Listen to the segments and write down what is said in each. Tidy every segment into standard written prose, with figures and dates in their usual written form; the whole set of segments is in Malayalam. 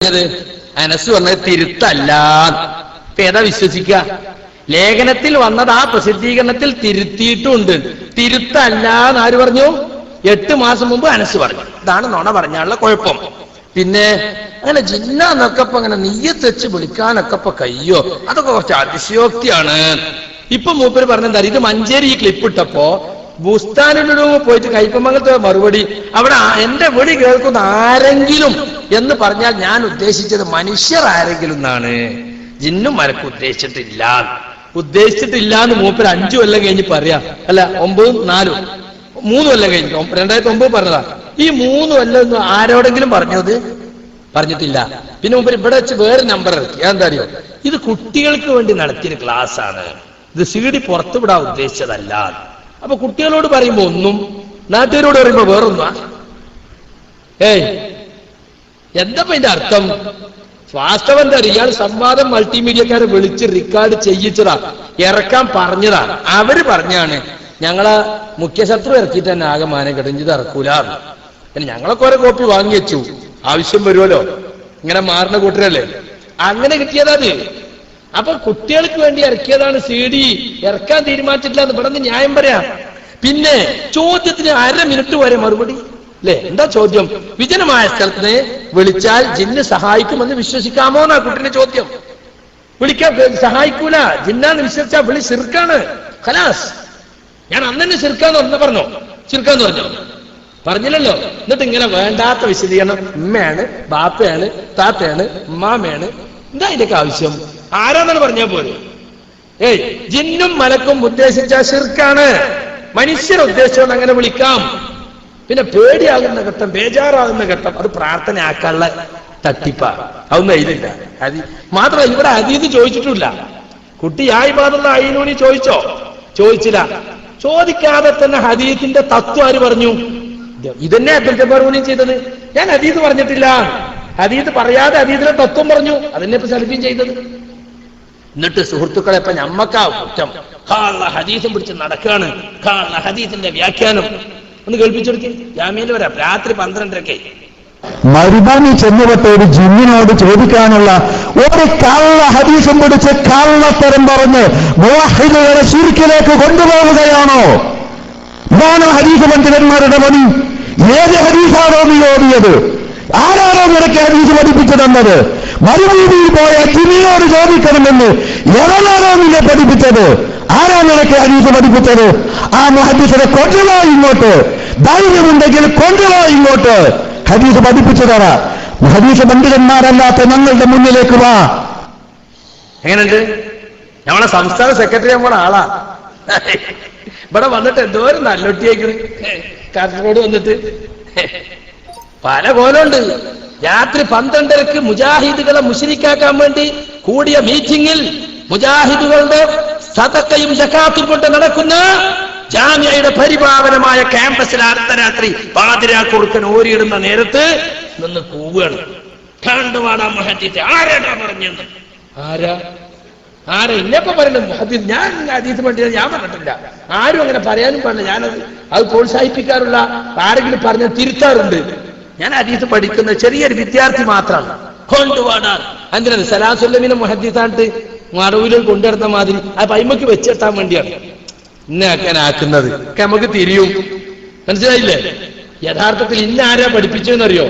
പറഞ്ഞത്? അനസ് പറഞ്ഞത് തിരുത്തല്ല. ഏതാ വിശ്വസിക്കുക? ലേഖനത്തിൽ വന്നത് ആ പ്രസിദ്ധീകരണത്തിൽ തിരുത്തിയിട്ടുണ്ട്. തിരുത്തല്ല എന്ന് ആര് പറഞ്ഞു? 8 മാസം മുമ്പ് അനസ് പറഞ്ഞു. ഇതാണ് നുണ പറഞ്ഞാലുള്ള കുഴപ്പം. പിന്നെ അങ്ങനെ ജിന്നാന്നൊക്കെ ഇപ്പൊ അങ്ങനെ നെയ്യത്ത് വെച്ച് വിളിക്കാനൊക്കെ ഇപ്പൊ കയ്യോ, അതൊക്കെ കുറച്ച് അതിശയോക്തിയാണ്. ഇപ്പൊ മൂപ്പര് പറഞ്ഞെന്താ, ഇത് മഞ്ചേരി ഈ ക്ലിപ്പ് ഇട്ടപ്പോ ബുസ്താനിലൂടെ പോയിട്ട് കയ്പമംഗലത്തെ മറുപടി, അവിടെ എന്റെ വിളി കേൾക്കുന്ന ആരെങ്കിലും എന്ന് പറഞ്ഞാൽ ഞാൻ ഉദ്ദേശിച്ചത് മനുഷ്യർ ആരെങ്കിലും എന്നാണ്, ജിന്നും മലക്കും ഉദ്ദേശിച്ചിട്ടില്ല എന്ന് മൂപ്പര് 5 കൊല്ലം കഴിഞ്ഞ് പറയാ. അല്ല 9, 4, 3 കൊല്ലം കഴിഞ്ഞു. 2009 പറഞ്ഞതാ. ഈ 3 കൊല്ലം ഒന്നും ആരോടെങ്കിലും പറഞ്ഞത്? പറഞ്ഞിട്ടില്ല. പിന്നെ മൂപ്പര് ഇവിടെ വെച്ച് വേറെ നമ്പർ ഇറക്കി. എന്താ അറിയോ? ഇത് കുട്ടികൾക്ക് വേണ്ടി നടത്തിയ ക്ലാസ് ആണ്, ഇത് CD പുറത്തു വിടാൻ ഉദ്ദേശിച്ചതല്ല. അപ്പൊ കുട്ടികളോട് പറയുമ്പോ ഒന്നും, നാട്ടുകാരോട് പറയുമ്പോ വേറൊന്നാ. എന്താ ഇതിന്റെ അർത്ഥം? വാസ്തവം എന്താ? ഇയാൾ സംവാദം മൾട്ടിമീഡിയക്കാരെ വിളിച്ച് റെക്കോർഡ് ചെയ്യിച്ചതാ, ഇറക്കാൻ പറഞ്ഞതാ. അവര് പറഞ്ഞാണ് ഞങ്ങളെ മുഖ്യശത്രു ഇറക്കിയിട്ട് തന്നെ ആകെ മാനം കെട്ടിഞ്ഞത് ഇറക്കൂല. പിന്നെ ഞങ്ങളൊക്കെ ഓരോ കോപ്പി വാങ്ങി വെച്ചു, ആവശ്യം വരുമല്ലോ, ഇങ്ങനെ മാറുന്ന കൂട്ടരല്ലേ, അങ്ങനെ കിട്ടിയതാണ്. അപ്പൊ കുട്ടികൾക്ക് വേണ്ടി ഇറക്കിയതാണ് CD, ഇറക്കാൻ തീരുമാനിച്ചിട്ടില്ല എന്ന് ഇവിടെ നിന്ന് ന്യായം പറയാം. പിന്നെ ചോദ്യത്തിന് 1/2 മിനിറ്റ് വരെ മറുപടി അല്ലേ? എന്താ ചോദ്യം? വിജനമായ സ്ഥലത്തിന് വിളിച്ചാൽ ജിന്ന് സഹായിക്കുമെന്ന് വിശ്വസിക്കാമോ എന്നാ കുട്ടിന്റെ ചോദ്യം. വിളിക്കാൻ സഹായിക്കൂല, ജിന്നാന്ന് വിശ്വസിച്ചാൽ വിളി ശിർക്കാണ്. ഖലാസ്. ഞാൻ അന്ന് തന്നെ ശിർക്കാന്ന് പറഞ്ഞോ? ശിർക്കാന്ന് പറഞ്ഞോ? പറഞ്ഞില്ലല്ലോ. എന്നിട്ട് ഇങ്ങനെ വേണ്ടാത്ത വിശദീകരണം, ഉമ്മയാണ്, ബാപ്പയാണ്, താത്തയാണ്, ഉമ്മാമയാണ്. എന്താ ഇതിന്റെ ആവശ്യം? ആരാന്നാണ് പറഞ്ഞാൽ പോലെ. ജിന്നും മലക്കും ഉദ്ദേശിച്ച ശിർക്കാണ്. മനുഷ്യർ ഉദ്ദേശിച്ചുകൊണ്ട് അങ്ങനെ വിളിക്കാം. പിന്നെ പേടിയാകുന്ന ഘട്ടം, ബേജാറാകുന്ന ഘട്ടം, അത് പ്രാർത്ഥന ആക്കാനുള്ള തട്ടിപ്പാ. അതൊന്നും അതിലില്ല. മാത്രമല്ല ഇവിടെ ഹദീസ് ചോദിച്ചിട്ടില്ല. കുട്ടി യായിബാദുള്ള അയിനൂനി ചോദിച്ചില്ല. ചോദിക്കാതെ തന്നെ ഹദീസിന്റെ തത്വം ആര് പറഞ്ഞു? ഇതന്നെ അബ്ദുൽ ജബ്ബാർ ഊനി ചെയ്തത്. ഞാൻ ഹദീസ് പറഞ്ഞിട്ടില്ല, ഹദീസ് പറയാതെ ഹദീസിന്റെ തത്വം പറഞ്ഞു. അതന്നെ ഇപ്പൊ സലഫിയും ചെയ്തത്. എന്നിട്ട് സുഹൃത്തുക്കളെ ഇപ്പൊ ഞമ്മക്കാ കുറ്റം. ഹദീസും പിടിച്ച് നടക്കാണ്, ഹദീസിന്റെ വ്യാഖ്യാനം ഒന്ന് കേൾപ്പിച്ചെടുക്കി. ജാമ്യയിൽ വരാം രാത്രി 12:30. മരുഭൂമി ചെന്നുപെട്ട ഒരു ജിന്നിനോട് ചോദിക്കാനുള്ള ഒരു കള്ള ഹദീസും പിടിച്ച് കള്ളത്തരം പറഞ്ഞ് മുവഹിദുകളെ ശിർക്കിലേക്ക് കൊണ്ടുപോവുകയാണോ? ഇതാണ് ഹദീസ് പണ്ഡിതന്മാരുടെ പണി. ഏത് ഹദീസാണോ നീ ഓടിയത്? ആരാണോ നിനക്ക് ഹദീസ് പഠിപ്പിച്ചു തന്നത്? മരുഭൂമിയിൽ പോയ ജിന്നിനോട് ചോദിക്കണമെന്ന് എവനാണോ നിന്നെ പഠിപ്പിച്ചത്? ആരാ നിനക്ക് ഹദീസ് പഠിപ്പിച്ചത്? ആ മുഹദ്ദിസിനെ കൊണ്ടുവാ ഇങ്ങോട്ട്. ധൈര്യമുണ്ടെങ്കിൽ കൊണ്ടുവാ ഇങ്ങോട്ട്. ഹദീസ് പഠിപ്പിച്ചു തരാ. ഹദീസ് പണ്ഡിതന്മാരല്ലാത്ത ഞങ്ങളുടെ മുന്നിലേക്ക് വാ. എങ്ങനെയുണ്ട്? ഞങ്ങളെ സംസ്ഥാന സെക്രട്ടറി നമ്മുടെ ആളാ. ഇവിടെ വന്നിട്ട് എന്തോരം നല്ലൊട്ടിയേക്കണ്. കാസർഗോഡ് വന്നിട്ട് പല കോലമുണ്ട്. രാത്രി 12:30 മുജാഹിദുകളെ മുശ്രിക്കാക്കാൻ വേണ്ടി കൂടിയ മീറ്റിംഗിൽ മുജാഹിദുകളുടെ സദഖയും സകാത്തും കൊണ്ട് നടക്കുന്ന ജാമിഅയുടെ പരിപാവനമായ ക്യാമ്പസിൽ അർദ്ധരാത്രി പാതിരാക്കുറുക്കൻ ഓരിയിടുന്ന നേരത്ത് നിന്ന് കൂവുകയാണ്. കണ്ടുവാടാ മുഹദ്ദിസ്, ആരാടാ പറഞ്ഞെന്ന്? ആരാ ഇന്നപ്പോ പറയുന്നത്? മുഹദ്ദിസ്. ഞാൻ ഹദീസ് പണ്ഡിതൻ ഞാൻ പറഞ്ഞിട്ടില്ല. ആരും അങ്ങനെ പറയാനും പാടില്ല. അത് പ്രോത്സാഹിപ്പിക്കാറുള്ള ആരെങ്കിലും പറഞ്ഞ് തിരുത്താറുണ്ട്. ഞാൻ ഹദീസ് പഠിക്കുന്ന ചെറിയൊരു വിദ്യാർത്ഥി മാത്രമാണ്. കൊണ്ടുപാടാൻ എന്തിനാണ്? സലാസുല്ലമിനെ മുഹദ്ദിസായിട്ട് മറവിലും കൊണ്ടുവരുന്ന മാതിരി ആ പൈമക്ക് വെച്ചെത്താൻ വേണ്ടിയാണ് ഇന്നാക്കാനാക്കുന്നത്. നമുക്ക് തിരിയും. മനസ്സിലായില്ലേ? യഥാർത്ഥത്തിൽ ഇന്നാരാ പഠിപ്പിച്ചെന്നറിയോ?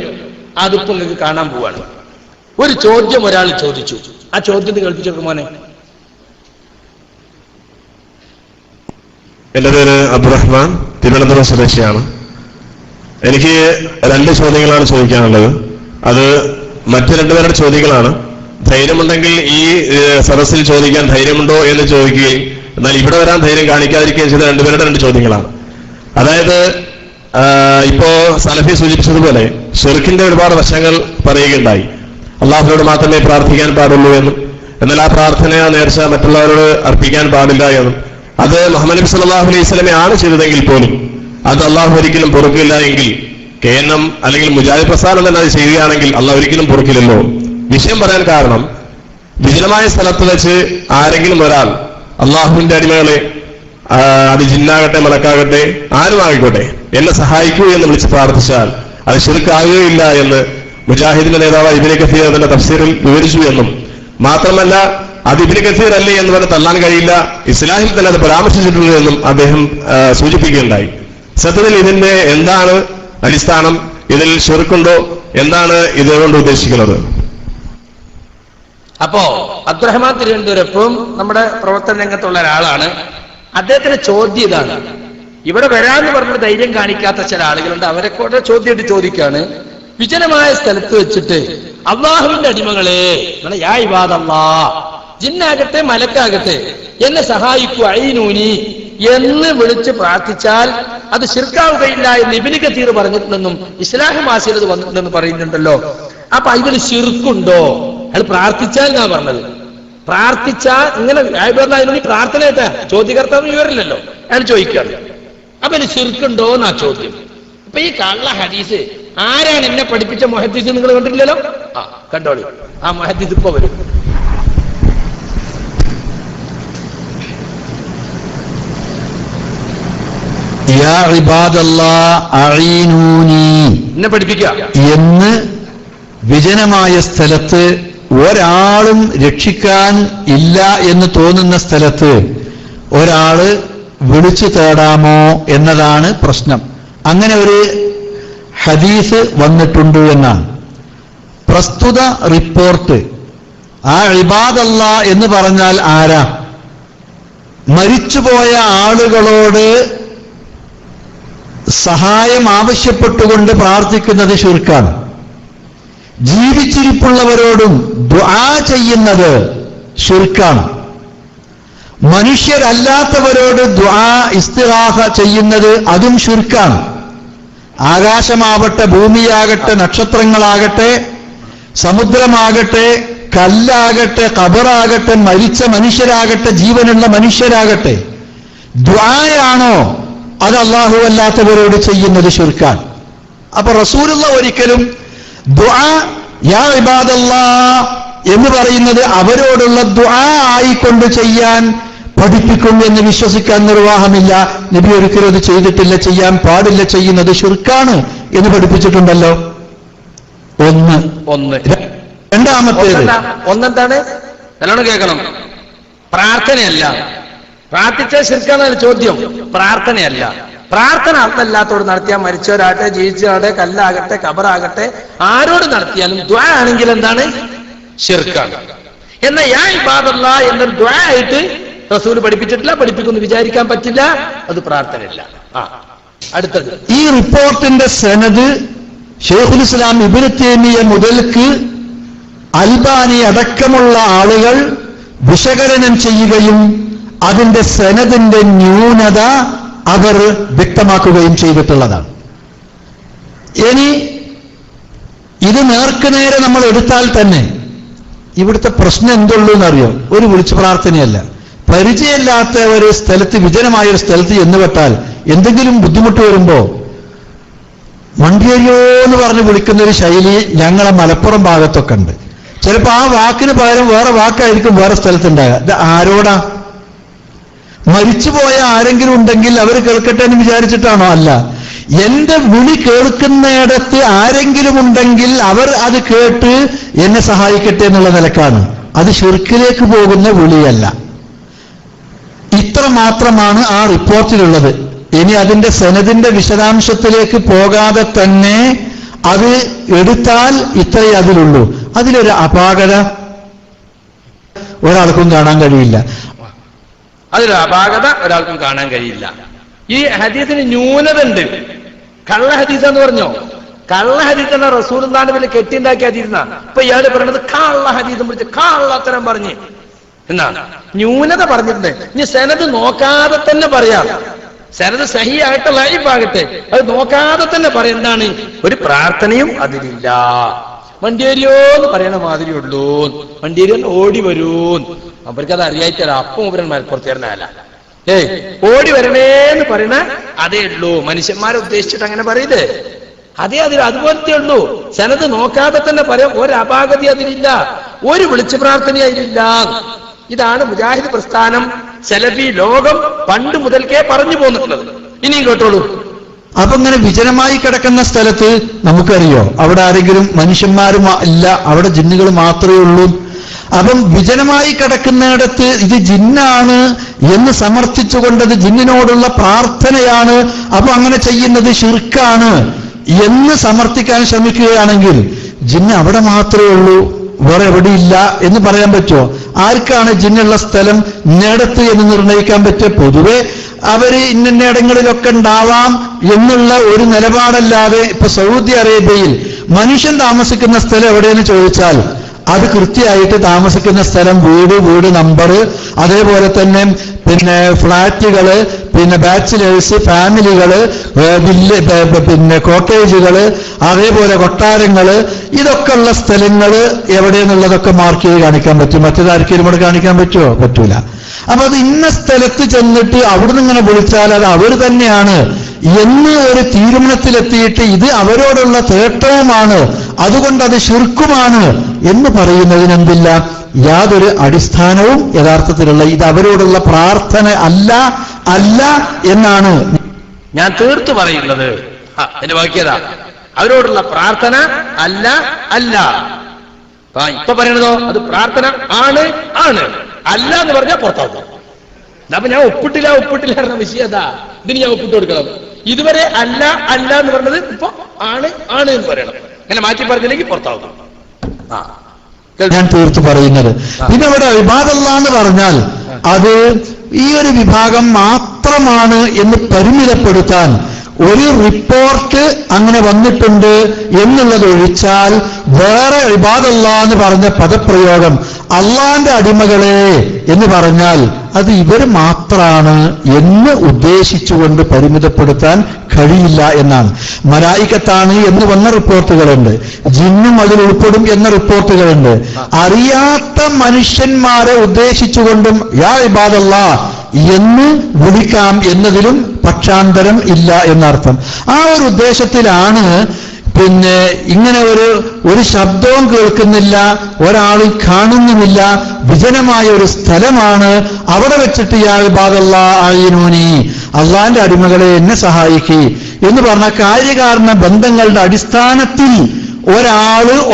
അതിപ്പോ നിങ്ങൾക്ക് കാണാൻ പോവാണ്. ഒരു ചോദ്യം ഒരാൾ ചോദിച്ചു. ആ ചോദ്യത്തിന് കേൾപ്പിച്ചു മോനെ. എന്റെ പേര് അബ്ദുറഹ്മാൻ, തിരുവനന്തപുരം സ്വദേശിയാണ്. എനിക്ക് 2 ചോദ്യങ്ങളാണ് ചോദിക്കാനുള്ളത്. അത് മറ്റു 2 പേരുടെ ചോദ്യങ്ങളാണ്. ധൈര്യമുണ്ടെങ്കിൽ ഈ സദസ്സിൽ ചോദിക്കാൻ ധൈര്യമുണ്ടോ എന്ന് ചോദിക്കുകയും എന്നാൽ ഇവിടെ വരാൻ ധൈര്യം കാണിക്കാതിരിക്കുകയും ചെയ്ത 2 പേരുടെ 2 ചോദ്യങ്ങളാണ്. അതായത് ഇപ്പോ സലഫി സൂചിപ്പിച്ചതുപോലെ ശിർക്കിന്റെ ഒരുപാട് വശങ്ങൾ പറയുകയുണ്ടായി. അള്ളാഹുവിനോട് മാത്രമേ പ്രാർത്ഥിക്കാൻ പാടുള്ളൂ എന്നും, എന്നാൽ ആ പ്രാർത്ഥന നേർച്ച മറ്റുള്ളവരോട് അർപ്പിക്കാൻ പാടില്ല എന്നും, അത് മുഹമ്മദ് നബി സല്ലല്ലാഹു അലൈഹി വസല്ലം ആണ് ചെയ്തതെങ്കിൽ പോലും അത് അള്ളാഹു ഒരിക്കലും പൊറുക്കില്ല എങ്കിൽ KNM അല്ലെങ്കിൽ മുജാഹിദ് പ്രസ്ഥാനം തന്നെ അത് ചെയ്യുകയാണെങ്കിൽ അള്ളാഹു ഒരിക്കലും പൊറുക്കില്ലല്ലോ. വിഷയം പറയാൻ കാരണം, വിജനമായ സ്ഥലത്ത് വെച്ച് ആരെങ്കിലും ഒരാൾ അള്ളാഹുവിന്റെ അടിമകളെ, അത് ജിന്നാകട്ടെ മലക്കാകട്ടെ ആരും ആയിക്കോട്ടെ, എന്നെ സഹായിക്കൂ എന്ന് വിളിച്ച് പ്രാർത്ഥിച്ചാൽ അത് ശിർക്കാകുകയില്ല എന്ന് മുജാഹിദിന്റെ നേതാവ് ഇബ്നു കസീർ അതിന്റെ തഫ്സീറിൽ വിവരിച്ചു എന്നും മാത്രമല്ല അത് ഇബ്നു കസീർ അല്ലേ എന്ന് പറഞ്ഞ് തള്ളാൻ കഴിയില്ല, ഇസ്ലാഹിൽ തന്നെ അത് പരാമർശിച്ചിട്ടുണ്ട് എന്നും അദ്ദേഹം സൂചിപ്പിക്കുകയുണ്ടായി. സത്യത്തിൽ ഇതിന്റെ എന്താണ് അടിസ്ഥാനം? ഇതിൽ ശിർക്കുണ്ടോ? എന്താണ് ഇതുകൊണ്ട് ഉദ്ദേശിക്കുന്നത്? അപ്പോ അബ്ദുറഹ്മാൻ തിരുവനന്തപുരം എപ്പോഴും നമ്മുടെ പ്രവർത്തന രംഗത്തുള്ള ഒരാളാണ്. അദ്ദേഹത്തിന്റെ ചോദ്യം ഇതാണ്. ഇവിടെ വരാന്ന് പറഞ്ഞ ധൈര്യം കാണിക്കാത്ത ചില ആളുകളുണ്ട്. അവരെ കൂടെ ചോദ്യം ചോദിക്കാണ്, വിജനമായ സ്ഥലത്ത് വെച്ചിട്ട് അള്ളാഹുവിന്റെ അടിമകളെ, യാ ഇബാദല്ലാ, ജിന്നാകട്ടെ മലക്കാകട്ടെ എന്നെ സഹായിക്കൂ ഐനൂനി എന്ന് വിളിച്ച് പ്രാർത്ഥിച്ചാൽ അത് ശിർക്കാവുകയില്ല എന്ന് ഇബ്നു കസീർ പറഞ്ഞിട്ടുണ്ടെന്നും ഇസ്ലാഹി മാസിയിൽ വന്നിട്ടുണ്ടെന്ന് പറയുന്നുണ്ടല്ലോ. അപ്പൊ ഇതിൽ ശിർക്കുണ്ടോ? അയാൾ പ്രാർത്ഥിച്ചാൽ എന്നാ പറഞ്ഞത്. പ്രാർത്ഥിച്ചാൽ ഇങ്ങനെ അതിനുവേണ്ടി പ്രാർത്ഥന കേട്ടാ ചോദ്യകർത്താവ് വിവരില്ലല്ലോ, അയാൾ ചോദിക്കാണ്. അപ്പൊ ഇതിൽ ശിർക്കുണ്ടോ എന്നാ ചോദ്യം. അപ്പൊ ഈ കള്ള ഹദീസ് ആരാണ് എന്നെ പഠിപ്പിച്ച മുഹദ്ദിസ് നിങ്ങൾ കണ്ടിട്ടില്ലല്ലോ? ആ കണ്ടോളി, ആ മുഹദ്ദിസ് ഇപ്പൊ വരും. യാ ഇബാദല്ലാഹ് അഈനൂനി എന്നെ പഠിപ്പിക്കുക എന്ന് വിജനമായ സ്ഥലത്ത് ഒരാളും രക്ഷിക്കാൻ ഇല്ല എന്ന് തോന്നുന്ന സ്ഥലത്ത് ഒരാള് വിളിച്ചു തേടാമോ എന്നതാണ് പ്രശ്നം. അങ്ങനെ ഒരു ഹദീസ് വന്നിട്ടുണ്ട് എന്നാണ് പ്രസ്തുത റിപ്പോർട്ട്. ആ ഇബാദല്ലാഹ് എന്ന് പറഞ്ഞാൽ ആരാ? മരിച്ചുപോയ ആളുകളോട് സഹായം ആവശ്യപ്പെട്ടുകൊണ്ട് പ്രാർത്ഥിക്കുന്നത് ശിർക്കാണ്. ജീവിച്ചിരിപ്പുള്ളവരോടും ദുആ ചെയ്യുന്നത് ശിർക്കാണ്. മനുഷ്യരല്ലാത്തവരോട് ദുആ ഇസ്തിഗാസ ചെയ്യുന്നത് അതും ശിർക്കാണ്. ആകാശമാവട്ടെ, ഭൂമിയാകട്ടെ, നക്ഷത്രങ്ങളാകട്ടെ, സമുദ്രമാകട്ടെ, കല്ലാകട്ടെ, ഖബറാകട്ടെ, മരിച്ച മനുഷ്യരാകട്ടെ, ജീവനുള്ള മനുഷ്യരാകട്ടെ, ദുആയാണോ അത് അല്ലാഹു അല്ലാത്തവരോട് ചെയ്യുന്നത് ശിർക്കാണ്. അപ്പൊ റസൂലുള്ള ഒരിക്കലും ദുആ യാ ഇബാദല്ലാഹ് എന്ന് പറയുന്നത് അവരോടുള്ള ദുആ ആയിക്കൊണ്ട് ചെയ്യാൻ പഠിപ്പിക്കും എന്ന് വിശ്വസിക്കാൻ നിർവാഹമില്ല. നബി ഒരിക്കലും അത് ചെയ്തിട്ടില്ല, ചെയ്യാൻ പാടില്ല, ചെയ്യുന്നത് ശിർക്കാണ് എന്ന് പഠിപ്പിച്ചിട്ടുണ്ടല്ലോ. ഒന്ന്. രണ്ടാമത്തേത് ഒന്നെന്താണ്? നല്ലോണം കേൾക്കണം. പ്രാർത്ഥനയല്ല. പ്രാർത്ഥിച്ച ശിർക്കാണ് ചോദ്യം. പ്രാർത്ഥനയല്ല. പ്രാർത്ഥന അർത്ഥമല്ലാത്തോട് നടത്തിയാൽ മരിച്ചവരാകട്ടെ, ജീവിച്ചവരാകട്ടെ, കല്ലാകട്ടെ, ഖബറാകട്ടെ, ആരോട് നടത്തിയാലും ദുആ ആണെങ്കിൽ എന്താണ്? ശിർക്കാണ്. എന്നാൽ യാ ഇബാദല്ലാഹ് എന്നൊരു ദുആ ആയിട്ട് റസൂൽ പഠിപ്പിച്ചിട്ടില്ല, പഠിപ്പിക്കുമെന്ന് വിചാരിക്കാൻ പറ്റില്ല. അത് പ്രാർത്ഥനയില്ല. അടുത്തത് ഈ റിപ്പോർട്ടിന്റെ സനദ് ശൈഖുൽ ഇസ്ലാം ഇബ്നു തൈമിയ്യ മുതൽക്ക് അൽബാനി അടക്കമുള്ള ആളുകൾ വിശകലനം ചെയ്യുകയും അതിന്റെ സനദിന്റെ ന്യൂനത അവർ വ്യക്തമാക്കുകയും ചെയ്തിട്ടുള്ളതാണ്. ഇനി ഇത് നേർക്കുനേരെ നമ്മൾ എടുത്താൽ തന്നെ ഇവിടുത്തെ പ്രശ്നം എന്തുള്ളൂ എന്നറിയോ? ഒരു വിളിച്ചു പ്രാർത്ഥനയല്ല. പരിചയമില്ലാത്ത ഒരു സ്ഥലത്ത്, വിജനമായ ഒരു സ്ഥലത്ത് ചെന്നുപെട്ടാൽ എന്തെങ്കിലും ബുദ്ധിമുട്ട് വരുമ്പോ മണ്ടിയരിയോ എന്ന് പറഞ്ഞ് വിളിക്കുന്ന ഒരു ശൈലി ഞങ്ങളെ മലപ്പുറം ഭാഗത്തൊക്കെ ഉണ്ട്. ചിലപ്പോ ആ വാക്കിന് പകരം വേറെ വാക്കായിരിക്കും വേറെ സ്ഥലത്തുണ്ടാകുക. ഇത് ആരോടാ? മരിച്ചുപോയ ആരെങ്കിലും ഉണ്ടെങ്കിൽ അവർ കേൾക്കട്ടെ എന്ന് വിചാരിച്ചിട്ടാണോ? അല്ല, എന്റെ വിളി കേൾക്കുന്നിടത്ത് ആരെങ്കിലും ഉണ്ടെങ്കിൽ അവർ അത് കേട്ട് എന്നെ സഹായിക്കട്ടെ എന്നുള്ള നിലക്കാണ്. അത് ശിർക്കിലേക്ക് പോകുന്ന വിളിയല്ല. ഇത്ര മാത്രമാണ് ആ റിപ്പോർട്ടിലുള്ളത്. ഇനി അതിന്റെ സനദിന്റെ വിശദാംശത്തിലേക്ക് പോകാതെ തന്നെ അത് എടുത്താൽ ഇത്രയേ അതിലുള്ളൂ. അതിലൊരു അപാകത ഒരാൾക്കും കാണാൻ കഴിയില്ല. അതിലൊരു അപാകത ഒരാൾക്കും കാണാൻ കഴിയില്ല. ഈ ഹദീസിന് ന്യൂനത ഉണ്ട്. കള്ള ഹദീസ് എന്ന് പറഞ്ഞോ? കള്ള ഹദീസ് എന്ന റസൂലുള്ളാഹിന്റെ പേരിൽ കെട്ടിണ്ടാക്കിയ ഹദീസാ. ഇപ്പൊ ഇയാള് പറയുന്നത് കള്ള ഹദീസ് വിളിച്ച് കള്ളത്തരം പറഞ്ഞ് എന്നാണ്. ന്യൂനത പറഞ്ഞിട്ടുണ്ട്. ഇനി സനത് നോക്കാതെ തന്നെ പറയാം. സനത് സഹിയാകട്ടെ ലൈഫാകട്ടെ, അത് നോക്കാതെ തന്നെ പറയാം. എന്താണ്? ഒരു പ്രാർത്ഥനയും അതിലില്ല. വണ്ടിയേരിയോ എന്ന് പറയണ മാതിരി ഉള്ളൂ. വണ്ടിയേരിയോ ഓടി വരൂ. അവർക്കത് അറിയായിട്ടല്ല. അപ്പം ഇവരൻ മലപ്പുറത്തേർന്നല്ല. ഓടി വരണേന്ന് പറയണ അതേ ഉള്ളൂ. മനുഷ്യന്മാരെ ഉദ്ദേശിച്ചിട്ട് അങ്ങനെ പറയരുത്. അതേ അതുപോലത്തെ ഉള്ളൂ. സനത് നോക്കാതെ തന്നെ പറയാം. ഒരു അപാകത അതിലില്ല, ഒരു വിളിച്ചു പ്രാർത്ഥന അതിലില്ല. ഇതാണ് മുജാഹിദ് പ്രസ്ഥാനം, സലഫി ലോകം പണ്ട് മുതൽക്കേ പറഞ്ഞു പോന്നിട്ടുള്ളത്. ഇനിയും കേട്ടോളൂ. അപ്പൊ ഇങ്ങനെ വിജനമായി കിടക്കുന്ന സ്ഥലത്ത് നമുക്കറിയോ അവിടെ ആരെങ്കിലും മനുഷ്യന്മാരും ഇല്ല, അവിടെ ജിന്നുകൾ മാത്രമേ ഉള്ളൂ. അപ്പം വിജനമായി കിടക്കുന്നിടത്ത് ഇത് ജിന്നാണ് എന്ന് സമർത്ഥിച്ചുകൊണ്ടത് ജിന്നിനോടുള്ള പ്രാർത്ഥനയാണ്, അപ്പൊ അങ്ങനെ ചെയ്യുന്നത് ശിർക്കാണ് എന്ന് സമർത്ഥിക്കാൻ ശ്രമിക്കുകയാണെങ്കിൽ ജിന്ന് അവിടെ മാത്രമേ ഉള്ളൂ, വേറെ എവിടെയില്ല എന്ന് പറയാൻ പറ്റുമോ? ആർക്കാണ് ജിന്നുള്ള സ്ഥലം ഇന്നയിടത്ത് എന്ന് നിർണ്ണയിക്കാൻ പറ്റുക? പൊതുവെ അവര് ഇന്നിടങ്ങളിലൊക്കെ ഉണ്ടാവാം എന്നുള്ള ഒരു നിലപാടല്ലാതെ ഇപ്പൊ സൗദി അറേബ്യയിൽ മനുഷ്യൻ താമസിക്കുന്ന സ്ഥലം എവിടെയെന്ന് ചോദിച്ചാൽ അത് കൃത്യമായിട്ട് താമസിക്കുന്ന സ്ഥലം, വീട് നമ്പർ, അതേപോലെ തന്നെ പിന്നെ ഫ്ളാറ്റുകള്, പിന്നെ ബാച്ചിലേഴ്സ്, ഫാമിലികള്, പിന്നെ കോട്ടേജുകള്, അതേപോലെ കൊട്ടാരങ്ങള്, ഇതൊക്കെ ഉള്ള സ്ഥലങ്ങള് എവിടെയെന്നുള്ളതൊക്കെ മാർക്ക് ചെയ്ത് കാണിക്കാൻ പറ്റും. മറ്റേതാർക്കെങ്കിലും കൂടെ കാണിക്കാൻ പറ്റുമോ? പറ്റൂല. അപ്പൊ അത് ഇന്ന സ്ഥലത്ത് ചെന്നിട്ട് അവിടുന്ന് ഇങ്ങനെ വിളിച്ചാൽ അത് അവർ തന്നെയാണ് എന്ന് ഒരു തീരുമാനത്തിലെത്തിയിട്ട് ഇത് അവരോടുള്ള തേട്ടവുമാണ്, അതുകൊണ്ട് അത് ശിർക്കുമാണ് എന്ന് പറയുന്നതിനെന്തില്ല, യാതൊരു അടിസ്ഥാനവും യഥാർത്ഥത്തിലുള്ള ഇത് അവരോടുള്ള പ്രാർത്ഥന അല്ല എന്നാണ് ഞാൻ തീർത്തു പറയുന്നത്. എന്റെ വാക്യത അവരോടുള്ള പ്രാർത്ഥന അല്ല. ഇപ്പൊ പറയണതോ അത് പ്രാർത്ഥന ആണ്. അല്ല എന്ന് പറഞ്ഞാൽ പുറത്താക്കും. അപ്പൊ ഞാൻ ഒപ്പിട്ടില്ല എന്ന വിഷയതാ, ഇതിന് ഞാൻ ഒപ്പിട്ട് കൊടുക്കണം. ഇതുവരെ അല്ല എന്ന് പറഞ്ഞത് ഇപ്പൊ ആണ് എന്ന് പറയണം. അങ്ങനെ മാറ്റി പറഞ്ഞില്ലെങ്കിൽ പുറത്താവും. ഞാൻ തീർത്തു പറയുന്നത്. പിന്നെ ഇവിടെ ഇബാദല്ലാഹ് എന്ന് പറഞ്ഞാൽ അത് ഈ ഒരു വിഭാഗം മാത്രമാണ് എന്ന് പരിമിതപ്പെടുത്താൻ ഒരു റിപ്പോർട്ട് അങ്ങനെ വന്നിട്ടുണ്ട് എന്നുള്ളത് ഒഴിച്ചാൽ വേറെ ഇബാദല്ലാഹ് എന്ന് പറഞ്ഞ പദപ്രയോഗം അള്ളാന്റെ അടിമകളെ എന്ന് പറഞ്ഞാൽ അത് ഇവർ മാത്രമാണ് എന്ന് ഉദ്ദേശിച്ചുകൊണ്ട് പരിമിതപ്പെടുത്താൻ കഴിയില്ല എന്നാണ്. മലായികത്താണ് എന്ന് വന്ന റിപ്പോർട്ടുകളുണ്ട്, ജിന്നും അതിൽ ഉൾപ്പെടും എന്ന റിപ്പോർട്ടുകളുണ്ട്. അറിയാത്ത മനുഷ്യന്മാരെ ഉദ്ദേശിച്ചുകൊണ്ടും യാ ഇബാദല്ലാഹ് എന്ന് വിളിക്കാം എന്നതിലും പക്ഷാന്തരം ഇല്ല എന്നർത്ഥം. ആ ഒരു ഉദ്ദേശത്തിലാണ് പിന്നെ ഇങ്ങനെ ഒരു ശബ്ദവും കേൾക്കുന്നില്ല, ഒരാളും കാണുന്നുമില്ല, വിജനമായ ഒരു സ്ഥലമാണ്, അവിടെ വെച്ചിട്ട് യാ ഇബാദല്ലാഹ് അഈനൂനി, അള്ളാന്റെ അടിമകളെ എന്നെ സഹായിക്കേ എന്ന് പറഞ്ഞ കാര്യകാരണ ബന്ധങ്ങളുടെ അടിസ്ഥാനത്തിൽ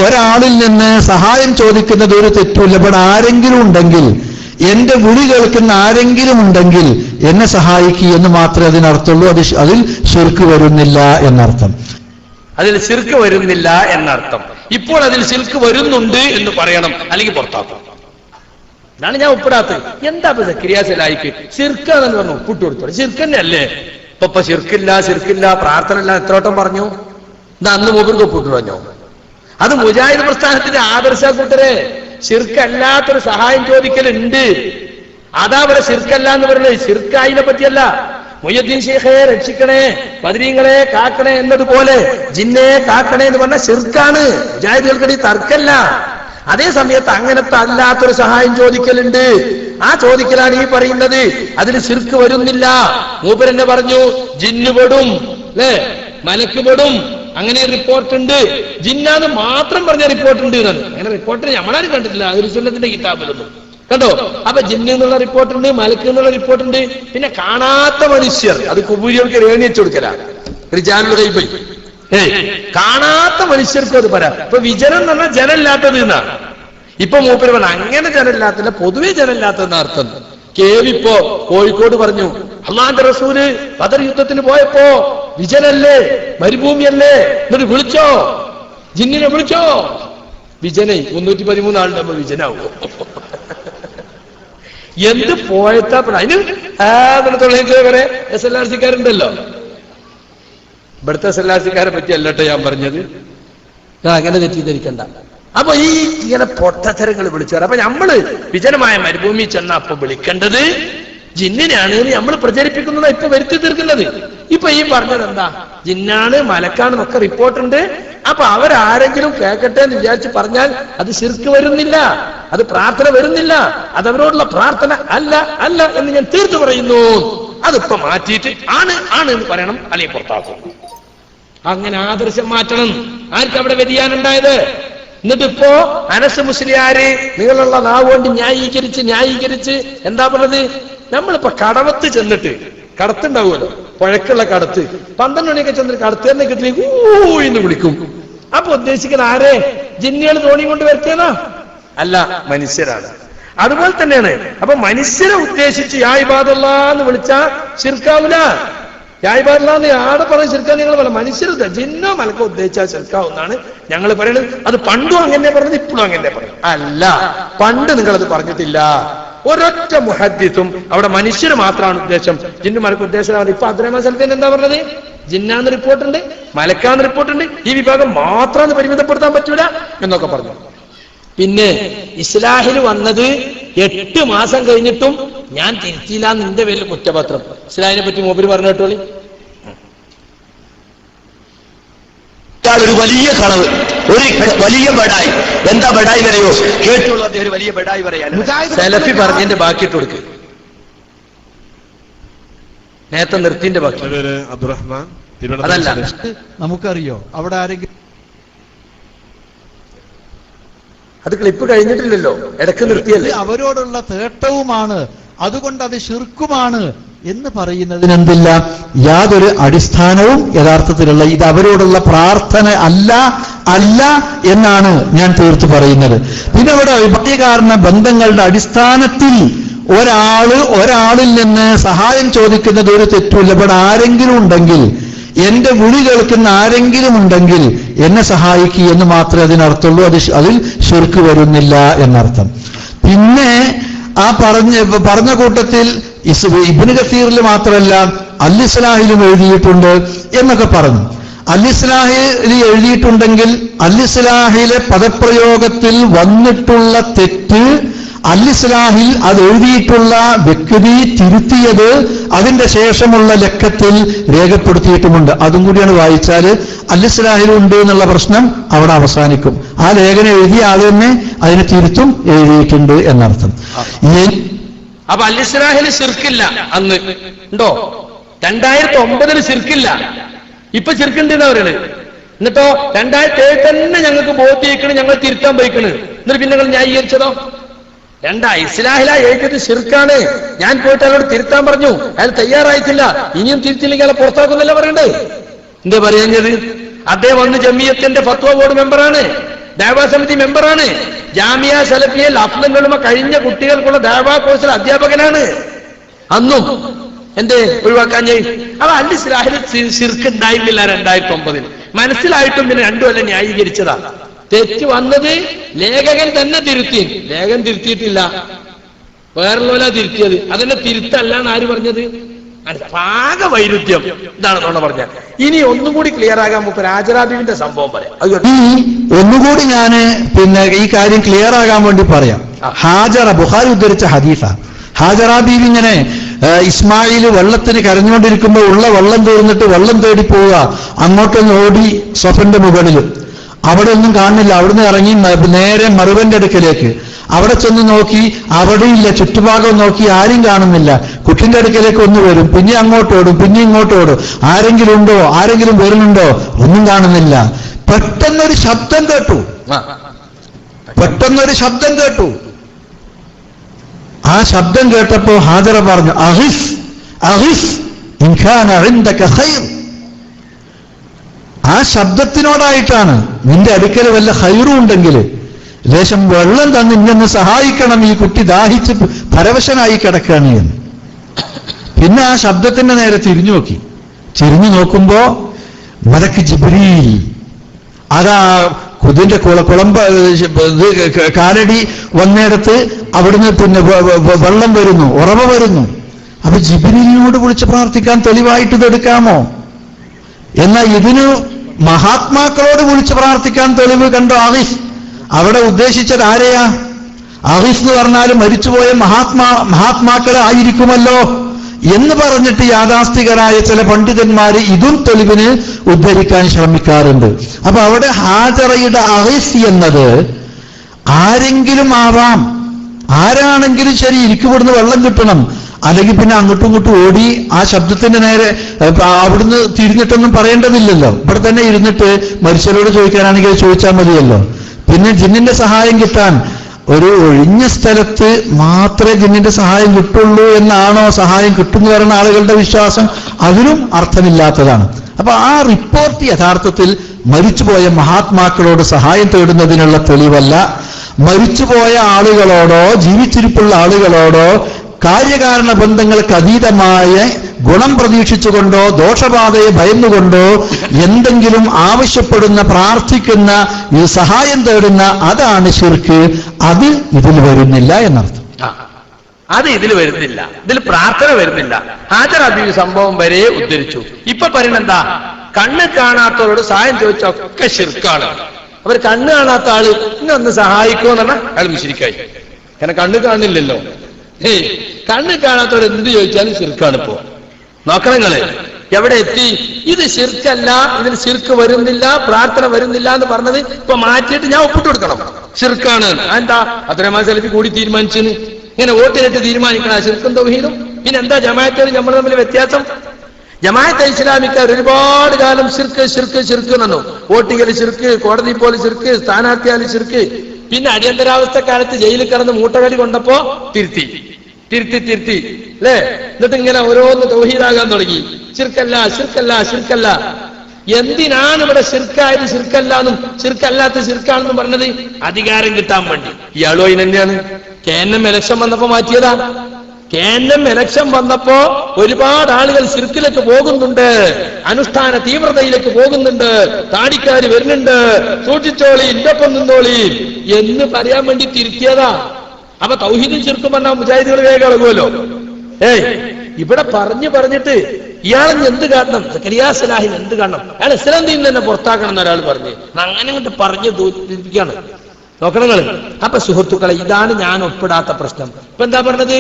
ഒരാളിൽ നിന്ന് സഹായം ചോദിക്കുന്നത് ഒരു തെറ്റുമില്ല. ഇവിടെ ആരെങ്കിലും ഉണ്ടെങ്കിൽ, എന്റെ വിളി കേൾക്കുന്ന ആരെങ്കിലും ഉണ്ടെങ്കിൽ എന്നെ സഹായിക്കുക എന്ന് മാത്രമേ അതിനർത്ഥമുള്ളൂ. അതിൽ ശിർക്ക് വരുന്നില്ല എന്നർത്ഥം. ഇപ്പോൾ അതിൽ ശിർക്ക് വരുന്നുണ്ട് എന്ന് പറയണം, അല്ലെങ്കിൽ പുറത്താക്കും. ഇതാണ് ഞാൻ ഒപ്പിടാത്തത്. എന്താ സക്കരിയാസലായിക്ക് ശിർക്കാന്ന് പറഞ്ഞു ഒപ്പിട്ട് കൊടുത്തോളൂ. ശിർക്കന്നെ അല്ലേ ഇപ്പൊ ശിർക്കില്ല പ്രാർത്ഥന ഇല്ല എത്രോട്ടം പറഞ്ഞു. എന്താ അന്ന് മൂപ്പർക്ക് ഒപ്പിട്ട് പറഞ്ഞോ? അത് മുജാഹിദ് പ്രസ്ഥാനത്തിന്റെ ആദർശ കൂട്ടരെ ശിർക്കല്ലാത്തൊരു സഹായം ചോദിക്കലുണ്ട്. അതാ ഇവിടെ ശിർക്കല്ല എന്ന് പറയുന്നത്. ശിർക്കായിനെ പറ്റിയല്ല. മുയ്യദ്ദീൻ ശൈഖെ രക്ഷിക്കണേ, ബദരീങ്ങളെ കാക്കണേ എന്നതുപോലെ ജിന്നെ കാക്കണേ എന്ന് പറഞ്ഞാൽ ശിർക്കാണ്. മുജാഹിദുകൾക്കടി തർക്കല്ല. അതേ സമയത്ത് അങ്ങനത്തെ അല്ലാത്തൊരു സഹായം ചോദിക്കലുണ്ട്. ആ ചോദിക്കലാണ് ഈ പറയുന്നത്. അതിന് ശിർക്ക് വരുന്നില്ല. മൂപ്പരെന്നെ പറഞ്ഞു ജിന്നു പെടും, അല്ലേ, മലക്ക് പെടും, അങ്ങനെ റിപ്പോർട്ടുണ്ട്. ജിന്നാന്ന് മാത്രം പറഞ്ഞ റിപ്പോർട്ടുണ്ട്. അങ്ങനെ റിപ്പോർട്ട് നമ്മളാരും കണ്ടിട്ടില്ല അഹ്ലു സുന്നത്തിന്റെ കിതാബിലൊന്നും. കണ്ടോ? അപ്പൊ ജിന്ന് എന്നുള്ള റിപ്പോർട്ടുണ്ട്, മലക്ക് എന്നുള്ള റിപ്പോർട്ടുണ്ട്. പിന്നെ കാണാത്ത മനുഷ്യർ, അത് കുബൂരികൾക്ക് രേണി വെച്ചു കൊടുക്കലാണ്. കാണാത്ത മനുഷ്യർക്കും അത് പറയാം. ഇപ്പൊ വിജനം എന്ന് പറഞ്ഞാൽ ജനമില്ലാത്തത് എന്നാണ്. ഇപ്പൊ മൂപ്പര് പറഞ്ഞ അങ്ങനെ ജനമില്ലാത്തല്ല, പൊതുവെ ജനമില്ലാത്തതെന്ന അർത്ഥം. കേവിപ്പോ കോഴിക്കോട് പറഞ്ഞു അള്ളാന്റെ റസൂല് ബദർ യുദ്ധത്തിന് പോയപ്പോ വിജനല്ലേ, മരുഭൂമിയല്ലേ, എന്നിട്ട് വിളിച്ചോ, ജിന്നിനെ വിളിച്ചോ. വിജനെ 313 ആളുണ്ടാകുമ്പോ വിജനാവോ? എന്ത് പോയത്താ. അതിന് വരെ SLRC-ക്കാരുണ്ടല്ലോ. ഇവിടുത്തെ SLRC-ക്കാരെ പറ്റി അല്ലട്ടോ ഞാൻ പറഞ്ഞത്. അങ്ങനെ തെറ്റിദ്ധരിക്കണ്ട. അപ്പൊ ഈ ഇങ്ങനെ പൊട്ടത്തരങ്ങൾ വിളിച്ചു. അപ്പൊ നമ്മള് വിജനമായ മരുഭൂമി ചെന്ന അപ്പൊ വിളിക്കേണ്ടത് ജിന്നിനാണ് നമ്മൾ പ്രചരിപ്പിക്കുന്നതാ ഇപ്പൊ വരുത്തി തീർക്കുന്നത്. ഇപ്പൊ ഈ പറഞ്ഞത് എന്താ? ജിന്നാണ്, മലക്കാണെന്നൊക്കെ റിപ്പോർട്ടുണ്ട്. അപ്പൊ അവരാരെങ്കിലും കേൾക്കട്ടെ എന്ന് വിചാരിച്ച് പറഞ്ഞാൽ അത് ശിർക്ക് വരുന്നില്ല, അത് പ്രാർത്ഥന വരുന്നില്ല, അത് അവരോടുള്ള പ്രാർത്ഥന അല്ല എന്ന് ഞാൻ തീർത്തു പറയുന്നു. അതിപ്പോ മാറ്റിയിട്ട് ആണ് എന്ന് പറയണം, അല്ലെങ്കിൽ പുറത്താക്കും. അങ്ങനെ ആദർശം മാറ്റണം. ആർക്കും അവിടെ വ്യതിയാനം ഉണ്ടായത്? എന്നിട്ടിപ്പോ അനസ് മുസ്ലിയാര് നിങ്ങളുള്ള നാവ് കൊണ്ട് ന്യായീകരിച്ച് എന്താ പറഞ്ഞത്? നമ്മളിപ്പോ കടവത്ത് ചെന്നിട്ട് കടത്തുണ്ടാവുമല്ലോ, പുഴക്കുള്ള കടത്ത്. 12 മണിയൊക്കെ ചെന്നിട്ട് കടത്ത് തന്നെ കിട്ടില്ലെങ്കിൽ എന്ന് വിളിക്കും. അപ്പൊ ഉദ്ദേശിക്കുന്ന ആരെ? ജിന്നുകൾ തോണി കൊണ്ട് വരുത്തിയതാ? അല്ല, മനുഷ്യരാണ്. അതുപോലെ തന്നെയാണ്. അപ്പൊ മനുഷ്യരെ ഉദ്ദേശിച്ച് യാ ഇബാദല്ലാ എന്ന് വിളിച്ചാ ശിർക്കാവൂല. യാ ഇബാദല്ലാ എന്ന് ആടെ പറഞ്ഞ ശിർക്കാൻ നിങ്ങൾ പറ, മനുഷ്യരുടെ ജിന്നോ മലക്കോ ഉദ്ദേശിച്ചാൽ ശിർക്കാവുന്നാണ് ഞങ്ങൾ പറയുന്നത്. അത് പണ്ടും അങ്ങനെ പറഞ്ഞത്, ഇപ്പോഴും അങ്ങനെ പറഞ്ഞു. അല്ല, പണ്ട് നിങ്ങളത് പറഞ്ഞിട്ടില്ല. ഒരൊറ്റ മുഹദ്ദിസും അവിടെ മനുഷ്യര് മാത്രമാണ് ഉദ്ദേശം, ജിന്നു മലക്ക് ഉദ്ദേശം. ഇപ്പൊ അബ്ദുറഹ്മാൻ സലഫി എന്താ പറഞ്ഞത്? ജിന്നാന്ന് റിപ്പോർട്ടുണ്ട്, മലക്കാന്ന് റിപ്പോർട്ടുണ്ട്, ഈ വിഭാഗം മാത്രമാണ് പരിമിതപ്പെടുത്താൻ പറ്റൂല എന്നൊക്കെ പറഞ്ഞു. പിന്നെ ഇസ്ലാഹിൽ വന്നത് 8 മാസം കഴിഞ്ഞിട്ടും ഞാൻ തിരുത്തിയില്ല നിന്റെ പേരിൽ കുറ്റപത്രം. ഇസ്ലാഹിനെ പറ്റി മൂപ്പര് പറഞ്ഞു കേട്ടോളി. ഒരു വലിയ കളവ്, ഒരു വലിയ ബഡായി. എന്താ ബഡായി വരെയോ കേട്ടുള്ളൂ, അദ്ദേഹം ഒരു വലിയ ബഡായി പറയാൻ. സലഫി പറഞ്ഞതിന്റെ ബാക്കിയിട്ട് കൊടുക്ക്, നേരത്തെ നിർത്തിന്റെ ബാക്കി. അബ്ദുറഹ്മാൻ അതല്ല, നമുക്കറിയോ അവിടെ ആരെങ്കിലും അത് ക്ലിപ്പ് കഴിഞ്ഞിട്ടില്ലല്ലോ, ഇടക്ക് നിർത്തിയല്ലേ. അവരോടുള്ള തേട്ടവുമാണ്, അതുകൊണ്ട് അത് ശിർക്കുമാണ് എന്ന് പറയുന്നതിനെന്തില്ല, യാതൊരു അടിസ്ഥാനവും യഥാർത്ഥത്തിലുള്ള. ഇത് അവരോടുള്ള പ്രാർത്ഥന അല്ല എന്നാണ് ഞാൻ തീർത്തു പറയുന്നത്. പിന്നെ അവിടെ വിഭജീകരണ ബന്ധങ്ങളുടെ അടിസ്ഥാനത്തിൽ ഒരാളിൽ നിന്ന് സഹായം ചോദിക്കുന്നത് ഒരു തെറ്റുമില്ല. ഇവിടെ ആരെങ്കിലും ഉണ്ടെങ്കിൽ, എന്റെ വിളി കേൾക്കുന്ന ആരെങ്കിലും ഉണ്ടെങ്കിൽ എന്നെ സഹായിക്കുക എന്ന് മാത്രമേ അതിനർത്ഥമുള്ളൂ. അതിൽ ശിർക്ക് വരുന്നില്ല എന്നർത്ഥം. പിന്നെ ആ പറഞ്ഞ കൂട്ടത്തിൽ ഇബ്നു കസീറിൽ മാത്രമല്ല അൽ-ഇസ്ലാഹിലും എഴുതിയിട്ടുണ്ട് എന്നൊക്കെ പറഞ്ഞു. അൽ-ഇസ്ലാഹിൽ എഴുതിയിട്ടുണ്ടെങ്കിൽ അൽ-ഇസ്ലാഹിലെ പദപ്രയോഗത്തിൽ വന്നിട്ടുള്ള തെറ്റ് അൽ-ഇസ്ലാഹിൽ അത് എഴുതിയിട്ടുള്ള വ്യക്തി തിരുത്തിയത് അതിന്റെ ശേഷമുള്ള ലക്കത്തിൽ രേഖപ്പെടുത്തിയിട്ടുമുണ്ട്. അതും കൂടിയാണ് വായിച്ചാൽ അൽ-ഇസ്ലാഹിലുണ്ട് എന്നുള്ള പ്രശ്നം അവിടെ അവസാനിക്കും. ആ ലേഖനം എഴുതിയ ആൾ തന്നെ അതിനെ തിരുത്തും എഴുതിയിട്ടുണ്ട് എന്നർത്ഥം. അപ്പൊ അൽ-ഇസ്ലാഹിൽ ശിർക്കില്ല അന്ന് ഉണ്ടോ? 2009 ശിർക്കില്ല, ഇപ്പൊ ശിർക്കുണ്ടെന്ന് പറയുന്നത്. എന്നിട്ടോ 2007 തന്നെ ഞങ്ങൾക്ക് ബോധ്യയിക്കണ്, ഞങ്ങൾ തിരുത്താൻ പോയിക്കണ്. എന്നിട്ട് പിന്നെ ഞങ്ങൾ ന്യായീകരിച്ചതോ? ഇസ്ലാഹില എഴുതിയത് ശിർക്കാണ്. ഞാൻ പോയിട്ട് അയാളോട് തിരുത്താൻ പറഞ്ഞു, അയാൾ തയ്യാറായിട്ടില്ല. ഇനിയും തിരുത്തില്ലെങ്കിൽ അയാളെ പുറത്താക്കുന്നല്ല പറയണ്ടേ? എന്താ പറയുന്നത്? അദ്ദേഹം വന്ന് ജമിയത്തിന്റെ ഫത്വ ബോർഡ് മെമ്പറാണ്, ദഅവാ സമിതി മെമ്പറാണ്, ജാമിയ സലഫിയ ലഫ്ലുകളുമ കഴിഞ്ഞ കുട്ടികൾക്കുള്ള ദഅവാ കോഴ്സിൽ അധ്യാപകനാണ്. അന്നും എന്തേ ഒഴിവാക്കാൻ ചെയ്യും? അപ്പൊ അൽ-ഇസ്ലാഹിൽ ശിർക്ക് ഉണ്ടായിരുന്നില്ല 2009. മനസ്സിലായിട്ടും പിന്നെ 2 കൊല്ലം ന്യായീകരിച്ചതാ. തെറ്റ് വന്നത് ലേഖകൻ തന്നെ തിരുത്തി. ലേഖകൻ തിരുത്തിയിട്ടില്ല, വേറുള്ളവരാ തിരുത്തിയത്. അതിന്റെ തിരുത്തല്ലാണ് ആര് പറഞ്ഞത്? പാക വൈരുദ്ധ്യം ഇതാണെന്നാണ് പറഞ്ഞത്. ഇനി ഒന്നുകൂടി ക്ലിയർ ആകാൻ മുമ്പ് രാജറാബീവിന്റെ സംഭവം പറയാം. ഒന്നുകൂടി ഞാന് പിന്നെ ഈ കാര്യം ക്ലിയർ ആകാൻ വേണ്ടി പറയാം. ഹാജറ, ബുഖാരി ഉദ്ധരിച്ച ഹദീസാ. ഹാജറ ബീവി ഇങ്ങനെ ഇസ്മായിൽ വെള്ളത്തിന് കരഞ്ഞുകൊണ്ടിരിക്കുമ്പോ ഉള്ള വെള്ളം തീർന്നിട്ട് വെള്ളം തേടി പോവുക. അങ്ങോട്ടൊന്ന് ഓടി സൊഫന്റെ മുകളിൽ, അവിടെ ഒന്നും കാണുന്നില്ല. അവിടുന്ന് ഇറങ്ങി നേരെ മറുവന്റെ അടുക്കലേക്ക്. അവിടെ ചെന്ന് നോക്കി, അവിടെയില്ല. ചുറ്റുഭാഗം നോക്കി, ആരും കാണുന്നില്ല. കുട്ടിന്റെ അടുക്കലേക്ക് ഒന്ന് വരും, പിന്നെ അങ്ങോട്ടോടും, പിന്നെ ഇങ്ങോട്ടോടും. ആരെങ്കിലും ഉണ്ടോ, ആരെങ്കിലും വരുന്നുണ്ടോ? ഒന്നും കാണുന്നില്ല. പെട്ടെന്നൊരു ശബ്ദം കേട്ടു. ആ ശബ്ദം കേട്ടപ്പോ ഹാജറ പറഞ്ഞു, അഹിഫ് അഹിഫ് ഇൻ കാന ഇൻദക ഖൈർ. ആ ശബ്ദത്തിനോടായിട്ടാണ്, നിന്റെ അടുക്കൽ വല്ല ഖൈറും ഉണ്ടെങ്കിൽ ലേശം വെള്ളം തന്ന് ഇന്നൊന്ന് സഹായിക്കണം, ഈ കുട്ടി ദാഹിച്ച് പരവശനായി കിടക്കുകയാണ് എന്ന്. പിന്നെ ആ ശബ്ദത്തിന്റെ നേരെ തിരിഞ്ഞു നോക്കുമ്പോ മലക്ക് ജിബ്രീൽ അതാ കുതിന്റെ കുളമ്പ കാലടി വന്നിടത്ത് അവിടുന്ന് പിന്നെ വെള്ളം വരുന്നു, ഉറവ വരുന്നു. അപ്പൊ ജിബ്രീലിനോട് വിളിച്ച് പ്രാർത്ഥിക്കാൻ തെളിവായിട്ട് ഇതെടുക്കാമോ? എന്നാൽ ഇതിന് മഹാത്മാക്കളോട് വിളിച്ച് പ്രാർത്ഥിക്കാൻ തെളിവ് കണ്ടോ ആഹിഫ്? അവിടെ ഉദ്ദേശിച്ചത് ആരെയാ? ആഹിഫ് എന്ന് പറഞ്ഞാൽ മരിച്ചുപോയ മഹാത്മാക്കളെ ആയിരിക്കുമല്ലോ എന്ന് പറഞ്ഞിട്ട് യാഥാസ്ഥികരായ ചില പണ്ഡിതന്മാര് ഇതും തെളിവിന് ഉദ്ധരിക്കാൻ ശ്രമിക്കാറുണ്ട്. അപ്പൊ അവിടെ ഹാജറയുടെ അഹിഫ് എന്നത് ആരെങ്കിലും ആവാം, ആരാണെങ്കിലും ശരി, എനിക്ക് ഇവിടുന്ന് വെള്ളം കിട്ടണം, അല്ലെങ്കിൽ പിന്നെ അങ്ങോട്ടും ഇങ്ങോട്ടും ഓടി ആ ശബ്ദത്തിന്റെ നേരെ അവിടുന്ന് തിരിഞ്ഞിട്ടൊന്നും പറയേണ്ടതില്ലല്ലോ. ഇവിടെ തന്നെ ഇരുന്നിട്ട് മരിച്ചവരോട് ചോദിക്കാനാണെങ്കിൽ ചോദിച്ചാൽ മതിയല്ലോ. പിന്നെ ജിന്നിന്റെ സഹായം കിട്ടാൻ ഒരു ഒഴിഞ്ഞ സ്ഥലത്ത് മാത്രമേ ജിന്നിന്റെ സഹായം കിട്ടുള്ളൂ എന്നാണോ സഹായം കിട്ടുന്നു പറയുന്ന ആളുകളുടെ വിശ്വാസം? അതിനും അർത്ഥമില്ലാത്തതാണ്. അപ്പൊ ആ റിപ്പോർട്ട് യഥാർത്ഥത്തിൽ മരിച്ചുപോയ മഹാത്മാക്കളോട് സഹായം തേടുന്നതിനുള്ള തെളിവല്ല. മരിച്ചുപോയ ആളുകളോടോ ജീവിച്ചിരിപ്പുള്ള ആളുകളോടോ കാര്യകാരണ ബന്ധങ്ങൾക്ക് അതീതമായ ഗുണം പ്രതീക്ഷിച്ചുകൊണ്ടോ ദോഷബാധയെ ഭയന്നുകൊണ്ടോ എന്തെങ്കിലും ആവശ്യപ്പെടുന്ന, പ്രാർത്ഥിക്കുന്ന, ഈ സഹായം തേടുന്ന, അതാണ് ശിർക്ക്. അത് ഇതിൽ വരുന്നില്ല എന്നർത്ഥം. അത് ഇതിൽ വരുന്നില്ല, ഇതിൽ പ്രാർത്ഥന വരുന്നില്ല. ഹാജർ ബീവി സംഭവം വരെ ഉദ്ധരിച്ചു. ഇപ്പൊ പറയുന്നെന്താ? കണ്ണ് കാണാത്തവരോട് സഹായം ചോദിച്ചൊക്കെ ശിർക്കാണ്. അവർ കണ്ണ് കാണാത്ത ആള് ഇന്നൊന്ന് സഹായിക്കുമെന്ന് പറഞ്ഞാൽ അയാൾ മുശ്രിക്കായി. കാരണം കണ്ണ് കാണില്ലല്ലോ. കണ്ണ് കാണാത്തവർ എന്ത് ചോദിച്ചാലും ശിർക്കാണ്. ഇപ്പോ നോക്കണങ്ങള് എവിടെ എത്തി? ഇത് ശിർക്കല്ല, ഇതിൽ ശിർക്ക് വരുന്നില്ല, പ്രാർത്ഥന വരുന്നില്ല എന്ന് പറഞ്ഞത് ഇപ്പൊ മാറ്റിയിട്ട് ഞാൻ ഒപ്പിട്ട് കൊടുക്കണം ശിർക്കാണ്. എന്താ അത്രമാ സെൽഫി കൂടി തീരുമാനിച്ചത്? ഇങ്ങനെ വോട്ടിനിട്ട് തീരുമാനിക്കണം ശിർക്കും തൗഹീദും. പിന്നെ എന്താ ജമാഅത്തുകൾ നമ്മൾ തമ്മിൽ വ്യത്യാസം? ജമാഅത്തെ ഇസ്ലാമിക്കാർ ഒരുപാട് കാലം ശിർക്ക് ശിർക്ക് ശിർക്ക് എന്നു. വോട്ടിങ്ങൽ ശിർക്ക്, കോടതി പോലെ ശിർക്ക്, സ്ഥാനാർത്ഥിയാല് ശിർക്ക്. പിന്നെ അടിയന്തരാവസ്ഥ കാലത്ത് ജയിലിൽ കിടന്ന് മൂട്ടകടി കൊണ്ടപ്പോ തിരുത്തി അല്ലേ? എന്നിട്ട് ഇങ്ങനെ ഓരോന്ന് തൗഹീദാകാൻ തുടങ്ങി. ശിർക്കല്ല ശിർക്കല്ല ശിർക്കല്ല. എന്തിനാണ് ഇവിടെ ശിർക്കായത് ശിർക്കല്ലാന്നും ശിർക്കല്ലാത്ത ശിർക്കാണെന്നും പറഞ്ഞത്? അധികാരം കിട്ടാൻ വേണ്ടി. ഇയാളോ അതിനെന്നെയാണ്. കേന്ദ്രം ഇലക്ഷൻ വന്നപ്പോ മാറ്റിയതാ. കേന്ദ്രം ഇലക്ഷൻ വന്നപ്പോ ഒരുപാട് ആളുകൾ ശിർക്കിലേക്ക് പോകുന്നുണ്ട്, അനുഷ്ഠാന തീവ്രതയിലേക്ക് പോകുന്നുണ്ട്, താടിക്കാര് വരുന്നുണ്ട്, സൂക്ഷിച്ചോളി, ഇന്റൊപ്പം നിന്നോളി എന്ന് പറയാൻ വേണ്ടി തിരുത്തിയതാ. അപ്പൊ തൗഹീദും ശിർക്കും പറഞ്ഞാൽ മുജാഹിദുകൾ വേഗം ഇളകുമല്ലോ. ഇവിടെ പറഞ്ഞിട്ട് ഇയാളെന്ന് എന്ത് കാണണം? സക്കരിയാ സലാഹിന് എന്ത് കാണണം? അയാൾ ഇസ്ലാം ദീനിൽ തന്നെ പുറത്താക്കണം എന്ന് ഒരാൾ പറഞ്ഞു. അങ്ങനെ അങ്ങോട്ട് പറഞ്ഞു തോൽപ്പിക്കാണ്. നോക്കണങ്ങള്. അപ്പൊ സുഹൃത്തുക്കളെ, ഇതാണ് ഞാൻ ഒപ്പിടാത്ത പ്രശ്നം. ഇപ്പൊ എന്താ പറഞ്ഞത്?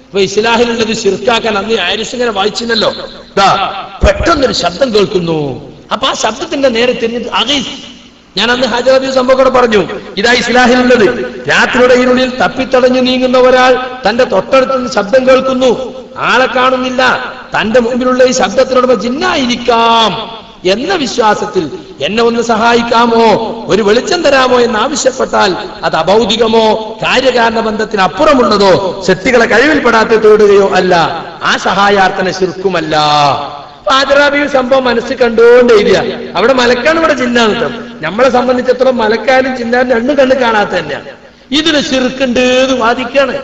ഇപ്പൊ ഇസ്ലാഹിലുള്ളത് ശിർക്കാക്കാൻ അന്ന് ആരിസ് ഇങ്ങനെ വായിച്ചില്ലല്ലോ. പെട്ടെന്നൊരു ശബ്ദം കേൾക്കുന്നു. അപ്പൊ ആ ശബ്ദത്തിന്റെ നേരെ തിരിഞ്ഞിട്ട് അഗീസ്. ഞാൻ അന്ന് ഹാജർ സംഭവം കൂടെ പറഞ്ഞു. ഇതാ ഇസ്ലാഹിലുള്ളത്. രാത്രിയുടെ ഇരുളിൽ തപ്പിത്തടഞ്ഞു നീങ്ങുന്ന ഒരാൾ തന്റെ തൊട്ടടുത്ത് നിന്ന് ശബ്ദം കേൾക്കുന്നു. ആളെ കാണുന്നില്ല. തന്റെ മുമ്പിലുള്ള ഈ ശബ്ദത്തിനോട് ജിന്നായിരിക്കാം എന്ന വിശ്വാസത്തിൽ എന്നെ ഒന്ന് സഹായിക്കാമോ, ഒരു വെളിച്ചം തരാമോ എന്ന് ആവശ്യപ്പെട്ടാൽ അത് അഭൗതികമോ കാര്യകാരണ ബന്ധത്തിന് അപ്പുറമുള്ളതോ ശക്തികളെ കഴിവിൽപ്പെടാത്ത തേടുകയോ അല്ല. ആ സഹായാർത്ഥന ശിർക്കുമല്ല. ഹാജറാബി സംഭവം മനസ്സിൽ കണ്ടുകൊണ്ടേയില്ല. അവിടെ മലക്കാണ്, ഇവിടെ ജിന്നാണ്. നമ്മളെ സംബന്ധിച്ചിടത്തോളം മലക്കാനും ജിന്നാനും രണ്ടും കണ്ണ് കാണാത്ത തന്നെയാണ്. ഇതിന് ശിർക്കുണ്ട് എന്ന് വാദിക്കാണ്.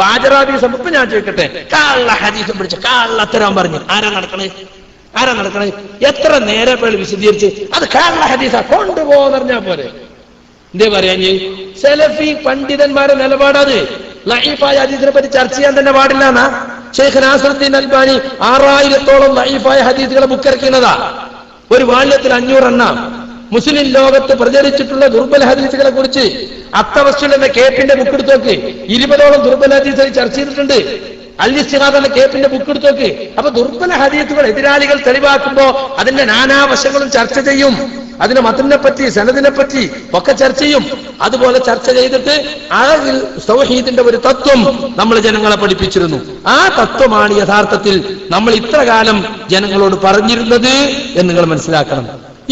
ഹാജറാബി സംഭവം ഞാൻ ചോദിക്കട്ടെ, കള്ള ഹദീസ് പിടിച്ച കള്ളത്തരം പറഞ്ഞു ആരാ നടക്കണേ? എത്ര നേരെ പേര് വിശദീകരിച്ച് അത് കള്ള ഹദീസാ കൊണ്ടുപോകുന്ന പറഞ്ഞാ പോലെ. എന്തേ പറയാഞ്ഞ്? സലഫി പണ്ഡിതന്മാരെ നിലപാടത് ലഈഫായ ഹദീസിനെ പറ്റി ചർച്ച ചെയ്യാൻ തന്നെ പാടില്ല എന്നാ ഷെയ്ഖ് നാസറുദ്ദീൻ അൽബാനി 6000-ഓളം ലഈഫായ ഹദീസുകളെ ബുക്കിറക്കുന്നതാ. ഒരു വാള്യത്തിൽ 500 എണ്ണം. മുസ്ലിം ലോകത്ത് പ്രചരിച്ചിട്ടുള്ള ദുർബല ഹദീസുകളെ കുറിച്ച് അത്തവസ്സുൽ എന്ന കേപ്പിന്റെ ബുക്ക് എടുത്ത് നോക്ക്. 20ഓളം ദുർബല ഹദീസുകൾ ചർച്ച ചെയ്തിട്ടുണ്ട്. അൽ-ഇസ്തിഗാഥ എന്ന കേപ്പിന്റെ ബുക്ക് എടുത്ത് നോക്ക്. അപ്പൊ ദുർബല ഹദീസുകൾ എതിരാളികൾ തെളിവാക്കുമ്പോ അതിന്റെ നാനാവശങ്ങളും ചർച്ച ചെയ്യും. അതിന്റെ മതത്തിനെ പറ്റി, സനദിനെ പറ്റി ഒക്കെ ചർച്ച ചെയ്യും. അതുപോലെ ചർച്ച ചെയ്തിട്ട് ആ തൗഹീദിന്റെ ഒരു തത്വം നമ്മൾ ജനങ്ങളെ പഠിപ്പിച്ചിരുന്നു. ആ തത്വമാണ് യഥാർത്ഥത്തിൽ നമ്മൾ ഇത്ര കാലം ജനങ്ങളോട് പറഞ്ഞിരുന്നത് എന്ന് നിങ്ങൾ മനസ്സിലാക്കണം.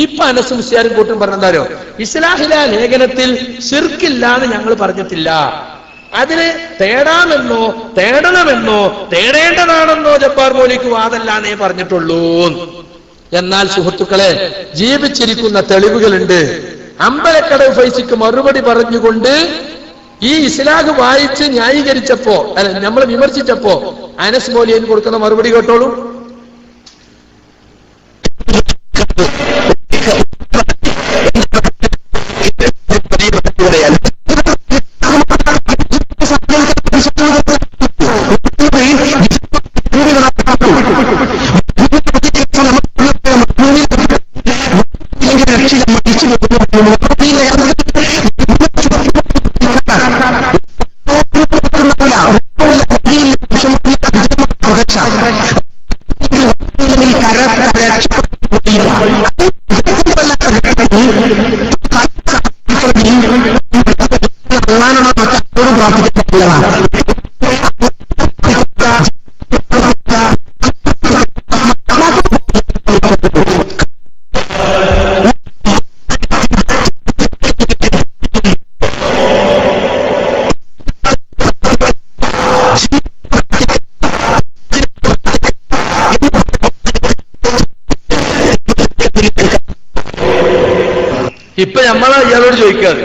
ഇപ്പൊ അനസ് മുസ്ലിയാരും കൂട്ടും പറഞ്ഞെന്താരോ, ഇസ്ലാഹില ലേഖനത്തിൽ ശിർക്കില്ലാന്ന് ഞങ്ങൾ പറഞ്ഞിട്ടില്ല. അതിന് തേടാമെന്നോ തേടണമെന്നോ തേടേണ്ടതാണെന്നോ ജബ്ബാർ മൗലിക്ക് വാദല്ലാന്നേ പറഞ്ഞിട്ടുള്ളൂ. എന്നാൽ സുഹൃത്തുക്കളെ, ജീവിച്ചിരിക്കുന്ന തെളിവുകളുണ്ട്. അമ്പലക്കടവ് ഫൈസിക്ക് മറുപടി പറഞ്ഞുകൊണ്ട് ഈ ഇസ്ലാഹ് വായിച്ച് ന്യായീകരിച്ചപ്പോ, അല്ല നമ്മൾ വിമർശിച്ചപ്പോ അനസ് മൗലിയൻ കൊടുക്കുന്ന മറുപടി കേട്ടോളൂ. നമ്മളെ ഇയാളോട് ചോദിക്കാറ്,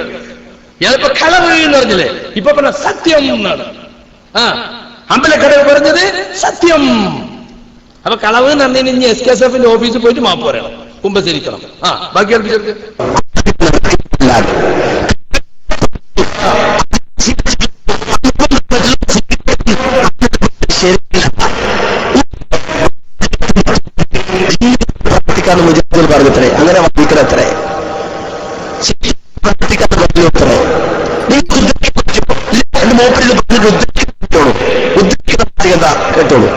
ഇയാളിപ്പോ കളവ് എന്ന് പറഞ്ഞില്ലേ, ഇപ്പൊ പറഞ്ഞ സത്യം എന്നാണ്. അമ്പലക്കടവ് പറഞ്ഞത് സത്യം. അപ്പൊ കളവ് എന്ന് പറഞ്ഞു ഇനി SKSF ഓഫീസിൽ പോയിട്ട് മാപ്പ് പറയണം, കുമ്പസരിക്കണം. ബാക്കി അടുപ്പിച്ചെടുക്ക്. മുജാഹിദുകൾ പറഞ്ഞത്രേ, അങ്ങനെ വാദിക്കണത്രേ, പ്രവർത്തിക്കാന്ന് പറഞ്ഞത്രേ. എന്റെ മൂപ്പരിൽ പറഞ്ഞിട്ട് ഉദ്ധരിക്കോളൂ, ഉദ്ധരിക്കുന്ന എന്താ കേട്ടോളൂ.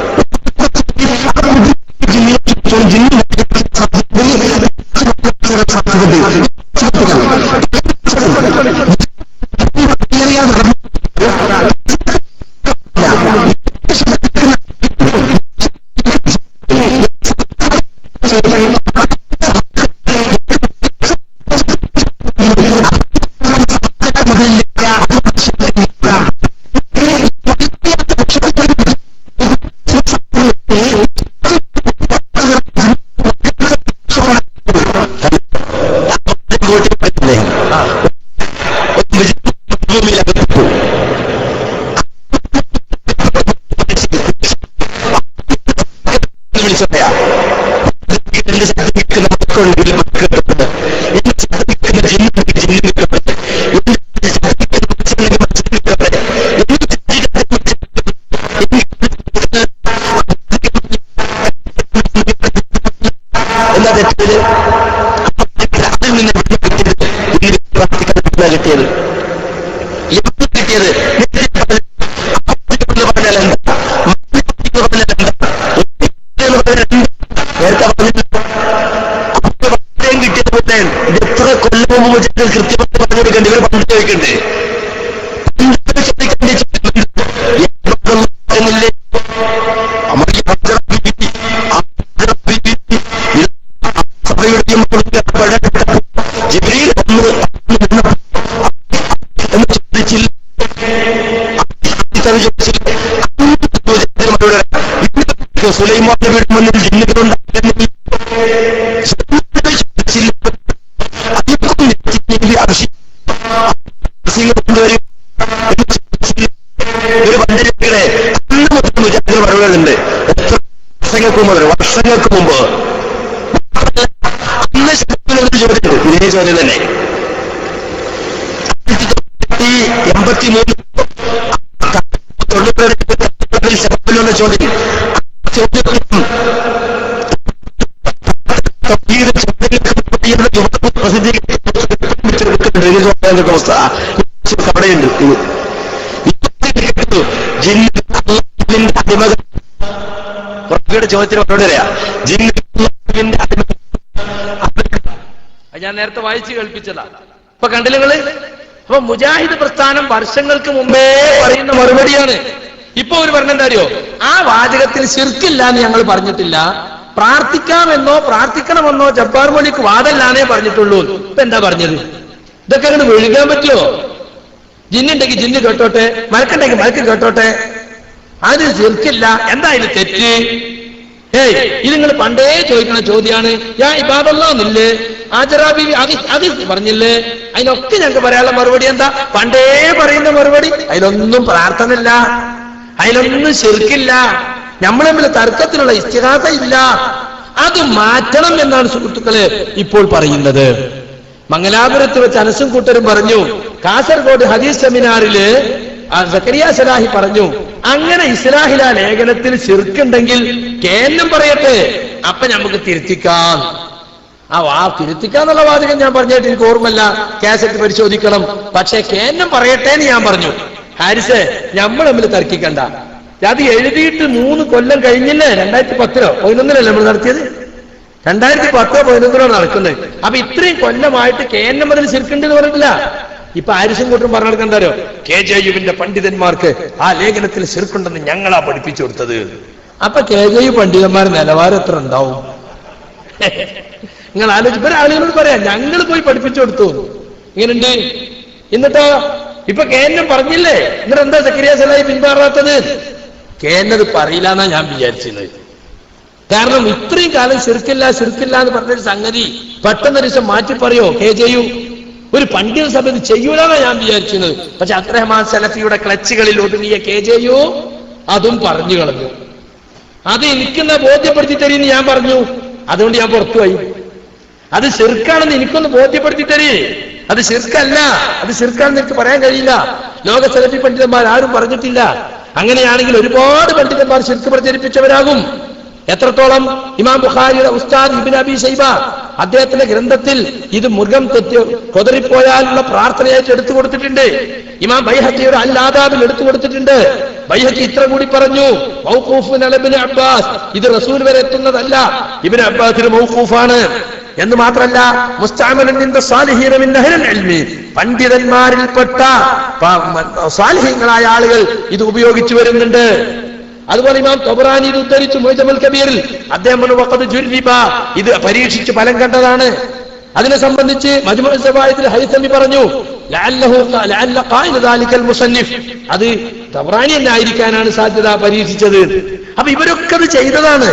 എത്ര കൊല്ലം മുമ്പ് കൃത്യമായിട്ട് പറഞ്ഞു കൊടുക്കണ്ടേ, ഇവർ പണ്ട് ചോദിക്കണ്ടേ? സുലൈമാൻ നബിയുടെ മുന്നിൽ ജിന്നുകളുണ്ടായിരുന്നു. ഒരു പണ്ഡിതരെ മുജാഹിദുകൾ മറുപടികളുണ്ട്. എത്ര വർഷങ്ങൾക്ക് മുമ്പ് അന്ന് ശബ്ദത്തിൽ ചോദ്യമുണ്ട്, ഇതേ ചോദ്യം തന്നെ. 1983 ശബ്ദത്തിലുള്ള ചോദ്യം, അവസ്ഥ അവിടെയുണ്ട്. ചോദ്യത്തിന് മറുപടി പറയാം. ഞാൻ നേരത്തെ വായിച്ചു കേൾപ്പിച്ചതാ. ഇപ്പൊ കണ്ടില്ല നിങ്ങള്? അപ്പൊ മുജാഹിദ് പ്രസ്ഥാനം വർഷങ്ങൾക്ക് മുമ്പേ പറയുന്ന മറുപടിയാണ്. ഇപ്പൊ ഒരു പറഞ്ഞെന്താ അറിയോ? ആ വാചകത്തിൽ ശിർക്കില്ല എന്ന് ഞങ്ങൾ പറഞ്ഞിട്ടില്ല, പ്രാർത്ഥിക്കാമെന്നോ പ്രാർത്ഥിക്കണമെന്നോ ജബ്ബാർ മൊഴിക്ക് വാദല്ലാന്നേ പറഞ്ഞിട്ടുള്ളൂ. ഇപ്പൊ എന്താ പറഞ്ഞത്? ഇതൊക്കെ അങ്ങനെ വിഴുകാൻ പറ്റുമോ? ജിന്നുണ്ടെങ്കിൽ ജിന്ന് കേട്ടോട്ടെ, മലക്കുണ്ടെങ്കിൽ മലക്ക് കേട്ടോട്ടെ, അത് ശിർക്കില്ല. എന്തായാലും തെറ്റ്. ഇത് നിങ്ങൾ പണ്ടേ ചോദിക്കുന്ന ചോദ്യമാണ്. ഞാൻ ഇബാദല്ലാന്നില്ലേ, ആജറാ ബീവി അത് പറഞ്ഞില്ലേ? അതിനൊക്കെ ഞങ്ങൾക്ക് പറയാനുള്ള മറുപടി എന്താ? പണ്ടേ പറയുന്ന മറുപടി. അതിലൊന്നും പ്രാർത്ഥന ഇല്ല, അതിലൊന്നും ശിർക്കില്ല, നമ്മൾ തമ്മിൽ തർക്കത്തിലുള്ള ഇസ്തിഗാസ ഇല്ല. അത് മാറ്റണം എന്നാണ് സുഹൃത്തുക്കളെ ഇപ്പോൾ പറയുന്നത്. മംഗലാപുരത്ത് വെച്ച് അനസും കൂട്ടരും പറഞ്ഞു, കാസർഗോഡ് ഹദീസ് സെമിനാറില് സക്കരിയ സലാഹി പറഞ്ഞു, അങ്ങനെ ഇസ്ലാഹില ലേഖനത്തിൽ ശിർക്കുണ്ടെങ്കിൽ കേന്നും പറയട്ടെ, അപ്പൊ നമുക്ക് തിരുത്തിക്കാം. തിരുത്തിക്കാന്നുള്ള വാചകം ഞാൻ പറഞ്ഞിട്ട് എനിക്ക് ഓർമ്മല്ല, കാസറ്റ് പരിശോധിക്കണം. പക്ഷെ കേന്നും പറയട്ടെ എന്ന് ഞാൻ പറഞ്ഞു. ഹാരിസേ, നമ്മൾ തമ്മിൽ തർക്കിക്കണ്ട. അത് എഴുതിയിട്ട് 3 കൊല്ലം കഴിഞ്ഞില്ലേ? 2010 11 നമ്മൾ നടത്തിയത്. 2010 11 നടക്കുന്നത്. അപ്പൊ ഇത്രയും കൊല്ലമായിട്ട് കേന്നം അതിൽ ശിർക്കുണ്ടെന്ന് പറഞ്ഞിട്ടില്ല. ഇപ്പൊ ആരിസും കൂട്ടും പറഞ്ഞു നടക്കണ്ടോ? KJUവിന്റെ പണ്ഡിതന്മാർക്ക് ആ ലേഖനത്തിൽ ശിർക്കുണ്ടെന്ന് ഞങ്ങളാ പഠിപ്പിച്ചു കൊടുത്തത്. അപ്പൊ KJU പണ്ഡിതന്മാരുടെ നിലവാരം എത്ര ഉണ്ടാവും? നിങ്ങൾ ആലോചിച്ച് ആളുകളോട് പറയാം, ഞങ്ങൾ പോയി പഠിപ്പിച്ചു കൊടുത്തു. ഇങ്ങനെയുണ്ട്. എന്നിട്ടോ ഇപ്പൊ കേന്നം പറഞ്ഞില്ലേ? എന്നിട്ട് എന്താ സക്കരിയ സലാഹി പിന്മാറാത്തത്? കേന്നത് പറയില്ല എന്നാ ഞാൻ വിചാരിച്ചിരുന്നത്. കാരണം ഇത്രയും കാലം ശിർക്കില്ല ശിർക്കില്ല എന്ന് പറഞ്ഞൊരു സംഗതി പെട്ടെന്നൊരു ദിവസം മാറ്റി പറയോ KJU? ഒരു പണ്ഡിത സഭ ഇത് ചെയ്യൂലെന്നാണ് ഞാൻ വിചാരിച്ചത്. പക്ഷെ അബ്ദുറഹ്മാൻ സലഫിയുടെ ക്ലച്ചുകളിൽ ഒതുങ്ങിയ KJU അതും പറഞ്ഞു കളഞ്ഞു. അത് എനിക്കെന്നാ ബോധ്യപ്പെടുത്തി തരീന്ന് ഞാൻ പറഞ്ഞു. അതുകൊണ്ട് ഞാൻ പുറത്തുപോയി. അത് ശിർക്കാണെന്ന് എനിക്കൊന്ന് ബോധ്യപ്പെടുത്തി തരേ. അത് ശിർക്കല്ല, അത് ശിർക്കാണെന്ന് എനിക്ക് പറയാൻ കഴിയില്ല. ലോക സലഫി പണ്ഡിതന്മാർ ആരും പറഞ്ഞിട്ടില്ല. അങ്ങനെയാണെങ്കിൽ ഒരുപാട് പണ്ഡിതന്മാർ ശിർക്ക് പ്രചരിപ്പിച്ചവരാകും. എത്രത്തോളം? ഇമാം ബുഖാരിയുടെ ഉസ്താദ് ഇബ്നു അബി ശൈബ അദ്ദേഹത്തിന്റെ ഗ്രന്ഥത്തിൽ ഇത് മൃഗം തെറ്റ് കൊതറിപ്പോയാലുള്ള പ്രാർത്ഥനയായിട്ട് എടുത്തു കൊടുത്തിട്ടുണ്ട്. ഇമാം ബൈഹഖിയുടെ അൽ ആദാബിൽ എടുത്തു കൊടുത്തിട്ടുണ്ട്. ബൈഹഖി ഇത്ര കൂടി പറഞ്ഞു, മൗഖൂഫുൻ അല ഇബ്നു അബ്ബാസ്, ഇത് റസൂൽ വരെ എത്തുന്നതല്ല, ഇബ്നു അബ്ബാസിന് മൗഖൂഫാണ് എന്ന് മാത്രമല്ല, മുസ്തഅമലുൻ ഇൻദ സാലിഹീന മിൻ അഹ്ലിൽ ഇൽമി, പണ്ഡിതന്മാരിൽപ്പെട്ട സാലിഹീങ്ങളായ ആളുകൾ ഇത് ഉപയോഗിച്ചു വരുന്നുണ്ട്. അതുപോലെ ഇമാം തബറാനി ഇത് ഉദ്ധരിച്ചു മുഅ്ജമുൽ കബീറിൽ. അദ്ദേഹം പറഞ്ഞു വഖദ് ജുർരിബ, ഇത് പരീക്ഷിച്ച് ഫലം കണ്ടതാണ്. അതിനെ സംബന്ധിച്ച് മജ്മുഉ സവായിദിൽ ഹൈതമി പറഞ്ഞു ലഅല്ല ഖായില ദാലികൽ മുസന്നിഫ്, അത് തബറാനി തന്നെ ആയിരിക്കാനാണ് സാധ്യത പരീക്ഷിച്ചത്. അപ്പൊ ഇവരൊക്കെ അത് ചെയ്തതാണ്.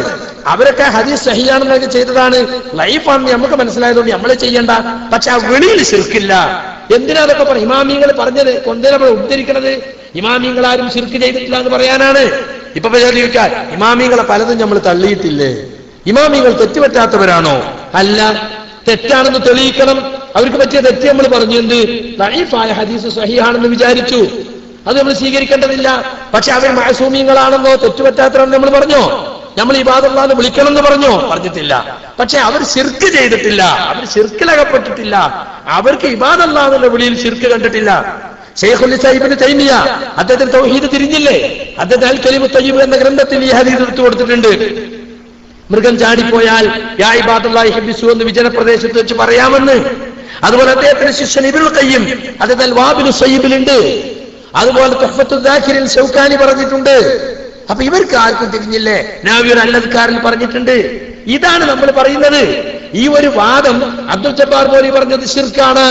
അവരൊക്കെ ഹദീസ് സഹിയാണെന്നൊക്കെ ചെയ്തതാണ്. ലൈഫാണെന്ന് നമുക്ക് മനസ്സിലായതുകൊണ്ട് നമ്മളെ ചെയ്യണ്ട. പക്ഷെ ആ വെളിയിൽ ശിർക്കില്ല. എന്തിനാ അതൊക്കെ പറയും? ഇമാമിങ്ങൾ പറഞ്ഞത് കൊണ്ടേ നമ്മൾ ഉദ്ധരിക്കണത് ഇമാമിങ്ങൾ ആരും ശിർക്ക് ചെയ്തിട്ടില്ല എന്ന് പറയാനാണ്. ഇപ്പൊ ചോദിക്കാൻ, ഇമാമിങ്ങളെ പലതും നമ്മൾ തള്ളിയിട്ടില്ലേ? ഇമാമിങ്ങൾ തെറ്റുപറ്റാത്തവരാണോ? അല്ല, തെറ്റാണെന്ന് തെളിയിക്കണം. അവർക്ക് പറ്റിയ തെറ്റ് നമ്മൾ പറഞ്ഞു. എന്ത്? ദഈഫായ ഹദീസ് സഹിഹാണെന്ന് വിചാരിച്ചു, അത് നമ്മൾ സ്വീകരിക്കേണ്ടതില്ല. പക്ഷെ അവർ മഅസൂമിങ്ങളാണെന്നോ തെറ്റുപറ്റാത്തവരാണെന്ന് നമ്മൾ പറഞ്ഞോ? നമ്മൾ ഇബാദുല്ലാഹ് വിളിക്കണം എന്ന് പറഞ്ഞോ? പറഞ്ഞിട്ടില്ല. പക്ഷെ അവർ ശിർക്ക് ചെയ്തിട്ടില്ല, അവർ ശിർക്കിലകപ്പെട്ടിട്ടില്ല, അവർക്ക് ഇബാദുല്ലാഹിന്റെ വിളിയിൽ ശിർക്ക് കണ്ടിട്ടില്ല. ശൈഖുൽ ഇസ്ലാം ഇബ്നു തൈമിയ അദ്ദേഹത്തിന് തൗഹീദ് തിരിഞ്ഞില്ലേ? അദ്ദേഹം അൽ കലിമു തയ്യിബ് എന്ന ഗ്രന്ഥത്തിൽ ഈ ഹദീസ് എടുത്തു കൊടുത്തിട്ടുണ്ട്. മൃഗം ചാടിപ്പോയാൽ യാ ഇബാദുല്ലാഹി ഹബ്ബിസു എന്ന് വിജനപ്രദേശത്ത് വെച്ച് പറയാമെന്ന്. അതുപോലെ അദ്ദേഹത്തിന്റെ ശിഷ്യൻ ഇബ്നുൽ ഖയ്യിം അദ്ദേഹം അൽ വാബിലു സയ്യിബിലുണ്ട്. അതുപോലെ തുഹ്ഫത്തുൽ ദാഖിരിൽ ശൗക്കാനി പറഞ്ഞിട്ടുണ്ട്. അപ്പൊ ഇവർക്ക് ആർക്കും തിരിഞ്ഞില്ലേ? നബിയുടെ അല്ലദ്കാറിൽ പറഞ്ഞിട്ടുണ്ട്. ഇതാണ് നമ്മൾ പറയുന്നത്. ഈ ഒരു വാദം അബ്ദുൽ ജബ്ബാർ മോലി പറഞ്ഞത് ശിർക്കാണ്,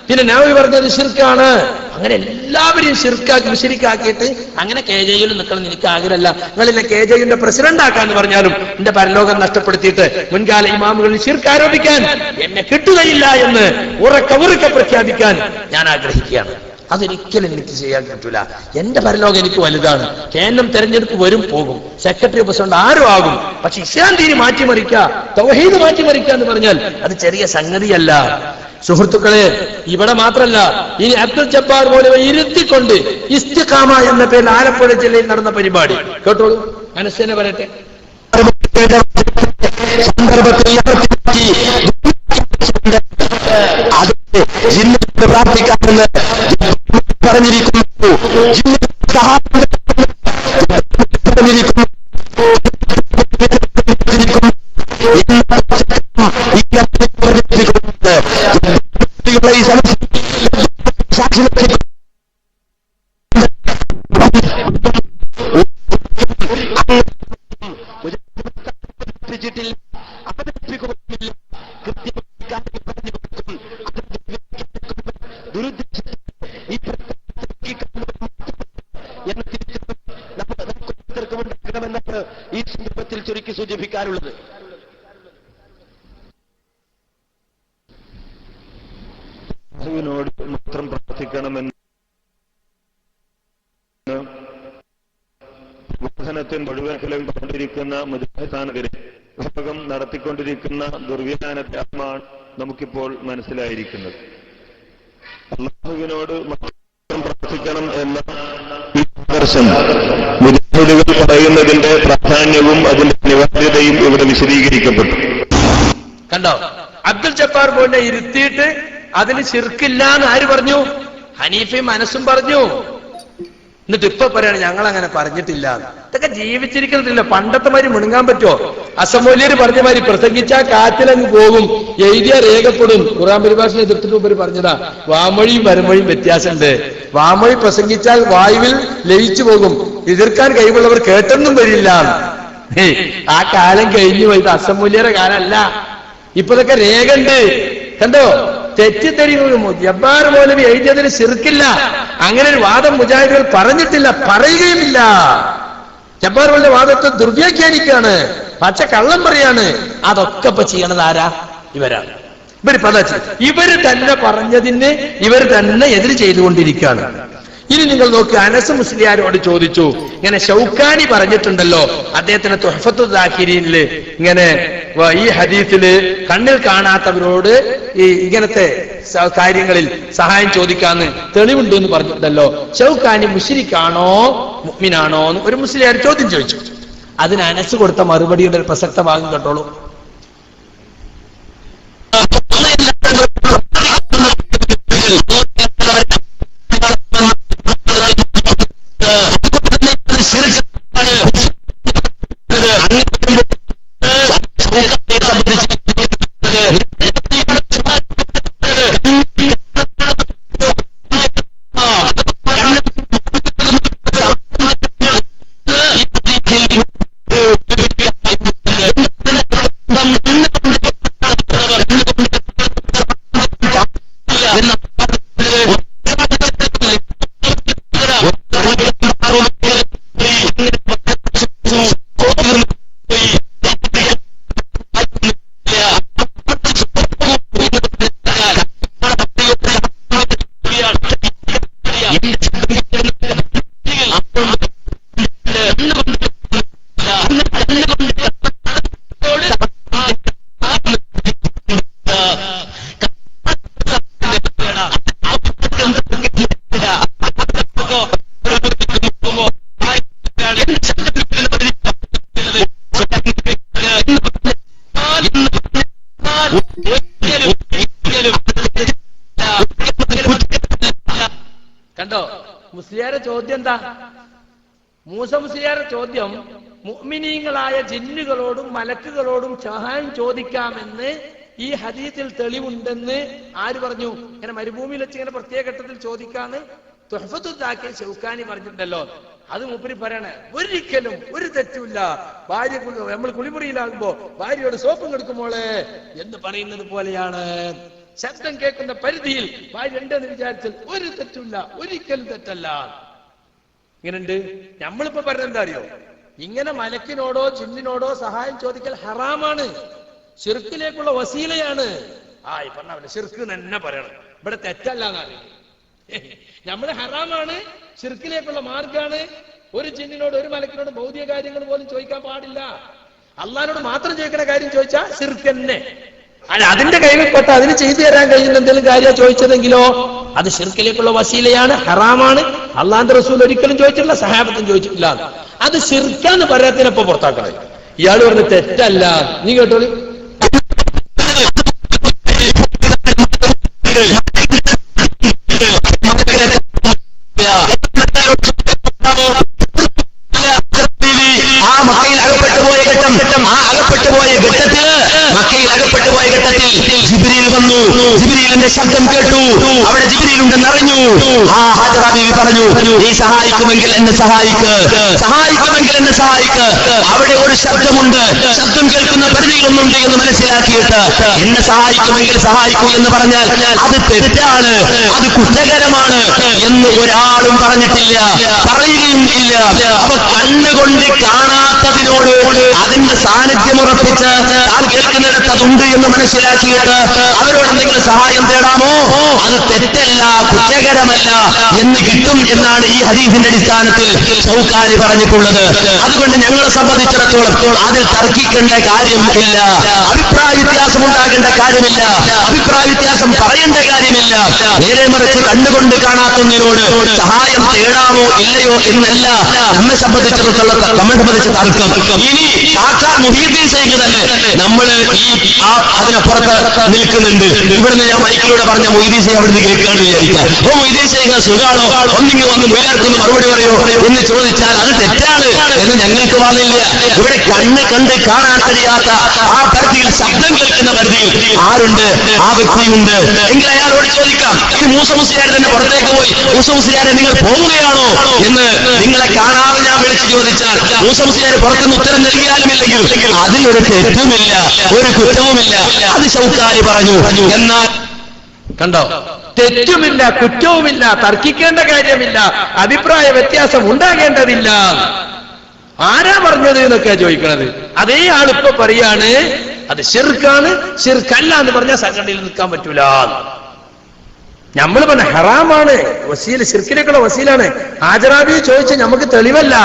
പിന്നെ നബി പറഞ്ഞത് ശിർക്കാണ്. അങ്ങനെ എല്ലാവരെയും ശിർക്കാക്കിയിട്ട് അങ്ങനെ KJയിൽ നിൽക്കണം എനിക്ക് ആഗ്രഹമല്ല. നിങ്ങളിലെ KJയുടെ പ്രസിഡന്റ് ആക്കാന്ന് പറഞ്ഞാലും എന്റെ പരലോകം നഷ്ടപ്പെടുത്തിയിട്ട് മുൻകാല ഇമാമുകളിൽ ശിർക്ക് ആരോപിക്കാൻ എന്നെ കിട്ടുകയില്ല എന്ന് ഉറക്കെ പ്രഖ്യാപിക്കാൻ ഞാൻ ആഗ്രഹിക്കുകയാണ്. അതൊരിക്കലും എനിക്ക് ചെയ്യാൻ പറ്റൂല. എന്റെ പരലോകം എനിക്ക് വലുതാണ്. കേന്ദ്രം തെരഞ്ഞെടുപ്പ് വരും പോകും, സെക്രട്ടറി പ്രസിഡന്റ് ആരും ആകും. പക്ഷെ ഇസ്ലാം ദീനി മാറ്റിമറിക്കുക, തൗഹീദ് മാറ്റിമറിക്കുക എന്ന് പറഞ്ഞാൽ അത് ചെറിയ സംഗതിയല്ല. സുഹൃത്തുക്കളെ, ഇവിടെ മാത്രല്ല, ഇനി അബ്ദുൽ ജബ്ബാർ പോലെ ഇരുത്തിക്കൊണ്ട് ഇസ്തിഖാമ എന്ന പേരിൽ ആലപ്പുഴ ജില്ലയിൽ നടന്ന പരിപാടി കേട്ടോളൂ. മനസ്സിനെ പറയട്ടെ. ജിന്നയോട് പ്രാർത്ഥിക്കാമെന്ന് പറഞ്ഞിരിക്കുന്നു. ഈ സന്ദർഭത്തിൽ ചുരുക്കി സൂചിപ്പിക്കാറുള്ളത്. അള്ളാഹുവിനോട് മാത്രം പ്രാർത്ഥിക്കണമെന്ന് വിഭജനത്തിൽ മുഴുവൻ കൊണ്ടിരിക്കുന്ന മുജാഹിദാനെതിരെ വിഭാഗം നടത്തിക്കൊണ്ടിരിക്കുന്ന ദുർവ്യാഖ്യാനമാണ് നമുക്കിപ്പോൾ മനസ്സിലായിരിക്കുന്നത്. അള്ളാഹുവിനോട് മാത്രം പ്രാർത്ഥിക്കണം എന്ന ഈ ആദർശം മുജാഹിദുകൾ പറയുന്നതിന്റെ പ്രാധാന്യവും അതിന്റെ അനിവാര്യതയും ഇവിടെ വിശദീകരിക്കപ്പെട്ടു. കണ്ടോ? അബ്ദുൽ ജബ്ബാർ പോലെ ഇരുത്തിയിട്ട് അതിന് ശിർക്കില്ല എന്ന് ആര് പറഞ്ഞു? ഹനീഫയും മനസ്സും പറഞ്ഞു. എന്നിട്ട് ഇപ്പൊ പറയാണ് ഞങ്ങൾ അങ്ങനെ പറഞ്ഞിട്ടില്ല. ഇതൊക്കെ ജീവിച്ചിരിക്കുന്നില്ല. പണ്ടത്തെ മാതിരി മുണുങ്ങാൻ പറ്റുമോ? അസമൂല്യര് പറഞ്ഞ മാതിരി പ്രസംഗിച്ചാൽ കാറ്റിലങ്ങ് പോകും, എഴുതിയ രേഖപ്പെടും. ഖുർആൻ പരിഭാഷയെ എതിർത്തിട്ട് ഉപരി പറഞ്ഞതാ, വാമൊഴിയും വരമൊഴിയും വ്യത്യാസമുണ്ട്. വാമൊഴി പ്രസംഗിച്ചാൽ വായുവിൽ ലയിച്ചു പോകും, എതിർക്കാൻ കഴിവുള്ളവർ കേട്ടെന്നും വരില്ല. ആ കാലം കഴിഞ്ഞു പോയത് അസമൂല്യരുടെ കാലമല്ല. ഇപ്പൊ ഇതൊക്കെ രേഖ ഉണ്ട്. കണ്ടോ? തെറ്റിദ്ധരിക്കും. ജബ്ബാർ മൗലവി എഴുതിയതിന് ശിർക്കില്ല, അങ്ങനെ ഒരു വാദം മുജാഹിദുകൾ പറഞ്ഞിട്ടില്ല, പറയുകയുമില്ല. ജബ്ബാർ മൗലവിയുടെ വാദത്തെ ദുർവ്യാഖ്യാനിക്കാണ്, പച്ച കള്ളം പറയാണ്. അതൊക്കെ ഇപ്പൊ ചെയ്യണത് ആരാ? ഇവരാണ്. ഇവര് തന്നെ പറഞ്ഞതിന് ഇവർ തന്നെ എതിര് ചെയ്തുകൊണ്ടിരിക്കുകയാണ്. ഇനി നിങ്ങൾ നോക്ക്, അനസ് മുസ്ലിയാരോട് ചോദിച്ചു, ഇങ്ങനെ ഷൗക്കാനി പറഞ്ഞിട്ടുണ്ടല്ലോ അദ്ദേഹത്തിന് തുഹ്ഫത്തു ദാക്കിരീനില് ഇങ്ങനെ ഈ ഹദീസില് കണ്ണിൽ കാണാത്തവരോട് ഈ ഇങ്ങനത്തെ കാര്യങ്ങളിൽ സഹായം ചോദിക്കാന്ന് തെളിവുണ്ട് എന്ന് പറഞ്ഞിട്ടുണ്ടല്ലോ, ഷൗക്കാനി മുശ്രിക്കാണോ മുഅ്മിനാണോ എന്ന് ഒരു മുസ്ലിയാർ ചോദ്യം ചോദിച്ചു. അതിന് അനസ് കൊടുത്ത മറുപടിയുടെ ഒരു പ്രസക്ത ഭാഗം കേട്ടോളൂ. കണ്ടോ മുസ്ലിയാരെ ചോദ്യം എന്താ? മൂസ മുസ്ലിയാരെ ചോദ്യം മുഅ്മിനീങ്ങളായ ജിന്നുകളോടും മലക്കുകളോടും സഹായം ചോദിക്കാമെന്ന് ഈ ഹദീസിൽ തെളിവുണ്ടെന്ന് ആര് പറഞ്ഞു? ഇങ്ങനെ മരുഭൂമിയിൽ വെച്ച് ഇങ്ങനെ പ്രത്യേക ഘട്ടത്തിൽ ചോദിക്കാന്ന് തുഹ്ഫത്തു ദാക്കിൽ ഷൗക്കാനി പറഞ്ഞിട്ടുണ്ടല്ലോ. അത് മൂപ്പര് പറയണേ, ഒരിക്കലും ഒരു തെറ്റുമില്ല. ഭാര്യ നമ്മൾ കുളിമുറിയിലാകുമ്പോ ഭാര്യയോട് സോപ്പും കൊടുക്കുമോളെ എന്ന് പറയുന്നത് പോലെയാണ്. ശബ്ദം കേൾക്കുന്ന പരിധിയിൽ ഭാര്യ ഉണ്ടെന്ന് വിചാരിച്ചാൽ ഒരു തെറ്റില്ല, ഒരിക്കലും തെറ്റല്ല. ഇങ്ങനെയുണ്ട്. നമ്മളിപ്പോ പറഞ്ഞ എന്താ അറിയോ? ഇങ്ങനെ മലക്കിനോടോ ജിന്നിനോടോ സഹായം ചോദിക്കൽ ഹറാമാണ്, ശിർക്കിലേക്കുള്ള വസീലയാണ്. ഈ പറഞ്ഞ ശിർക്ക് തന്നെ പറയണം, ഇവിടെ തെറ്റല്ല എന്നാണ്. നമ്മള് ഹറാമാണ്, ശിർക്കിലേക്കുള്ള മാർഗാണ്. ഒരു ജിന്നിനോട് ഒരു മലക്കിനോട് ഭൗതിക കാര്യങ്ങൾ പോലും ചോദിക്കാൻ പാടില്ല. അള്ളാഹിനോട് മാത്രം ചോദിക്കുന്ന കാര്യം ചോദിച്ചാൽ ശിർക്ക് തന്നെ. അല്ല, അതിന്റെ കൈവിൽപ്പെട്ട അതിന് ചെയ്തു തരാൻ കഴിയുന്ന എന്തെങ്കിലും കാര്യം ചോദിച്ചതെങ്കിലോ അത് ശിർക്കിലേക്കുള്ള വസീലയാണ്, ഹറാമാണ്. അള്ളാന്റെ റസൂൽ ഒരിക്കലും ചോദിച്ചിട്ടില്ല, സഹാബത്തും ചോദിച്ചിട്ടില്ല. അത് ശിർക്കാന്ന് പറയാത്തിനൊപ്പം പുറത്താക്കണേ. ഇയാൾ പറഞ്ഞ തെറ്റല്ല. നീ കേട്ടോളി. ജിബ്രീൽ വന്നു, ജിബ്രീലിന്റെ ശബ്ദം കേട്ടു, അവിടെ ജിബ്രീൽ ഉണ്ടെന്ന് അറിഞ്ഞു. ഹാജറ ബീവി പറഞ്ഞു, നീ സഹായിക്കുമെങ്കിൽ എന്നെ സഹായിക്ക്, സഹായിക്കുമെങ്കിൽ എന്നെ സഹായിക്ക്. അവിടെ ഒരു ശബ്ദമുണ്ട്, ശബ്ദം കേൾക്കുന്ന പരിധികളൊന്നുണ്ട് എന്ന് മനസ്സിലാക്കിയിട്ട് എന്നെ സഹായിക്കുമെങ്കിൽ സഹായിക്കൂ എന്ന് പറഞ്ഞാൽ അത് തെറ്റാണ്, അത് കുറ്റകരമാണ് എന്ന് ഒരാളും പറഞ്ഞിട്ടില്ല, പറയുകയും ഇല്ല. അവ കണ്ണുകൊണ്ട് കാണാത്തതിനോട് അതിന്റെ സാന്നിധ്യം ഉറപ്പിച്ച് താൻ കേൾക്കുന്നിടത്ത് അതുണ്ട് എന്ന് മനസ്സിലാക്കിയിട്ട് അവരോട് എന്തെങ്കിലും സഹായം തേടാമോ? അത് തെറ്റല്ല, കുറ്റകരമല്ല എന്ന് കിട്ടും എന്നാണ് ഈ ഹദീസിന്റെ അടിസ്ഥാനത്തിൽ ഷൗക്കാനി പറഞ്ഞിട്ടുള്ളത്. അതുകൊണ്ട് ഞങ്ങളെ സംബന്ധിച്ചിടത്തോളം അതിൽ തർക്കിക്കേണ്ട കാര്യം ഇല്ല, അഭിപ്രായ വ്യത്യാസം ഉണ്ടാകേണ്ട കാര്യമില്ല, അഭിപ്രായ വ്യത്യാസം പറയേണ്ട കാര്യമില്ല. നേരെ മറിച്ച് കണ്ണുകൊണ്ട് കാണാത്തതിനോട് സഹായം തേടാമോ ഇല്ലയോ എന്നല്ല നമ്മെ സംബന്ധിച്ചിടത്തോളം തർക്കം. ഇനി സാക്ഷാൽ മുഹീദ്ദീൻ ശൈഖ് തന്നെ നമ്മൾ അതിനപ്പുറത്ത് നിൽക്കുന്നുണ്ട്. ഇവിടുന്ന് ഞാൻ മൈക്കിലൂടെ പറഞ്ഞ മുഹീദ്ദീൻ ശൈഖ് അവിടുന്ന് കേൾക്കാണ്ട് വിചാരിക്കാം. മുഹീദ്ദീൻ ശൈഖ് സുഖാണോ, ഒന്നിങ്ങി വന്ന് മുയലാർക്കൊന്ന് മറുപടി പറയോ എന്ന് ചോദിച്ചാൽ അത് തെറ്റാണ് എന്ന് ഞങ്ങൾക്ക് വാദില്ല. ഇവിടെ കണ്ണ് കണ്ട് കാണാൻ കഴിയാത്ത ആ പരിധിയിൽ, ശബ്ദം കേൾക്കുന്ന പരിധിയിൽ ആരുണ്ട്? ആ വ്യക്തിയുണ്ട്. എങ്കിൽ അയാളോട് ചോദിക്കാം. ഇത് മൂസ മുസ്ലിയാർ തന്നെ പുറത്തേക്ക് പോയി, മൂസ മുസ്ലിയാരെ നിങ്ങൾ പോവുകയാണോ എന്ന് നിങ്ങളെ കാണാതെ ഞാൻ വിളിച്ചു ചോദിച്ചാൽ മൂസ മുസ്ലിയാർ പുറത്തുനിന്ന് ഉത്തരം നൽകിയാലും ഇല്ലെങ്കിൽ അതിലൊരു തെറ്റുമില്ല, ഒരു കുറ്റവുമില്ല. അത് ഷൗക്കാനി പറഞ്ഞു. എന്നാൽ കണ്ടോ, തെറ്റുമില്ല, കുറ്റവുമില്ല, തർക്കിക്കേണ്ട കാര്യമില്ല, അഭിപ്രായ വ്യത്യാസം ഉണ്ടാകേണ്ടതില്ല. ആരാ പറഞ്ഞത് എന്നൊക്കെയാ ചോദിക്കണത്. അതേ ആളിപ്പോ പറയാണ് അത് ശിർക്കാണ്. ശിർക്കല്ല എന്ന് പറഞ്ഞാൽ സംഘടനയിൽ നിൽക്കാൻ പറ്റൂല. നമ്മൾ പറഞ്ഞ ഹറാമാണ്, വസീല ശിർക്കിലേക്കുള്ള വസീലാണ്. ഹാജറാബി ചോദിച്ച നമുക്ക് തെളിവല്ല.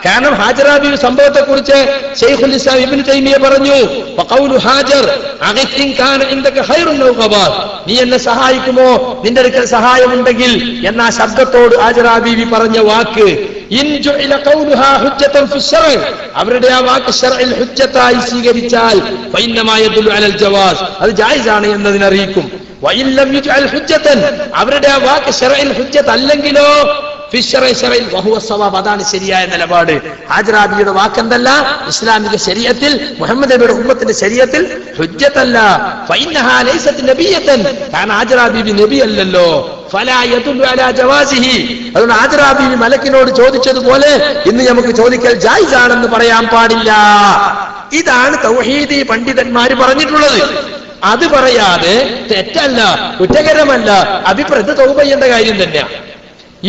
കാരണം ഹാജറാബി സംഭവത്തെ കുറിച്ച് ശൈഖുൽ ഇസ്ലാം ഇബ്നു തൈമിയ പറഞ്ഞു, വഖൗലു ഹാജർ അഗിൻ കാന ഇൻദക ഖൈറുൻ നൗഖബാ, നീ എന്നെ സഹായിക്കുമോ, നിന്റെ അടുക്കൽ സഹായമുണ്ടെങ്കിൽ എന്ന ശബ്ദത്തോട് ഹാജറാബി പറഞ്ഞ വാക്ക് ഇൻ ജുഇല ഖൗലുഹാ ഹുജ്ജതൻ ഫി ശർഇ, അവരുടെ ആ വാക്ക് ശർഇൽ ഹുജ്ജത്തായി സ്വീകരിച്ചാൽ ഫഇന്നമാ യദുല്ലു അലൽ ജവാസ്, അത് ജായിസാണ് എന്നതിനറിയിക്കും. വഇല്ലം യുജ്അൽ ഹുജ്ജതൻ, അവരുടെ ആ വാക്ക് ശർഇൽ ഹുജ്ജത്ത് അല്ലെങ്കിലോ ഫി ശർഇ ശർഇൽ വഹുവ സവാബ്, അതാണ് ശരിയായ നിലപാട്. ഹാജറാബിയുടെ വാക്കെന്തല്ല, ഇസ്ലാമിക ശരീഅത്തിൽ മുഹമ്മദ് നബിയുടെ ഉമ്മത്തിന്റെ ശരീഅത്തിൽ ഹുജ്ജത്തല്ല. ഫഇന്നഹാ ലൈസത് നബിയതൻ, കാരണം ഹാജറാബി നബി അല്ലല്ലോ. ഫലാ യദുല്ലു അലാ ജവാസിഹി, അതുകൊണ്ട് ഹാജറാബി മലക്കിനോട് ചോദിച്ചതുപോലെ ഇന്ന് നമുക്ക് ചോദിക്കൽ ജായിസാണെന്ന് പറയാൻ പാടില്ല. ഇതാണ് തൗഹീദി പണ്ഡിതന്മാർ പറഞ്ഞിട്ടുള്ളത്. അത് പറയാതെ തെറ്റല്ല, കുറ്റകരമല്ല, അഭിപ്രായത്തെ തൗബ ചെയ്യേണ്ട കാര്യം തന്നെയാണ്.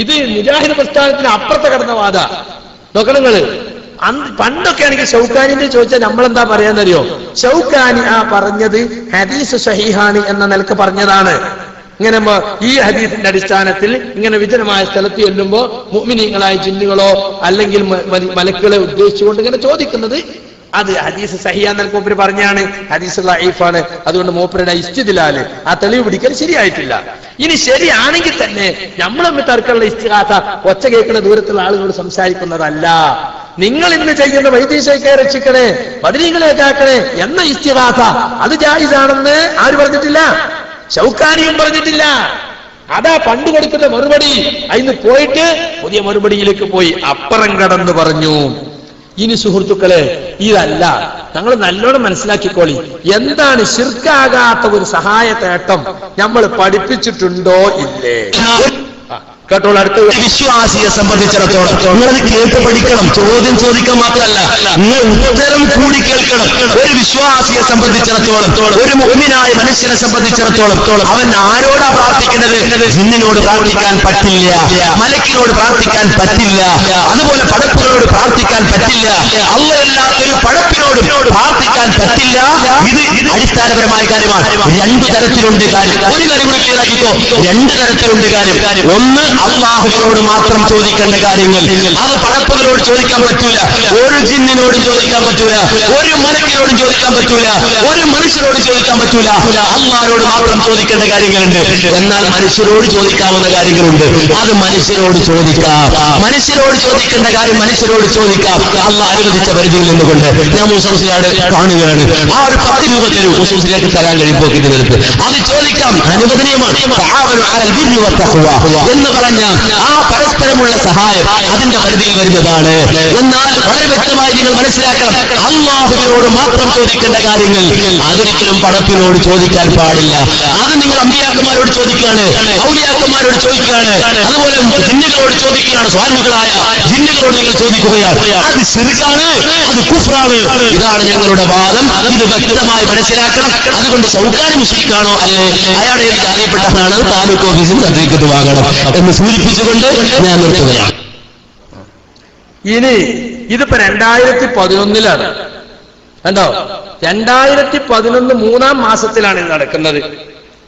ഇത് മുജാഹിദ് പ്രസ്ഥാനത്തിന് അപ്പുറത്തെ കടന്ന വാദ. നോക്കണങ്ങള്, പണ്ടൊക്കെ ആണെങ്കിൽ ഷൗക്കാനിന്റെ ചോദിച്ചാൽ നമ്മളെന്താ പറയാന്നറിയോ, ഷൗക്കാനി ആ പറഞ്ഞത് ഹദീസ് സഹീഹാണ് എന്ന നിലക്ക് പറഞ്ഞതാണ്. ഇങ്ങനെ ഈ ഹദീസിന്റെ അടിസ്ഥാനത്തിൽ ഇങ്ങനെ വിജനമായ സ്ഥലത്ത് ചെല്ലുമ്പോ മുഅ്മിനീങ്ങളായ ജിന്നുകളോ അല്ലെങ്കിൽ മലക്കുകളെ ഉദ്ദേശിച്ചുകൊണ്ട് ഇങ്ങനെ ചോദിക്കുന്നത് അത് ഹദീസ് സഹിയാന്ന് മൂപ്പര് പറഞ്ഞാണ്, ഹദീസ് ലഈഫാണ്. അതുകൊണ്ട് മൂപ്പരുടെ ഇസ്തിദ്ലാല് ആ തെളിവ് പിടിക്കൽ ശരിയായിട്ടില്ല. ഇനി ശരിയാണെങ്കിൽ തന്നെ നമ്മൾ തമ്മിൽ തർക്കമുള്ള ഇസ്തിഗാസ ഒച്ച കേൾക്കുന്ന ദൂരത്തുള്ള ആളുകളോട് സംസാരിക്കുന്നതല്ല. നിങ്ങൾ ഇന്ന് ചെയ്യുന്ന വൈദ്യശേഖരെ രക്ഷിക്കണേ, ബദരീകളെയൊക്കെ ആക്കണേ എന്ന ഇസ്തിഗാസ അത് ജായിസാണെന്ന് ആര് പറഞ്ഞിട്ടില്ല? ഷൗക്കാനിയും പറഞ്ഞിട്ടില്ല. അതാ പണ്ട് കൊടുക്കുന്ന മറുപടി. അതിന് പോയിട്ട് പുതിയ മറുപടിയിലേക്ക് പോയി അപ്പുറം കടന്നു പറഞ്ഞു. ഇനി സുഹൃത്തുക്കളെ, ഇതല്ല, ഞങ്ങൾ നല്ലോണം മനസ്സിലാക്കിക്കോളി. എന്താണ് ശിർക്കാകാത്ത ഒരു സഹായ തേട്ടം നമ്മൾ പഠിപ്പിച്ചിട്ടുണ്ടോ ഇല്ലേ? കേട്ടോളൂ. അടുത്ത വിശ്വാസിയെ സംബന്ധിച്ചിടത്തോളം നിങ്ങളത് കേട്ട് പഠിക്കണം. ചോദ്യം ചോദിക്കാൻ മാത്രമല്ല, നിങ്ങൾ ഉത്തരം കൂടി കേൾക്കണം. ഒരു വിശ്വാസിയെ സംബന്ധിച്ചിടത്തോളം, ഒരു മുഅ്മിനായ മനുഷ്യനെ സംബന്ധിച്ചിടത്തോളം അവൻ ആരോടാ പ്രാർത്ഥിക്കുന്നത്? ജിന്നിനോട് പ്രാർത്ഥിക്കാൻ പറ്റില്ല, മലക്കിനോട് പ്രാർത്ഥിക്കാൻ പറ്റില്ല, അതുപോലെ പടപ്പുകളോട് പ്രാർത്ഥിക്കാൻ പറ്റില്ല, അല്ലാത്തൊരു പടപ്പിനോടും പ്രാർത്ഥിക്കാൻ പറ്റില്ല. ഇത് അടിസ്ഥാനപരമായ കാര്യമാണ്. രണ്ടു തരത്തിലുണ്ട് കാര്യം. ഒരു കാര്യം കൂടി ക്ലിയറാക്കിക്കോ, രണ്ടു തരത്തിലുണ്ട് കാര്യം. ഒന്ന്, അല്ലാഹുവിനോട് മാത്രം ചോദിക്കേണ്ട കാര്യങ്ങൾ, അത് പടപ്പുകളോട് ചോദിക്കാൻ പറ്റൂല, ഒരു ജിന്നിനോടും ചോദിക്കാൻ പറ്റൂല, ഒരു മലക്കിനോടും ചോദിക്കാൻ പറ്റൂല, ഒരു മനുഷ്യരോട് ചോദിക്കാൻ പറ്റൂല. അല്ലാഹുവോട് മാത്രം ചോദിക്കേണ്ട കാര്യങ്ങളുണ്ട്. എന്നാൽ മനുഷ്യരോട് ചോദിക്കാവുന്ന കാര്യങ്ങളുണ്ട്, അത് മനുഷ്യരോട് ചോദിക്കാം. മനുഷ്യരോട് ചോദിക്കേണ്ട കാര്യം മനുഷ്യരോട് ചോദിക്കാം, അല്ലാഹ് അനുവദിച്ച പരിധിയിൽ നിന്നുകൊണ്ട്. ഞാൻ മുസ്ലിംസിനോട് കാണുകയാണ്, ആ ഒരു 10 രൂപ തരൂ, മുസ്ലിംസിലേക്ക് തരാൻ കഴിയുമ്പോൾ ഇതിനടുത്ത് അത് ചോദിക്കാം, അനുവദനീയമാണ്. എന്ന് പറഞ്ഞ ആ പരസ്പരമുള്ള സഹായം അതിന്റെ പരിധിയിൽ വരുന്നതാണ്. എന്നാൽ വളരെ വ്യക്തമായി നിങ്ങൾ മനസ്സിലാക്കണം, അല്ലാഹുവിനോട് മാത്രം ചോദിക്കേണ്ട കാര്യങ്ങൾ അതൊരിക്കലും പടപ്പിനോട് ചോദിക്കാൻ പാടില്ല. അത് നിങ്ങൾ അമ്പിയാക്കന്മാരോട് ചോദിക്കുകയാണ്, ഔലിയാക്കന്മാരോട് ചോദിക്കുകയാണ്, അതുപോലെ ജിന്നുകളോട് ചോദിക്കുകയാണ്. സ്വാമികളായ ജിന്നുകളോട് നിങ്ങൾ ചോദിക്കുകയാണ്, അത് ശിർക്കാണ്, അത് കുഫ്റാണ്. ഇതാണ് ഞങ്ങളുടെ വാദം. ഇത് വ്യക്തമായി മനസ്സിലാക്കണം. അതുകൊണ്ട് ഷൗക്കാനി മുശ്രിക്കാണോ അല്ലെ, അയാളെ എനിക്ക് അറിയപ്പെട്ടതാണ്, താലൂക്ക് ഓഫീസിൽ സർട്ടിഫിക്കറ്റ് വാങ്ങണം എന്ന് സൂചിപ്പിച്ചുകൊണ്ട് ഞാൻ നിർത്തുകയാണ്. ഇനി ഇതിപ്പോ 2011 കണ്ടോ, 2011 3-ാം മാസത്തിലാണ് ഇത് നടക്കുന്നത്.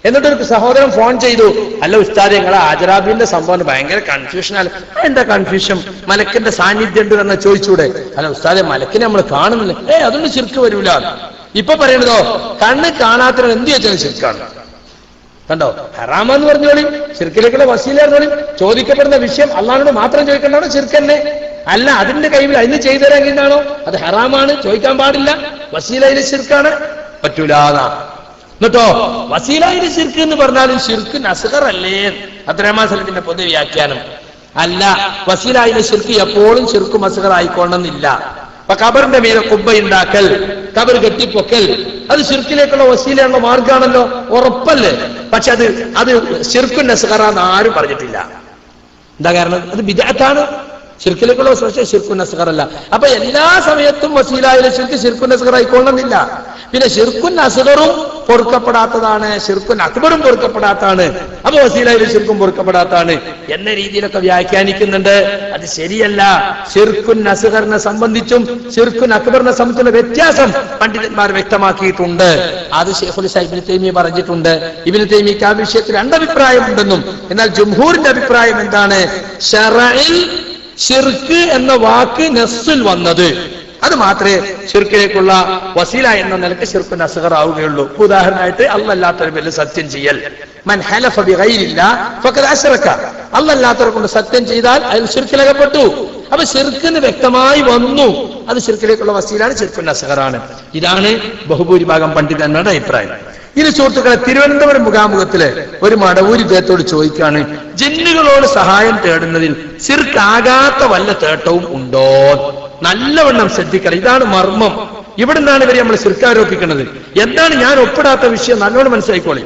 എന്നിട്ടൊരു സഹോദരൻ ഫോൺ ചെയ്തു, അല്ല ഉസ്താദെ, നിങ്ങളെ ഹാജറാബിന്റെ സംഭവം ഭയങ്കര കൺഫ്യൂഷനാണ്. എന്താ കൺഫ്യൂഷൻ? മലക്കിന്റെ സാന്നിധ്യം ഉണ്ട് എന്ന് ചോദിച്ചൂടെ? അല്ല ഉസ്താദെ, മലക്കിനെ നമ്മൾ കാണുന്നില്ല. അതൊന്നും ശിർക്ക് വരൂല. ഇപ്പൊ പറയണതോ കണ്ണ് കാണാത്തവൻ എന്ത് ചോദിച്ചാലും ശിർക്കാണ്. കണ്ടോ, ഹറാമെന്ന് പറഞ്ഞോളി, ശിർക്കിലേക്കുള്ള വസീല പറഞ്ഞോളി. ചോദിക്കപ്പെടുന്ന വിഷയം അള്ളാഹുവിനോട് മാത്രം ചോദിക്കേണ്ടതാണോ ശിർക്കന്നെ? അല്ല, അതിന്റെ കൈവിൽ അതിന് ചെയ്തു തരാൻ കഴിഞ്ഞാണോ? അത് ഹറാമാണ്, ചോദിക്കാൻ പാടില്ല. വസീലയിലെ ശിർക്കാണ്, പറ്റൂലാന്നാ. എന്നിട്ടോ വസീലയിലെ ശിർക്ക് എന്ന് പറഞ്ഞാലും ശിർക്ക് അസ്ഗർ അല്ലേ? അബ്ദുറഹ്മാൻ സലഫിന്റെ പൊതു വ്യാഖ്യാനം അല്ല. വസീലയിലെ ശിർക്ക് എപ്പോഴും ശിർക്കും അസ്ഗർ ആയിക്കോണമെന്നില്ല. അപ്പൊ ഖബറിന്റെ മീതെ കുബ്ബയുണ്ടാക്കൽ, ഖബർ കെട്ടിപ്പൊക്കൽ, അത് ശിർക്കിലേക്കുള്ള വസീലയുള്ള മാർഗമാണല്ലോ, ഉറപ്പല്ലേ? പക്ഷെ അത് ശിർക്കുൻ അസ്ഗറാന്ന് ആരും പറഞ്ഞിട്ടില്ല. എന്താ കാരണം? അത് ബിദ്അത്താണ്. ശിർക്കിലേക്കുള്ള വസീല ശിർക്കുൻ അസ്ഗർ അല്ല. അപ്പൊ എല്ലാ സമയത്തും വസീലായിലെ ശിർക്ക് ശിർക്കുൻ അസ്ഗർ ആയിക്കൊള്ളുന്നില്ല. പിന്നെ ശിർക്കുൻ അസ്ഗറും പൊറുക്കപ്പെടാത്തതാണ്, ശിർക്കുൻ അക്ബറും പൊറുക്കപ്പെടാത്തതാണ്. അപ്പൊ വസീലായിലെ ശിർക്കും പൊറുക്കപ്പെടാത്തതാണ് എന്ന രീതിയിലൊക്കെ വ്യാഖ്യാനിക്കുന്നുണ്ട്. അത് ശരിയല്ല. ശിർക്കുൻ അസ്ഗറിനെ സംബന്ധിച്ചും ശിർക്കുൻ അക്ബറിനെ സംബന്ധിച്ചുള്ള വ്യത്യാസം പണ്ഡിതന്മാർ വ്യക്തമാക്കിയിട്ടുണ്ട്. അത് ശൈഖുൽ ഇസ്ലാം ഇബ്നു തൈമിയ്യ പറഞ്ഞിട്ടുണ്ട്. ഇബ്നു തൈമിയ്യക്ക് ആ വിഷയത്തിൽ രണ്ടഭിപ്രായമുണ്ടെന്നും, എന്നാൽ ജംഹൂറിന്റെ അഭിപ്രായം എന്താണ്? ശറഇൽ ശിർക്ക് എന്ന വാക്ക് നസ്സിൽ വന്നത് അത് മാത്രമേ ശിർക്കിലേക്കുള്ള വസീല എന്ന നിലക്ക് ശിർക്കുൻ അസ്ഗർ ആവുകയുള്ളൂ. ഉദാഹരണമായിട്ട് അല്ലാത്തവരെ പേരിൽ സത്യം ചെയ്യൽ, മൻ ഹലഫ ബിഗൈരില്ലാഹ് ഫഖദ് അശ്റക, അല്ലാത്തവരെ കൊണ്ട് സത്യം ചെയ്താൽ അയാൾ ശിർക്കിലകപ്പെട്ടു. അപ്പൊ ശിർക്കിന് വ്യക്തമായി വന്നു, അത് ശിർക്കിലേക്കുള്ള വസീലാണ്, ശിർക്കുൻ അസ്ഗറാണ്. ഇതാണ് ബഹുഭൂരിഭാഗം പണ്ഡിതന്മാരുടെ അഭിപ്രായം. ഇനി സുഹൃത്തുക്കളെ, തിരുവനന്തപുരം മുഖാമുഖത്തില് ഒരു മടവൂരി ഇദ്ദേഹത്തോട് ചോദിക്കാണ്, ജിന്നുകളോട് സഹായം തേടുന്നതിൽ ശിർക്കാകാത്ത വല്ല തേട്ടവും ഉണ്ടോ? നല്ലവണ്ണം ശ്രദ്ധിക്കണം. ഇതാണ് മർമ്മം. ഇവിടെ നിന്നാണ് ഇവരെ നമ്മൾ ശിർക്കാരോപിക്കുന്നത്. എന്താണ് ഞാൻ ഒപ്പിടാത്ത വിഷയം നല്ലോണം മനസ്സിലായിക്കോളി.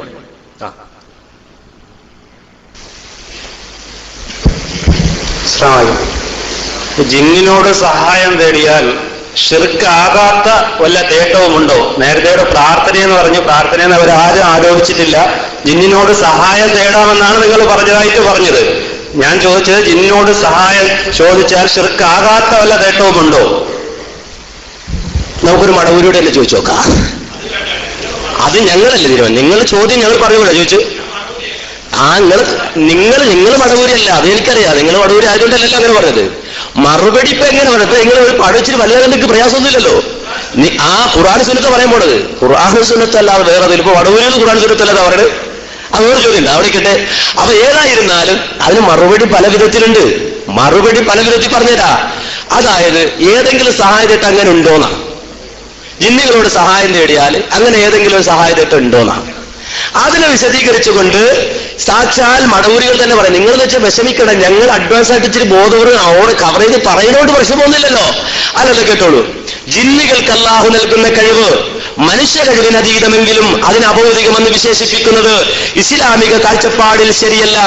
ജിന്നിനോട് സഹായം തേടിയാൽ ഷിർക്കാകാത്ത വല്ല തേട്ടവുമുണ്ടോ? നേരത്തെ പ്രാർത്ഥന എന്ന് പറഞ്ഞു, പ്രാർത്ഥനയെന്ന് അവരാരും ആരോപിച്ചിട്ടില്ല. ജിന്നിനോട് സഹായം തേടാമെന്നാണ് നിങ്ങൾ പറഞ്ഞതായിട്ട് പറഞ്ഞത്. ഞാൻ ചോദിച്ചത് ജിന്നിനോട് സഹായം ചോദിച്ചാൽ ഷിർക്കാകാത്ത വല്ല തേട്ടവുമുണ്ടോ? നമുക്കൊരു മടവൂരിയുടെ അല്ലേ ചോദിച്ചു നോക്കാം. അത് ഞങ്ങളല്ലേ തീരുമാനം. നിങ്ങൾ ചോദ്യം ഞങ്ങൾ പറയുമല്ലോ ചോദിച്ചു. നിങ്ങൾ മടവൂരിയല്ല, അത് എനിക്കറിയാം. നിങ്ങൾ മടവൂരി ആയതുകൊണ്ടല്ലല്ലോ അങ്ങനെ പറഞ്ഞത്. മറുപടി ഇപ്പൊ എങ്ങനെ പറഞ്ഞു? ഇപ്പൊ നിങ്ങൾ ഒരു പഠിച്ചിട്ട് വലുതായിട്ട് പ്രയാസമൊന്നുമില്ലല്ലോ. ആ ഖുർആൻ സുന്നത്ത് പറയാൻ പോണത് ഖുർആൻ സുന്നത്തല്ലാതെ വേറെ അതിൽ ഇപ്പൊ വടവൂരിൽ ഖുർആൻ സുന്നത്തല്ലാതെ അവരുടെ അതൊരു ചോദ്യം അവിടെ കിട്ടെ. അപ്പൊ ഏതായിരുന്നാലും അതിന് മറുപടി പല വിധത്തിലുണ്ട്. മറുപടി പല വിധത്തിൽ പറഞ്ഞുതരാ. അതായത് ഏതെങ്കിലും സഹായത്തേട്ട് അങ്ങനെ ഉണ്ടോന്നാ, ജിന്നുകളോട് സഹായം തേടിയാൽ അങ്ങനെ ഏതെങ്കിലും ഒരു സഹായത്തേട്ട് ഉണ്ടോന്നാ. അതിനെ വിശദീകരിച്ചുകൊണ്ട് സാക്ഷാൽ മടവൂരികൾ തന്നെ പറയും, നിങ്ങൾ വെച്ച് വിഷമിക്കണം, ഞങ്ങൾ അഡ്വാൻസ് ആയിട്ട് ഇച്ചിരി ബോധപൂർവ്വം അവരോട് കവറേജ് പറയുന്നതുകൊണ്ട് പ്രശ്നമൊന്നുമില്ലല്ലോ. അല്ലത് കേട്ടോളൂ. ജിന്നുകൾക്ക് അല്ലാഹു നൽകുന്ന കഴിവ് മനുഷ്യ കഴിവിന് അതീതമെങ്കിലും അതിന് അഭൗതികമെന്ന് വിശേഷിപ്പിക്കുന്നത് ഇസ്ലാമിക കാഴ്ചപ്പാടിൽ ശരിയല്ല.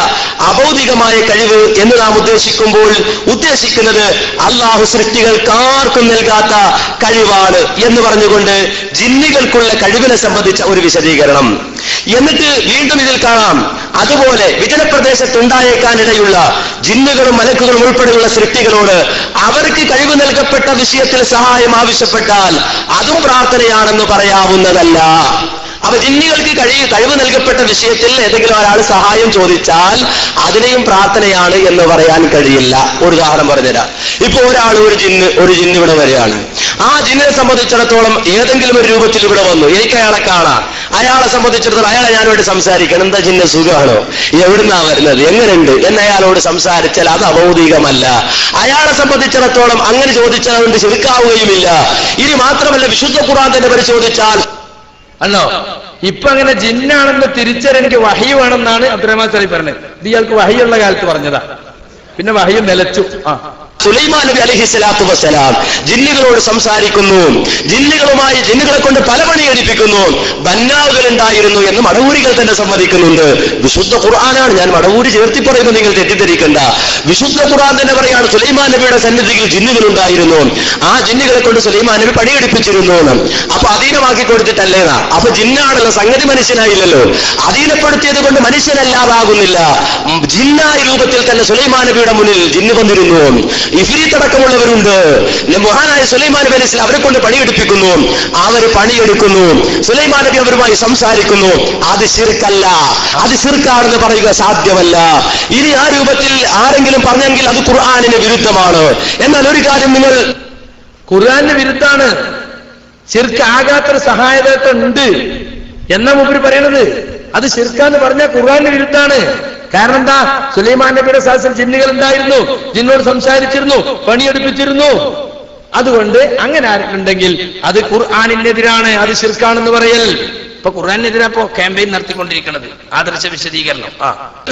അഭൗതികമായ കഴിവ് എന്ന് നാം ഉദ്ദേശിക്കുമ്പോൾ ഉദ്ദേശിക്കുന്നത് അല്ലാഹു സൃഷ്ടികൾക്കാർക്കും നൽകാത്ത കഴിവാണ് എന്ന് പറഞ്ഞുകൊണ്ട് ജിന്നുകൾക്കുള്ള കഴിവിനെ സംബന്ധിച്ച ഒരു വിശദീകരണം. എന്നിട്ട് വീണ്ടും ഇതിൽ കാണാം, അതുപോലെ വിജനപ്രദേശത്തുണ്ടായേക്കാനിടയുള്ള ജിന്നുകളും മലക്കുകളും ഉൾപ്പെടെയുള്ള സൃഷ്ടികളോട് അവർക്ക് കഴിവ് നൽകപ്പെട്ട വിഷയത്തിൽ സഹായം ആവശ്യപ്പെട്ടാൽ അതും പ്രാർത്ഥനയാണെന്ന് പറയാവുന്നതല്ല. അപ്പൊ ജിന്നുകൾക്ക് കഴിവ് നൽകപ്പെട്ട വിഷയത്തിൽ ഏതെങ്കിലും ഒരാൾ സഹായം ചോദിച്ചാൽ അതിനെയും പ്രാർത്ഥനയാണ് എന്ന് പറയാൻ കഴിയില്ല. ഒരു ഉദാഹരണം പറഞ്ഞുതരാം. ഇപ്പൊ ഒരു ജിന്ന് ഇവിടെ വരികയാണ്. ആ ജിന്നിനെ സംബന്ധിച്ചിടത്തോളം ഏതെങ്കിലും ഒരു രൂപത്തിൽ ഇവിടെ വന്നു, എനിക്ക് അയാളെ കാണാം. അയാളെ സംബന്ധിച്ചിടത്തോളം അയാളെ ഞാനോട് സംസാരിക്കണം, എന്താ ജിന്ന് സുഖമാണോ, എവിടുന്നാ വരുന്നത്, എങ്ങനെയുണ്ട് എന്ന് അയാളോട് സംസാരിച്ചാൽ അത് അഭൗതികമല്ല. അയാളെ സംബന്ധിച്ചിടത്തോളം അങ്ങനെ ചോദിച്ചാൽ അതുകൊണ്ട് ശരിക്കാവുകയുമില്ല. ഇനി മാത്രമല്ല, വിശുദ്ധ ഖുർആൻ തന്നെ പരിശോധിച്ചാൽ അല്ലോ ഇപ്പൊ അങ്ങനെ ജിന്നാണെന്ന് തിരിച്ചറിയെനിക്ക് വഹി വേണമെന്നാണ് അബ്ദുറഹ്മാൻ സലി പറഞ്ഞത്. ഇത് ഇയാൾക്ക് വഹിയുള്ള കാലത്ത് പറഞ്ഞതാ, പിന്നെ വഹി നിലച്ചു. സുലൈമാൻ നബി അലൈഹിസ്സലാത്തു വസ്സലാം ജിന്നുകളോട് സംസാരിക്കുന്നു, ജിന്നുകളെ കൊണ്ട് പല പണി എടുപ്പിക്കുന്നു, ബന്നാവുകൾ ഉണ്ടായിരുന്നു എന്ന് മടവൂരികൾ തന്നെ സമ്മതിക്കുന്നുണ്ട്. വിശുദ്ധ ഖുർആനാണ്, ഞാൻ മടവൂരി ചേർത്തി പറയുന്നു, നിങ്ങൾ തെറ്റിദ്ധരിക്കണ്ട. വിശുദ്ധ ഖുർആൻ തന്നെ പറയാണ് സുലൈമാൻ നബിയുടെ സന്നിധിയിൽ ജിന്നുകൾ ഉണ്ടായിരുന്നു, ആ ജിന്നുകളെ കൊണ്ട് സുലൈമാൻ നബി പണിയെടുപ്പിച്ചിരുന്നു എന്ന്. അപ്പൊ അധീനമാക്കി കൊടുത്തിട്ടല്ലേന്നാ. അപ്പൊ ജിന്നാണല്ലോ, സംഗതി മനുഷ്യനായില്ലല്ലോ. അധീനപ്പെടുത്തിയത് കൊണ്ട് മനുഷ്യനല്ലാതാകുന്നില്ല. ജിന്നായ രൂപത്തിൽ തന്നെ സുലൈമാൻ നബിയുടെ മുന്നിൽ ജിന്ന് വന്നിരുന്നു. ഇഫ്രീത്തടക്കമുള്ളവരുണ്ട്. മഹാനായ സുലൈമാൻ നബി അലൈഹി സ്വലാം അവരെ കൊണ്ട് പണിയെടുപ്പിക്കുന്നു, അവർ പണിയെടുക്കുന്നു, സുലൈമാൻ നബി അവരുമായി സംസാരിക്കുന്നു. അത് ശിർക്കല്ല, അത് ശിർക്കാണെന്ന് പറയുക സാധ്യമല്ല. ഇനി ആ രൂപത്തിൽ ആരെങ്കിലും പറഞ്ഞെങ്കിൽ അത് ഖുർആനിന് വിരുദ്ധമാണ്. എന്നാൽ ഒരു കാര്യം, നിങ്ങൾ ഖുർആനിന് വിരുദ്ധാണ്, ശിർക്കാകാത്തൊരു സഹായതയുണ്ട് എന്നാ മൂപ്പര് പറയണത്. അത് ശിർക്കാന്ന് പറഞ്ഞാൽ ഖുർആനിന് വിരുദ്ധാണ്. കാരണം എന്താ? സുലൈമാൻ നബിയുടെ സാഹസിൽ ജിന്നുകൾ ഉണ്ടായിരുന്നു, ജിന്നോട് സംസാരിച്ചിരുന്നു, പണിയെടുപ്പിച്ചിരുന്നു. അതുകൊണ്ട് അങ്ങനെ ആരുണ്ടെങ്കിൽ അത് ഖുർആനിനെതിരാണ്, അത് ശിർക്കാണെന്ന് പറയൽ. ഇപ്പൊ ഖുർആനെതിരെ ഇപ്പോ ക്യാമ്പയിൻ നടത്തിക്കൊണ്ടിരിക്കുന്നത് ആദർശ വിശദീകരണം.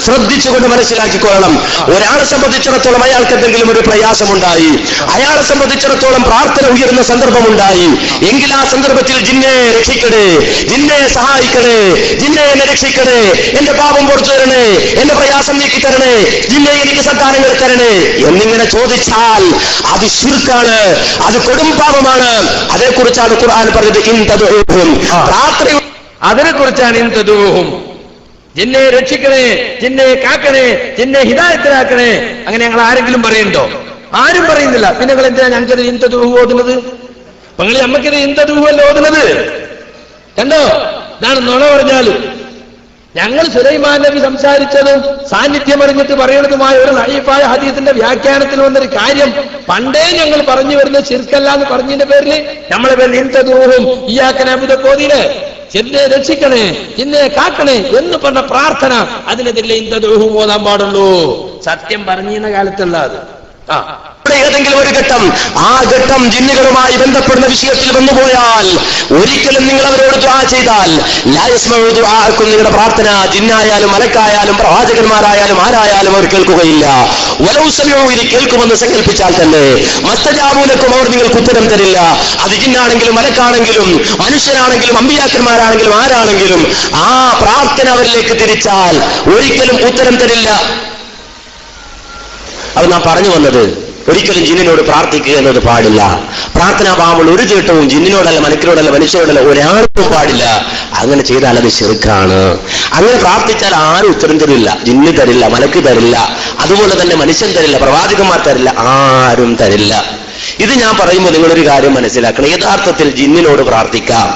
ശ്രദ്ധിച്ചുകൊണ്ട് മനസ്സിലാക്കിക്കൊള്ളണം. ഒരാളെ സംബന്ധിച്ചിടത്തോളം അയാൾക്ക് എന്തെങ്കിലും ഒരു പ്രയാസമുണ്ടായി, അയാളെ സംബന്ധിച്ചിടത്തോളം പ്രാർത്ഥന ഉയരുന്ന സന്ദർഭമുണ്ടായി എങ്കിൽ ആ സന്ദർഭത്തിൽ ജിന്നെ രക്ഷിക്കണേ, ജിന്നെ സഹായിക്കണേ, ജിന്നെ എന്നെ രക്ഷിക്കണേ, എന്റെ പാപം പുറത്തു തരണേ, എന്റെ പ്രയാസം നീക്കി തരണേ, ജിന്നെ എനിക്ക് സന്താനങ്ങൾ തരണേ എന്നിങ്ങനെ ചോദിച്ചാൽ അത് ശിർക്കാണ്, അത് കൊടും പാപമാണ്. അതേക്കുറിച്ചാണ് ഖുർആൻ പറഞ്ഞത് ഇൻ തദ്ഉഹും. രാത്രി അതിനെ കുറിച്ചാണ് ഇൻ തദ്ഉഹും, ജിന്നെ രക്ഷിക്കണേ, ജിന്നെ കാക്കണേ, ജിന്നെ ഹിദായത്തിലാക്കണേ. അങ്ങനെ ഞങ്ങൾ ആരെങ്കിലും പറയുന്നുണ്ടോ? ആരും പറയുന്നില്ല. പിന്നെ നിങ്ങൾ എന്തിനാ ഞങ്ങൾക്കത് ഇൻ തദ്ഉഹു ഓതുന്നത്? നിങ്ങൾ നമ്മക്കിത് ഇൻ തദ്ഉഹു അല്ല ഓതുന്നത്. കണ്ടോ, ഇതാണ് നുണ പറഞ്ഞാൽ. ഞങ്ങൾ സുലൈമാൻ നബി സംസാരിച്ചതും സാന്നിധ്യം അറിഞ്ഞിട്ട് പറയണതുമായ ഒരു ലഈഫായ ഹദീസിന്റെ വ്യാഖ്യാനത്തിൽ വന്നൊരു കാര്യം പണ്ടേ ഞങ്ങൾ പറഞ്ഞു വരുന്ന ശിർക്കല്ല എന്ന് പറഞ്ഞതിന്റെ പേരിൽ നമ്മളെ പേരിൽ ഇൻ തദ്ഉഹും ഇയ്യാക നഅ്ബുദു കോദിനെ ജിന്നെ രക്ഷിക്കണേ, ജിന്നെ കാക്കണേ എന്ന് പറഞ്ഞ പ്രാർത്ഥന അതിനെതിരെ ഇൻ തദ്ഉഹും ഓതാൻ പാടുള്ളൂ. സത്യം പറഞ്ഞിരുന്ന കാലത്തുള്ള അത്. ഏതെങ്കിലും ഒരു ഘട്ടം, ആ ഘട്ടം ജിന്നുകളുമായി ബന്ധപ്പെടുന്ന വിഷയത്തിൽ വന്നുപോയാൽ ഒരിക്കലും നിങ്ങൾ അവരോട് ദുആ ചെയ്താൽ ലാ യസ്മഉ ദുആഅക്കും, നിങ്ങളുടെ പ്രാർത്ഥന ജിന്നായാലും മലക്കായാലും പ്രവാചകന്മാരായാലും ആരായാലും അവർ കേൾക്കുകയില്ല. വലൗ സമിഉ, ഇത് കേൾക്കുമെന്ന് സങ്കല്പിച്ചാൽ തന്നെ മസ്തജാബു ലക്കും, അവർ നിങ്ങൾക്ക് ഉത്തരം തരില്ല. അത് ജിന്നാണെങ്കിലും മലക്കാണെങ്കിലും മനുഷ്യരാണെങ്കിലും അമ്പിയാക്കന്മാരാണെങ്കിലും ആരാണെങ്കിലും ആ പ്രാർത്ഥന അവരിലേക്ക് തിരിച്ചാൽ ഒരിക്കലും ഉത്തരം തരില്ല. അത് നാം പറഞ്ഞു വന്നത് ഒരിക്കലും ജിന്നിനോട് പ്രാർത്ഥിക്കുക എന്നത് പാടില്ല. പ്രാർത്ഥനാ പാവങ്ങൾ ഒരു ചേട്ടവും ജിന്നിനോടല്ല മലക്കിനോടല്ല മനുഷ്യരോടല്ല ഒരാൾക്കും പാടില്ല. അങ്ങനെ ചെയ്താൽ അത് ശിർക്കാണ്. അങ്ങനെ പ്രാർത്ഥിച്ചാൽ ആരും ഉത്തരം തരില്ല. ജിന്ന് തരില്ല, മലക്ക് തരില്ല, അതുപോലെ തന്നെ മനുഷ്യൻ തരില്ല, പ്രവാചകന്മാർ തരില്ല, ആരും തരില്ല. ഇത് ഞാൻ പറയുമ്പോൾ നിങ്ങളൊരു കാര്യം മനസ്സിലാക്കണം. യഥാർത്ഥത്തിൽ ജിന്നിനോട് പ്രാർത്ഥിക്കാം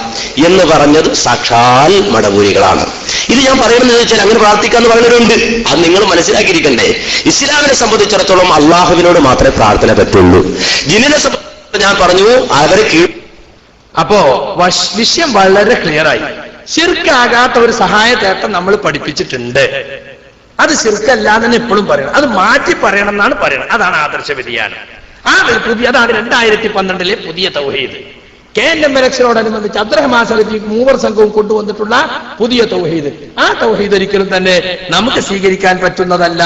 എന്ന് പറഞ്ഞത് സാക്ഷാൽ മടവൂരികളാണ്. ഇത് ഞാൻ പറയുന്നത് വെച്ചാൽ അങ്ങനെ പ്രാർത്ഥിക്കാന്ന് പറയുന്നവരുണ്ട്. അത് നിങ്ങൾ മനസ്സിലാക്കിയിരിക്കണ്ടേ. ഇസ്ലാമിനെ സംബന്ധിച്ചിടത്തോളം അള്ളാഹുവിനോട് മാത്രമേ പ്രാർത്ഥന പറ്റുള്ളൂ. ജിന്നിനെ സംബന്ധിച്ചിടത്തോളം ഞാൻ പറഞ്ഞു അവരെ അപ്പോ വിഷയം വളരെ ക്ലിയറായി. ശിർക്കാകാത്ത ഒരു സഹായ തേട്ടം നമ്മൾ പഠിപ്പിച്ചിട്ടുണ്ട്. അത് ശിർക്കല്ലാന്ന് തന്നെ എപ്പോഴും പറയണം. അത് മാറ്റി പറയണം എന്നാണ് പറയുന്നത്. അതാണ് ആദർശ വ്യതിയാനം. അതാണ് 2012 പുതിയ തൗഹീദ്. KNM ഇലക്ഷനോടനുബന്ധിച്ച് അബ്ദുറഹ്മാൻ സലഫി മൂവർ സംഘവും കൊണ്ടുവന്നിട്ടുള്ള പുതിയ തൗഹീദ്. ആ തൗഹീദ് ഒരിക്കലും തന്നെ നമുക്ക് സ്വീകരിക്കാൻ പറ്റുന്നതല്ല.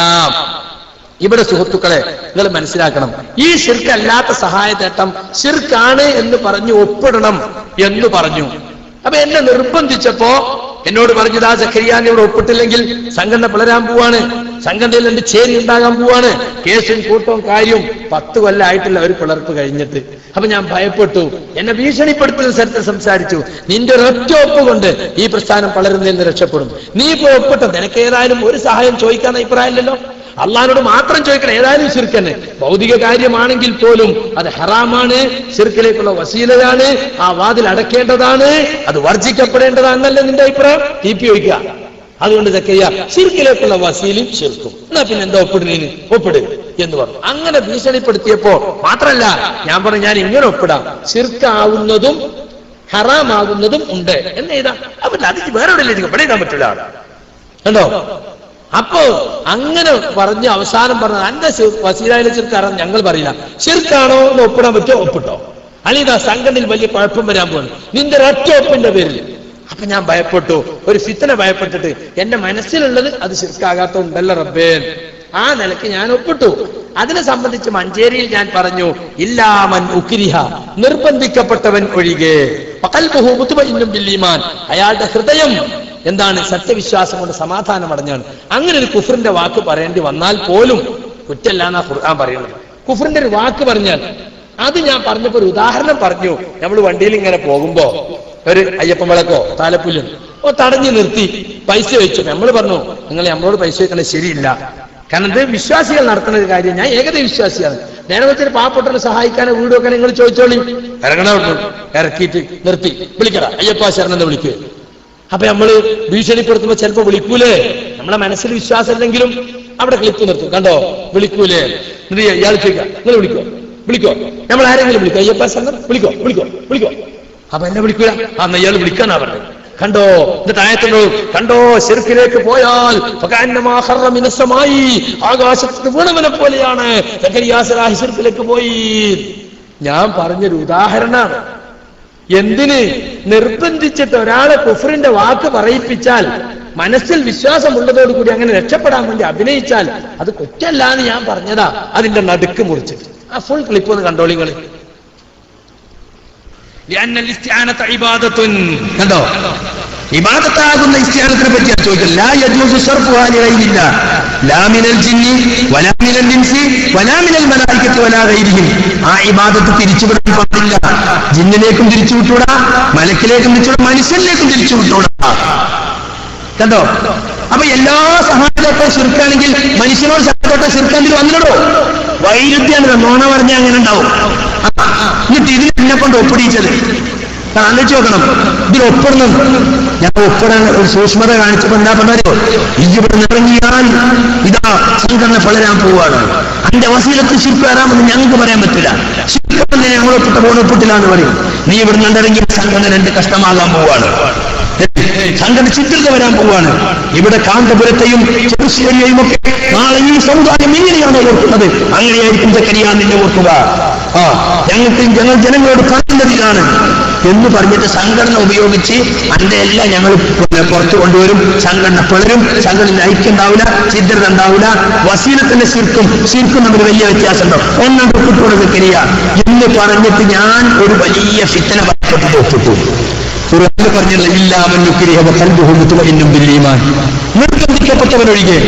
ഇവിടെ സുഹൃത്തുക്കളെ നിങ്ങൾ മനസ്സിലാക്കണം, ഈ ശിർക്കല്ലാത്ത സഹായതേട്ടം ശിർക്കാണ് എന്ന് പറഞ്ഞു ഒപ്പിടണം എന്ന് പറഞ്ഞു. അപ്പൊ എന്നെ നിർബന്ധിച്ചപ്പോ എന്നോട് പറഞ്ഞത്, ആ സക്കരിയാൻ ഇവിടെ ഒപ്പിട്ടില്ലെങ്കിൽ സംഘടന പിളരാൻ പോവാണ്, സംഘടനയിൽ 2 ചേരി ഉണ്ടാകാൻ പോവാണ്, കേസും കൂട്ടവും കാര്യവും 10 കൊല്ലമായിട്ടില്ല ഒരു പിളർപ്പ് കഴിഞ്ഞിട്ട്. അപ്പൊ ഞാൻ ഭയപ്പെട്ടു. എന്നെ ഭീഷണിപ്പെടുത്തുന്ന സ്ഥലത്ത് സംസാരിച്ചു. നിന്റെ ഒരൊറ്റ ഒപ്പ് കൊണ്ട് ഈ പ്രസ്ഥാനം വളരുന്നതിൽ നിന്ന് രക്ഷപ്പെടും. നീ ഇപ്പോ ഒപ്പിട്ടോ, നിനക്ക് ഏതായാലും ഒരു സഹായം ചോദിക്കാൻ അഭിപ്രായമില്ലല്ലോ. അള്ളാഹിനോട് മാത്രം ചോദിക്കണം. ഏതായാലും ശിർക്കന്നെ ഭൗതിക കാര്യമാണെങ്കിൽ പോലും അത് ഹറാമാണ്, ശിർക്കിലേക്കുള്ള വസീലയാണ്, ആ വാതിൽ അടക്കേണ്ടതാണ്, അത് വർജിക്കപ്പെടേണ്ടതാണെന്നല്ലേ നിന്റെ അഭിപ്രായം? TP ചോദിക്കുക. അതുകൊണ്ട് സക്കരിയ ശിർക്കിലേക്കുള്ള വസീലും ശിർക്കും, എന്നാ പിന്നെ എന്താ ഒപ്പിടുന്നതിന് ഒപ്പിട് എന്ന് പറഞ്ഞു. അങ്ങനെ ഭീഷണിപ്പെടുത്തിയപ്പോ മാത്രല്ല ഞാൻ പറഞ്ഞു, ഞാൻ ഇങ്ങനെ ഒപ്പിടാം, ശിർക്കാവുന്നതും ഹറാമാകുന്നതും ഉണ്ട് എന്ന് എഴുതാം. അപ്പൊ അത് വേറെ എവിടെയല്ലേ ഇവിടെ എഴുതാൻ പറ്റില്ല. കണ്ടോ? അപ്പോ അങ്ങനെ പറഞ്ഞ് അവസാനം പറഞ്ഞ എന്റെ വസീലായിലെ ശിർക്കാരൻ ഞങ്ങൾ പറയില്ല. ശിർക്കാണോ എന്ന് ഒപ്പിടാൻ പറ്റുമോ ഒപ്പിട്ടോ, അല്ലെങ്കിൽ ആ സംഘടനയിൽ വലിയ കുഴപ്പം വരാൻ പോകുന്നു നിന്റെ ഒറ്റ ഒപ്പിന്റെ പേരിൽ. അപ്പൊ ഞാൻ ഭയപ്പെട്ടു, ഒരു ഫിത്തന ഭയപ്പെട്ടിട്ട് എന്റെ മനസ്സിലുള്ളത് അത് ശിർക്കാകാത്തതുണ്ടല്ലോ റബ്ബേ. ആ നിലയ്ക്ക് ഞാൻ ഒപ്പിട്ടു. അതിനെ സംബന്ധിച്ച് മഞ്ചേരിയിൽ ഞാൻ പറഞ്ഞു, ഇല്ലാമൻ ഉക്രിഹ, നിർബന്ധിക്കപ്പെട്ടവൻ ഒഴികെ, ഖൽബുഹു മുത്മഇന്നുൻ ബിൽ ഈമാൻ, അയാളുടെ ഹൃദയം എന്താണ് സത്യവിശ്വാസം കൊണ്ട് സമാധാനം അടഞ്ഞാണ്. അങ്ങനെ ഒരു കുഫറിന്റെ വാക്ക് പറയേണ്ടി വന്നാൽ പോലും കുറ്റല്ല എന്നാ ഖുർആൻ പറയുന്നത്. കുഫറിന്റെ ഒരു വാക്ക് പറഞ്ഞാൽ അത് ഞാൻ പറഞ്ഞപ്പോ ഒരു ഉദാഹരണം പറഞ്ഞു. നമ്മൾ വണ്ടിയിൽ ഇങ്ങനെ പോകുമ്പോ ഒരു അയ്യപ്പൻ വിളക്കോ താലപ്പുല്ലും തടഞ്ഞു നിർത്തി പൈസ വെച്ചു. നമ്മൾ പറഞ്ഞു, നിങ്ങൾ നമ്മളോട് പൈസ വെക്കണത് ശരിയില്ല, കാരണം ഇത് വിശ്വാസികൾ നടത്തുന്ന ഒരു കാര്യം. ഞാൻ ഏകദൈവ വിശ്വാസിയാണ്. നേരെ വെച്ചൊരു പാവപ്പെട്ടവനെ സഹായിക്കാനോ വീട് വെക്കാൻ നിങ്ങൾ ചോദിച്ചോളി. ഇറങ്ങണ ഇറക്കിയിട്ട് നിർത്തി വിളിക്കട അയ്യപ്പ ശരണെന്ന് വിളിക്കുക. അപ്പൊ നമ്മള് ഭീഷണിപ്പെടുത്തുമ്പോ ചിലപ്പോ വിളിക്കൂലേ? നമ്മളെ മനസ്സിൽ വിശ്വാസം ഇല്ലെങ്കിലും അവിടെ ക്ലിപ്പ് നിർത്തും. കണ്ടോ, വിളിക്കൂലേ? ഇയാൾ ചോദിക്കാം, നിങ്ങൾ വിളിക്കോ? നമ്മൾ ആരെങ്കിലും വിളിക്കോ? അയ്യപ്പ ശരണം വിളിക്കോ? അപ്പൊ എന്നെ വിളിക്കൂല. അന്ന് ഇയാൾ വിളിക്കാനാ പറഞ്ഞത്. കണ്ടോ, എന്നിട്ട് ആയത്തുണ്ടോ, കണ്ടോ, ശിർക്കിലേക്ക് പോയാൽ ആകാശത്ത് വീണവനെ പോലെയാണ്. ശിർക്കിലേക്ക് പോയി. ഞാൻ പറഞ്ഞൊരു ഉദാഹരണമാണ്. എന്തിന്? നിർബന്ധിച്ചിട്ട് ഒരാളെ കുഫറിന്റെ വാക്ക് പറയിപ്പിച്ചാൽ മനസ്സിൽ വിശ്വാസമുള്ളതോടുകൂടി അങ്ങനെ രക്ഷപ്പെടാൻ വേണ്ടി അഭിനയിച്ചാൽ അത് കുറ്റല്ല എന്ന് ഞാൻ പറഞ്ഞതാ. അതിന്റെ നടുക്ക് മുറിച്ചിട്ട് ആ ഫുൾ ക്ലിപ്പ് ഒന്ന് കണ്ടോളിങ്ങൾ. കണ്ടോ? ഇബാദത്താകുന്ന ഇസ്തിആനത്തിനെ പറ്റിയാണ് ചോദിക്കുന്നത്. ലാ യജൂസു സർഫുഹാ ലിഗൈരില്ലാ ലാ മിനൽ ജിന്നി വലാ മിനൽ ഇൻസി വലാ മിനൽ മലായികത്തി വലാ ഗൈരിഹിം. ആ ഇബാദത്ത് തിരിച്ചുവിടാൻ പാടില്ല. ജിന്നിലേക്കും തിരിച്ചു വിട്ടൂടാ, മലക്കിലേക്കും തിരിച്ചുവിടാ, മനുഷ്യനിലേക്കും തിരിച്ചു വിട്ടൂടാ. കണ്ടോ? അപ്പൊ എല്ലാ സഹായത്തോട്ടും ശിർക്കാണെങ്കിൽ മനുഷ്യനോട് സഹായത്തോട്ടും ശിർക്കാണ്ടിൽ വന്നിടോ? വൈരുദ്ധ്യാണ്. നോണ പറഞ്ഞാൽ അങ്ങനെ ഉണ്ടാവും. എന്നിട്ട് ഇതിന് എന്നെ കൊണ്ട് ഒപ്പിടിച്ചത് ആലോചിച്ച് നോക്കണം. ഇതിൽ ഒപ്പിടണം. ഞാൻ ഒപ്പിടാൻ ഒരു സൂക്ഷ്മത കാണിച്ചപ്പോ എന്താ പറഞ്ഞോ? ഇവിടെ ഇറങ്ങിയാൽ ഇതാ സംഘടന വളരാൻ പോവാണ്, അതിന്റെ വസീലത്ത് ശിർക്ക് വരാമെന്ന് ഞങ്ങൾക്ക് പറയാൻ പറ്റില്ല. ശിർക്കന്നെ ഞങ്ങൾ ഒപ്പിട്ട പോലെ ഒപ്പിട്ടില്ലാന്ന് പറയും. നീ ഇവിടെ നിന്നിറങ്ങിയ സംഘടന രണ്ട് കഷ്ടമാകാൻ പോവാണ്, സംഘടന ചിത്രത വരാൻ പോവാണ്. ഇവിടെ കാന്തപുരത്തെയും ചെറുശ്ശേരിയെയും ഒക്കെ നാളെ ഈ സമുദായം ഇങ്ങനെയാണോ ഓർക്കുന്നത്? അങ്ങനെയായിരിക്കും സക്കരിയ നിന്നെ ഓർക്കുക. ഞങ്ങൾ ജനങ്ങളോട് പറയുന്നതിലാണ് എന്ന് പറഞ്ഞിട്ട് സംഘടന ഉപയോഗിച്ച് അതിന്റെ എല്ലാം ഞങ്ങൾ പുറത്തു കൊണ്ടുവരും. സംഘടന പിളരും, സംഘടന ഐക്യം ഉണ്ടാവില്ല, ചിത്രത ഉണ്ടാവില്ല. വസീലത്തിന്റെ ശിർക്കും തമ്മിൽ വലിയ വ്യത്യാസമുണ്ടോ? ഒന്നും ഒപ്പിട്ടുകൊണ്ട് സക്കരിയ എന്ന് പറഞ്ഞിട്ട് ഞാൻ ഒരു വലിയ ഫിത്തന ഭയപ്പെട്ടിട്ട് ഒപ്പിട്ടു. ഖുർആനിൽ പറഞ്ഞില്ല നിർബന്ധിക്കപ്പെട്ടവനൊഴികെ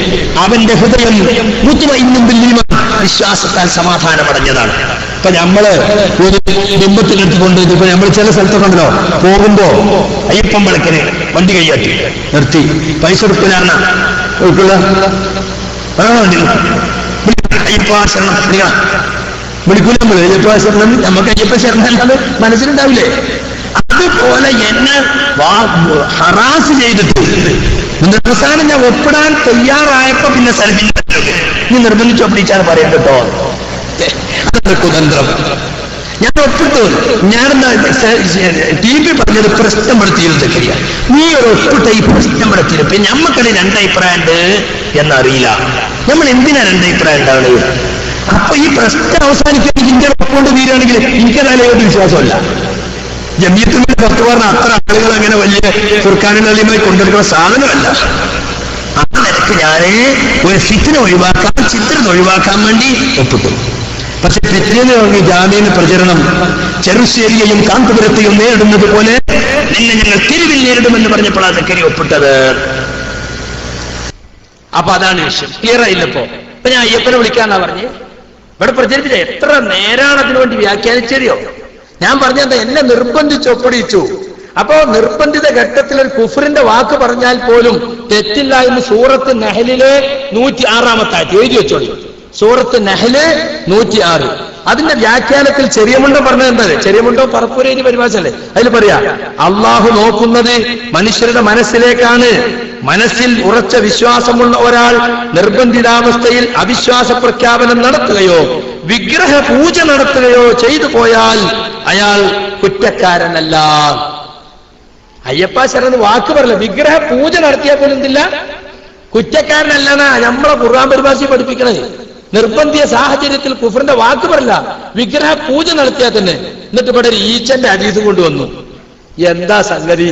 അവന്റെ ഹൃദയം മുത്മഇന്നും ബിൽ ഈമാൻ, വിശ്വാസത്താൽ സമാധാനമടഞ്ഞതാണ്. ഇപ്പൊ നമ്മള് ഒരു ബിംബത്തിലെടുത്തുകൊണ്ട് ഇപ്പൊ നമ്മൾ ചില സ്ഥലത്തൊക്കെ ഉണ്ടല്ലോ, പോകുമ്പോ അയ്യപ്പൻ വിളക്കിന് വണ്ടി കൈയാട്ടി നിർത്തി പൈസ കൊടുക്കലാണ് അയ്യപ്പ ശരണം വിളിക്കൂല. നമ്മൾ അയ്യപ്പ ശരണം, നമുക്ക് അയ്യപ്പ ശരണം അല്ലാതെ മനസ്സിലുണ്ടാവില്ലേ? അതുപോലെ എന്നെ ഹറാസ് ചെയ്തിട്ട് അവസാനം ഞാൻ ഒപ്പിടാൻ തയ്യാറായപ്പോ പിന്നെ സലഫിന്റെ നീ നിർബന്ധിച്ച് ഒപ്പിടിച്ചാണ് പറയാൻ കേട്ടോ. അതൊരു കുതന്ത്രം. ഞാൻ ഒപ്പിട്ടു. ഞാനെന്താ ടി വി പറഞ്ഞത് പ്രശ്നപ്പെടുത്തിയിരുന്നു സക്കരിയ. നീ ഒരു ഒപ്പിട്ട ഈ പ്രശ്നപ്പെടുത്തിയത് പിന്നെ നമ്മക്കത് രണ്ടഭിപ്രായം ഉണ്ട് എന്നറിയില്ല. നമ്മൾ എന്തിനാ രണ്ടഭിപ്രായം ഉണ്ടാവുന്നത്? അപ്പൊ ഈ പ്രശ്നം അവസാനിക്കാൻ ഇന്ത്യ ഒപ്പുകൊണ്ട് തീരുകയാണെങ്കിൽ എനിക്കതായാലും വിശ്വാസമല്ല. ജമിയത്തിന്റെ പുറത്തു പറഞ്ഞ അത്ര ആളുകൾ അങ്ങനെ വലിയ ഫുർഖാനുമായി കൊണ്ടെടുക്കുന്ന സാധനമല്ല. ആ നിലക്ക് ഞാന് ഒരു ഫിത്തിനെ ഒഴിവാക്കാൻ, ചിത്രനെ ഒഴിവാക്കാൻ വേണ്ടി ഒപ്പിട്ടു. പക്ഷെ ഫിത്തിനെ തുടങ്ങി ജാമ്യന് പ്രചരണം ചെറുശ്ശേരിയെയും കാന്തപുരത്തെയും നേരിടുന്നത് പോലെ നിന്നെ ഞങ്ങൾ തെരുവിൽ നേരിടുമെന്ന് പറഞ്ഞപ്പോഴാണ് സക്കരി ഒപ്പിട്ടത്. അപ്പൊ അതാണ് വിഷയം. ക്ലിയർ ആയില്ലപ്പോ? ഇപ്പൊ ഞാൻ അയ്യപ്പനെ വിളിക്കാന്നാ പറഞ്ഞ് ഇവിടെ പ്രചരിപ്പിച്ച എത്ര നേരാണ് അതിനുവേണ്ടി വ്യാഖ്യാനിച്ചറിയോ? ഞാൻ പറഞ്ഞെന്താ, എന്നെ നിർബന്ധിച്ച് ഒപ്പിടിച്ചു. അപ്പോ നിർബന്ധിത ഘട്ടത്തിൽ ഒരു കുഫറിന്റെ വാക്ക് പറഞ്ഞാൽ പോലും തെറ്റില്ല എന്ന് സൂറത്ത് നഹലിലെ 106 എഴുതി വെച്ചോളി. സൂറത്ത് നഹല് 106. അതിന്റെ വ്യാഖ്യാനത്തിൽ ചെറിയമുണ്ടോ പറഞ്ഞത് എന്താ? ചെറിയമുണ്ടോ പറപ്പൂരേരി പരിഭാഷല്ലേ? അതിൽ പറയാ അള്ളാഹു നോക്കുന്നത് മനുഷ്യരുടെ മനസ്സിലേക്കാണ്. മനസ്സിൽ ഉറച്ച വിശ്വാസമുള്ള ഒരാൾ നിർബന്ധിതാവസ്ഥയിൽ അവിശ്വാസ പ്രഖ്യാപനം നടത്തുകയോ വിഗ്രഹ പൂജ നടത്തുകയോ ചെയ്തു പോയാൽ അയാൾ കുറ്റക്കാരനല്ല. അയ്യപ്പ ശരണം വാക്ക് പറയില്ല, വിഗ്രഹ പൂജ നടത്തിയാൽ പോലും എന്തില്ല, കുറ്റക്കാരനല്ലെന്നാ നമ്മളെ ഖുർആൻ പരിഭാഷ പഠിപ്പിക്കണേ. നിർബന്ധിയ സാഹചര്യത്തിൽ കുഫറിന്റെ വാക്ക് പറയില്ല, വിഗ്രഹ പൂജ നടത്തിയാൽ തന്നെ. എന്നിട്ട് ഇവിടെ ഒരു ഈച്ചന്റെ ഹദീസ് കൊണ്ടുവന്നു. എന്താ സംഗതി?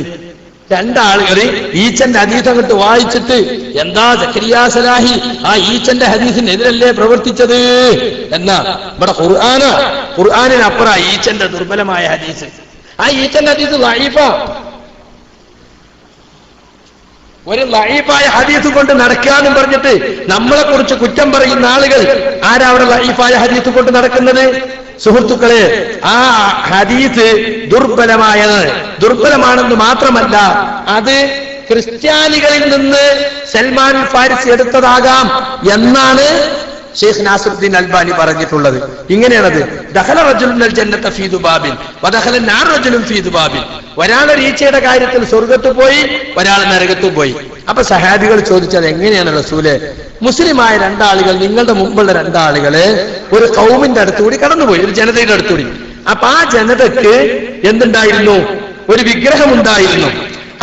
രണ്ടാളുകൾ ഈച്ചന്റെ ഹദീസ് അങ്ങോട്ട് വായിച്ചിട്ട് എന്താ സക്കരിയ സലാഹി ആ ഈച്ചന്റെ ഹദീസിനെതിരല്ലേ പ്രവർത്തിച്ചത് എന്നാ. ഇവിടെ ഖുർആനിനപ്പുറം ഈച്ചന്റെ ദുർബലമായ ഹദീസ്. ആ ഈച്ചന്റെ ഹദീസ് ലഈഫാ. ഒരു ലഈഫായ ഹദീസ് കൊണ്ട് നടക്കാനും പറഞ്ഞിട്ട് നമ്മളെ കുറിച്ച് കുറ്റം പറയുന്ന ആളുകൾ ആരാ അവിടെ ലഈഫായ ഹദീസ് കൊണ്ട് നടക്കുന്നത്? സുഹൃത്തുക്കളെ, ആ ഹദീസ് ദുർബലമാണെന്ന് മാത്രമല്ല, അത് ക്രിസ്ത്യാനികളിൽ നിന്ന് സൽമാൻ ഫാരിസി എടുത്തതാകാം എന്നാണ് ഷെയ്ഖ് നാസിറുദ്ദീൻ അൽബാനി പറഞ്ഞിട്ടുള്ളത്. ഇങ്ങനെയാണത്. ദഖല റജുലുൻ അൽ ജന്നത ഫീ ദുബാബിൻ വദഖല നാർ റജുലുൻ ഫീ ദുബാബിൻ. ഒരാൾ ഈച്ചയുടെ കാര്യത്തിൽ സ്വർഗ്ഗത്തിൽ പോയി, ഒരാൾ നരകത്തിൽ പോയി. അപ്പൊ സഹാബികൾ ചോദിച്ചത് എങ്ങനെയാണ് റസൂലെ? മുസ്ലിമായ രണ്ടാളുകൾ, നിങ്ങളുടെ മുമ്പുള്ള രണ്ടാളുകള് ഒരു ഖൗമിന്റെ അടുത്തുകൂടി കടന്നുപോയി, ഒരു ജനതയുടെ അടുത്തുകൂടി. അപ്പൊ ആ ജനതക്ക് എന്തുണ്ടായിരുന്നു? ഒരു വിഗ്രഹം ഉണ്ടായിരുന്നു.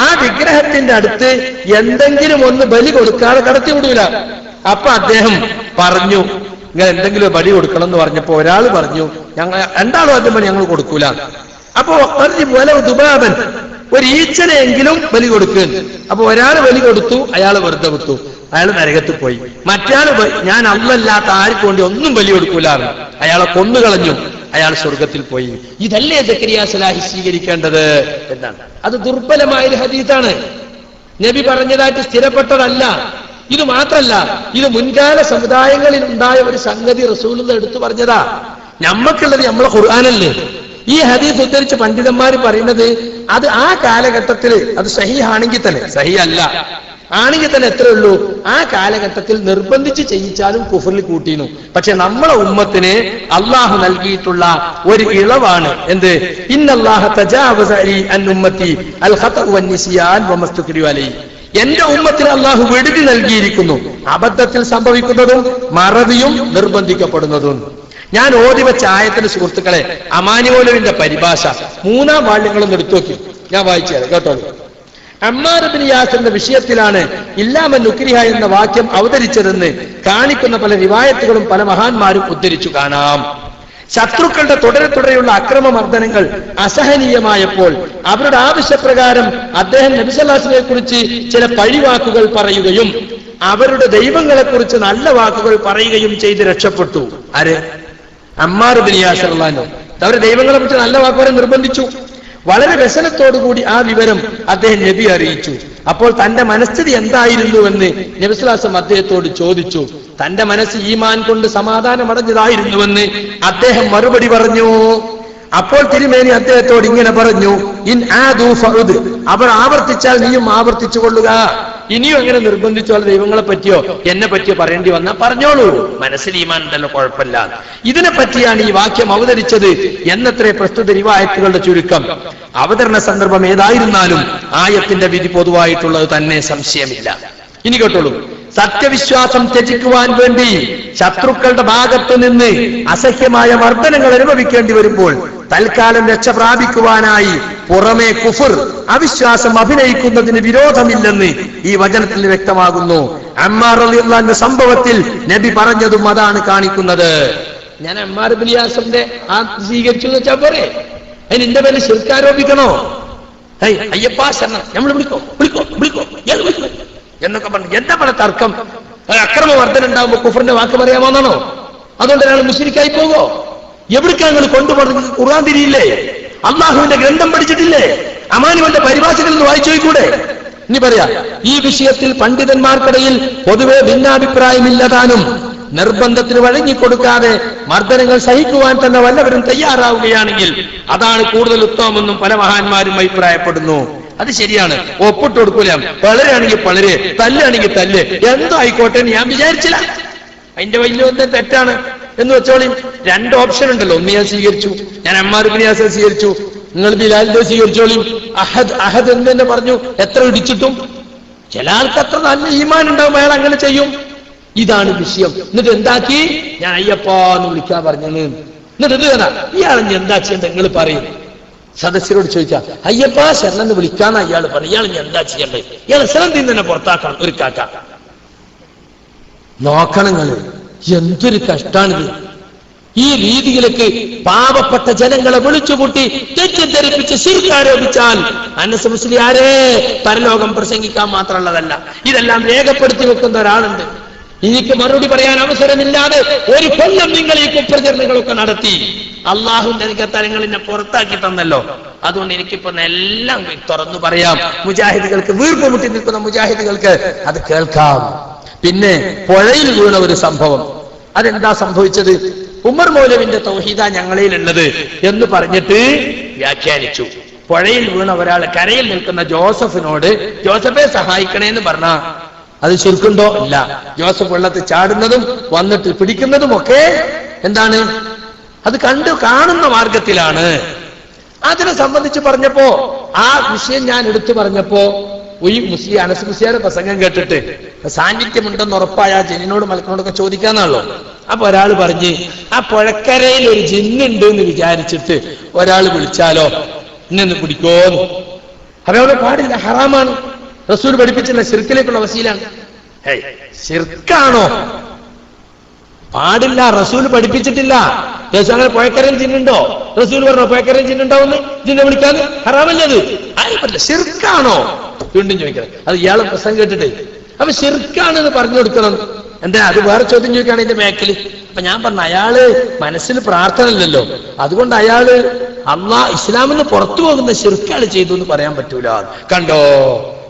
ആ വിഗ്രഹത്തിന്റെ അടുത്ത് എന്തെങ്കിലും ഒന്ന് ബലി കൊടുക്കാതെ കടത്തിവിടൂല. അപ്പൊ അദ്ദേഹം പറഞ്ഞു, നിങ്ങൾ എന്തെങ്കിലും ബലി കൊടുക്കണം എന്ന് പറഞ്ഞപ്പോ ഒരാൾ പറഞ്ഞു, രണ്ടാളും ആദ്യം പറഞ്ഞു ഞങ്ങൾ കൊടുക്കൂല. അപ്പോ ദുബാബൻ, ഒരു ഈച്ചനെയെങ്കിലും ബലി കൊടുക്കുന്നു. അപ്പൊ ഒരാൾ ബലി കൊടുത്തു, അയാൾ വെറുതെ വിട്ടു, അയാൾ നരകത്തിൽ പോയി. മറ്റാൾ ഞാൻ അല്ലല്ലാത്ത ആർക്ക് വേണ്ടി ഒന്നും ബലി കൊടുക്കൂലാണ്, അയാളെ കൊന്നുകളഞ്ഞു, അയാൾ സ്വർഗത്തിൽ പോയി. ഇതല്ലേ സക്കരിയ സലാഹി സ്വീകരിക്കേണ്ടത് എന്നാണ്. അത് ദുർബലമായൊരു ഹദീസാണ്, നബി പറഞ്ഞതായിട്ട് സ്ഥിരപ്പെട്ടതല്ല. ഇത് മാത്രല്ല, ഇത് മുൻകാല സമുദായങ്ങളിൽ ഉണ്ടായ ഒരു സംഗതി റസൂലുള്ള എടുത്തു പറഞ്ഞതാ. നമ്മക്കുള്ളത് നമ്മളെ ഖുർആനല്ലേ. ഈ ഹദീസ് ഉദ്ധരിച്ച് പണ്ഡിതന്മാർ പറയുന്നത് അത് ആ കാലഘട്ടത്തിൽ അത് സഹീഹാണെങ്കിൽ തന്നെ, സഹീ അല്ല ആണെങ്കിൽ തന്നെ എത്രേ ഉള്ളൂ, ആ കാലഘട്ടത്തിൽ നിർബന്ധിച്ച് ചെയ്യിച്ചാലും കുഫറിൽ കൂട്ടിയിരുന്നു. പക്ഷെ നമ്മളെ ഉമ്മത്തിന് അള്ളാഹു നൽകിയിട്ടുള്ള ഒരു ഇളവാണ് എന്ത്, ഇന്നല്ലാഹ തജാവസ അൻ ഉമ്മത്തി അൽ ഖതഉ വൻ നിസ്യാൻ വമസ്തുക്രിഹു അലൈഹി. എന്റെ ഉമ്മത്തിന് അള്ളാഹു വിടുതി നൽകിയിരിക്കുന്നു അബദ്ധത്തിൽ സംഭവിക്കുന്നതും മറവിയും നിർബന്ധിക്കപ്പെടുന്നതും. ഞാൻ ഓതി വെച്ച ആയത്തിന് സുഹൃത്തുക്കളെ അമാനിമൗലവിന്റെ പരിഭാഷ 3-ാം വാള്യങ്ങളും എടുത്തു നോക്കി, ഞാൻ വായിച്ചു തരാം കേട്ടോളൂ. അമ്മാർ ഇബ്നു യാസിറിന്റെ വിഷയത്തിലാണ് ഇല്ലാമൻ നുക്രിഹ എന്ന വാക്യം അവതരിച്ചതെന്ന് കാണിക്കുന്ന പല റിവായത്തുകളും പല മഹാന്മാരും ഉദ്ധരിച്ചു കാണാം. ശത്രുക്കളുടെ തുടരെയുള്ള അക്രമമർദ്ദനങ്ങൾ അസഹനീയമായപ്പോൾ അവരുടെ ആവശ്യപ്രകാരം അദ്ദേഹം നബി സല്ലല്ലാഹു അലൈഹി വസല്ലമയെ കുറിച്ച് ചില പഴിവാക്കുകൾ പറയുകയും അവരുടെ ദൈവങ്ങളെ കുറിച്ച് നല്ല വാക്കുകൾ പറയുകയും ചെയ്ത് രക്ഷപ്പെട്ടു. ആര്? അമ്മാർ ഇബ്നു യാസിർ റളിയല്ലാഹു അൻഹു. അവരുടെ ദൈവങ്ങളെ കുറിച്ച് നല്ല വാക്കുകളെ നിർബന്ധിച്ചു. വളരെ വ്യസനത്തോടുകൂടി ആ വിവരം അദ്ദേഹം നബി അറിയിച്ചു. അപ്പോൾ തന്റെ മനസ്ഥിതി എന്തായിരുന്നുവെന്ന് നബി സല്ലല്ലാഹു അലൈഹി വസല്ലം അദ്ദേഹത്തോട് ചോദിച്ചു. തന്റെ മനസ്സ് ഈമാൻ കൊണ്ട് സമാധാനമടഞ്ഞതായിരുന്നുവെന്ന് അദ്ദേഹം മറുപടി പറഞ്ഞു. അപ്പോൾ തിരുമേനി അദ്ദേഹത്തോട് ഇങ്ങനെ പറഞ്ഞു, ഇൻ ആദു ഫഉദ്, അവർ ആവർത്തിച്ചാൽ നീയും ആവർത്തിച്ചു കൊള്ളുക. ഇനിയും അങ്ങനെ നിർബന്ധിച്ചോ ദൈവങ്ങളെ പറ്റിയോ എന്നെ പറ്റിയോ പറയേണ്ടി വന്നാൽ പറഞ്ഞോളൂ, മനസ്സിൽ ഈമാൻ ഉണ്ടല്ലോ, കുഴപ്പമില്ല. ഇതിനെ പറ്റിയാണ് ഈ വാക്യം അവതരിച്ചത് എന്നത്രേ പ്രസ്തുത റിവായത്തുകളുടെ ചുരുക്കം. അവതരണ സന്ദർഭം ഏതായിരുന്നാലും ആയത്തിന്റെ വിധി പൊതുവായിട്ടുള്ളത് തന്നെ, സംശയമില്ല. ഇനി കേട്ടോളൂ. സത്യവിശ്വാസം ത്യജിക്കുവാൻ വേണ്ടി ശത്രുക്കളുടെ ഭാഗത്തു നിന്ന് അസഹ്യമായ മർദ്ദനങ്ങൾ അനുഭവിക്കേണ്ടി വരുമ്പോൾ തൽക്കാലം രക്ഷ പ്രാപിക്കുവാനായി പുറമെ കുഫർ, അവിശ്വാസം അഭിനയിക്കുന്നതിന് വിരോധമില്ലെന്ന് ഈ വചനത്തിൽ വ്യക്തമാകുന്നു. അമ്മാർ റളിയല്ലാഹു അൻഹു സംഭവത്തിൽ നബി പറഞ്ഞതും അതാണ് കാണിക്കുന്നത്. ഞാൻ അമ്മാർ ഇബ്നു യാസിറിന്റെ ആ സ്വീകരിച്ചു എന്ന് വെച്ചാൽ പോരെ, അതിന് എന്റെ പേരിൽ ശിർക്ക് ആരോപിക്കണോ? അയ്യപ്പാ ശരണം നമ്മൾ വിളിക്കോ എന്നൊക്കെ പറഞ്ഞു. എന്താ പറഞ്ഞ തർക്കം? അക്രമവർദ്ധന ഉണ്ടാകുമ്പോ കുഫറിന്റെ വാക്ക് പറയാമെന്നാണോ? അതുകൊണ്ട് ഒരാൾ മുശ്രിക്കായി പോകോ? എവിടേക്കാണ് നിങ്ങൾ കൊണ്ടുപോകുന്നത്? ഖുർആൻ തിരിയില്ലേ? അള്ളാഹുവിന്റെ ഗ്രന്ഥം പഠിച്ചിട്ടില്ലേ? അമാനുവിന്റെ പരിഭാഷകളിൽ നിന്ന് വായിച്ചു നോക്കൂടെ? ഇനി പറയാ, ഈ വിഷയത്തിൽ പണ്ഡിതന്മാർക്കിടയിൽ പൊതുവെ ഭിന്നാഭിപ്രായമില്ലതാനും നിർബന്ധത്തിന് വഴങ്ങിക്കൊടുക്കാതെ മർദ്ദനങ്ങൾ സഹിക്കുവാൻ തന്നെ വല്ലവരും തയ്യാറാവുകയാണെങ്കിൽ അതാണ് കൂടുതൽ ഉത്തമമെന്നും പല മഹാന്മാരും അഭിപ്രായപ്പെടുന്നു. അത് ശരിയാണ്, ഒപ്പിട്ട് കൊടുക്കൂല. പളരാണെങ്കിൽ പളര്, തല്ലാണെങ്കിൽ തല്ല്, എന്തോ ആയിക്കോട്ടെ എന്ന് ഞാൻ വിചാരിച്ചില്ല. അതിന്റെ വലിയ ഒന്നും തെറ്റാണ് എന്ന് വെച്ചോളി. 2 ഓപ്ഷൻ ഉണ്ടല്ലോ. ഒന്ന് ഞാൻ സ്വീകരിച്ചു, ഞാൻ അമ്മാർ ഇബ്നു യാസിർ സ്വീകരിച്ചു, നിങ്ങൾ ബിലാലിന്റെ സ്വീകരിച്ചോളി. അഹദ് എന്ന് തന്നെ പറഞ്ഞു. എത്ര ഇടിച്ചിട്ടും ചില ആൾക്ക് അത്ര നല്ല ഈമാൻ ഉണ്ടാവും, അയാൾ അങ്ങനെ ചെയ്യും. ഇതാണ് വിഷയം. എന്നിട്ട് എന്താക്കി? ഞാൻ അയ്യപ്പാന്ന് വിളിക്കാൻ പറഞ്ഞത്. എന്നിട്ട് ഇത് തന്നെ ഇയാളെ എന്താ ചെയ്യേണ്ടത് നിങ്ങൾ പറയും. സദസ്യരോട് ചോദിച്ചാ അയ്യപ്പാ ശരണെന്ന് വിളിക്കാന്ന് അയാൾ പറയും. ഇയാൾ എന്താ ചെയ്യേണ്ടത്? ഇയാൾ ശരണം തന്നെ പുറത്താക്കണം ഒരു കാക്ക. നോക്കണങ്ങള്, എന്തൊരു കഷ്ടാണിത്. ഈ രീതിയിലേക്ക് പാവപ്പെട്ട ജനങ്ങളെ വിളിച്ചുകൂട്ടി തെറ്റിദ്ധരിപ്പിച്ച് ശിർക്ക് ആരോപിച്ചാൽ അനസ് മുസ്ലിയാരെ പരലോകം പ്രസംഗിക്കാൻ മാത്രമുള്ളതല്ല, ഇതെല്ലാം രേഖപ്പെടുത്തി വെക്കുന്ന ഒരാളുണ്ട്. എനിക്ക് മറുപടി പറയാൻ അവസരമില്ലാതെ 1 കൊല്ലം നിങ്ങൾ ഈ കുപ്രചരണങ്ങളൊക്കെ നടത്തി. അള്ളാഹുവിന്റെ അനുഗ്രഹത്താൽ എന്നെ പുറത്താക്കി തന്നല്ലോ. അതുകൊണ്ട് എനിക്കിപ്പോ എല്ലാം തുറന്നു പറയാം. മുജാഹിദുകൾക്ക്, വീർപ്പ് മുട്ടി നിൽക്കുന്ന മുജാഹിദുകൾക്ക് അത് കേൾക്കാം. പിന്നെ പുഴയിൽ വീണ ഒരു സംഭവം, അതെന്താ സംഭവിച്ചത്? ഉമർ മൗലവിന്റെ തൗഹീദ ഞങ്ങളിലുള്ളത് എന്ന് പറഞ്ഞിട്ട് വ്യാഖ്യാനിച്ചു. പുഴയിൽ വീണ ഒരാൾ കരയിൽ നിൽക്കുന്ന ജോസഫിനോട് ജോസഫെ സഹായിക്കണേന്ന് പറഞ്ഞ അത് ശിർക്കുണ്ടോ? ഇല്ല. ജോസഫ് വെള്ളത്തിൽ ചാടുന്നതും വന്നിട്ട് പിടിക്കുന്നതും ഒക്കെ എന്താണ്? അത് കാണുന്ന മാർഗത്തിലാണ്. അതിനെ സംബന്ധിച്ച് പറഞ്ഞപ്പോ ആ വിഷയം ഞാൻ എടുത്തു പറഞ്ഞപ്പോ ഈ മുസ്ലിം അനസ് മുസ്ലിയാരുടെ പ്രസംഗം കേട്ടിട്ട് സാന്നിധ്യമുണ്ടെന്ന് ഉറപ്പായ ജന്നിനോട് മലക്കിനോടൊക്കെ ചോദിക്കാന്നാണല്ലോ. അപ്പൊ ഒരാൾ പറഞ്ഞ് ആ പുഴക്കരയിൽ ഒരു ജിന്നുണ്ട് എന്ന് വിചാരിച്ചിട്ട് ഒരാൾ വിളിച്ചാലോ ഇന്നൊന്ന് പിടിക്കോന്ന്. അവരോട് പാടില്ല, ഹറാമാണ്. റസൂൽ പഠിപ്പിച്ചില്ല, ശിർക്കിലേക്കുള്ള വസീലാണ്. ശിർക്കാണോ? പാടില്ല, റസൂൽ പഠിപ്പിച്ചിട്ടില്ല. അങ്ങനെ പുഴക്കരയിൽ ജിന്നുണ്ടോ? റസൂൽ പറഞ്ഞോ പോയക്കരയും ജിന്നുണ്ടാവുന്നു? ജിന്നെ വിളിക്കാൻ ഹറാമല്ലേ? അത് ആരും പറ്റില്ല. ശിർക്കാണോ? വീണ്ടും ചോദിക്കണം. അത് ഇയാളെ പ്രസംഗം കേട്ടിട്ട് അപ്പൊ ശിർക്കാണെന്ന് പറഞ്ഞു കൊടുക്കണം. എന്താ അത് വേറെ ചോദ്യം ചോദിക്കുകയാണ് ഇതിന്റെ ബാക്കില്. അപ്പൊ ഞാൻ പറഞ്ഞു അയാള് മനസ്സിൽ പ്രാർത്ഥന ഇല്ലല്ലോ, അതുകൊണ്ട് അയാള് ഇസ്ലാമിന്ന് പുറത്തു പോകുന്ന ശിർക്കാള് ചെയ്തു എന്ന് പറയാൻ പറ്റൂല. കണ്ടോ,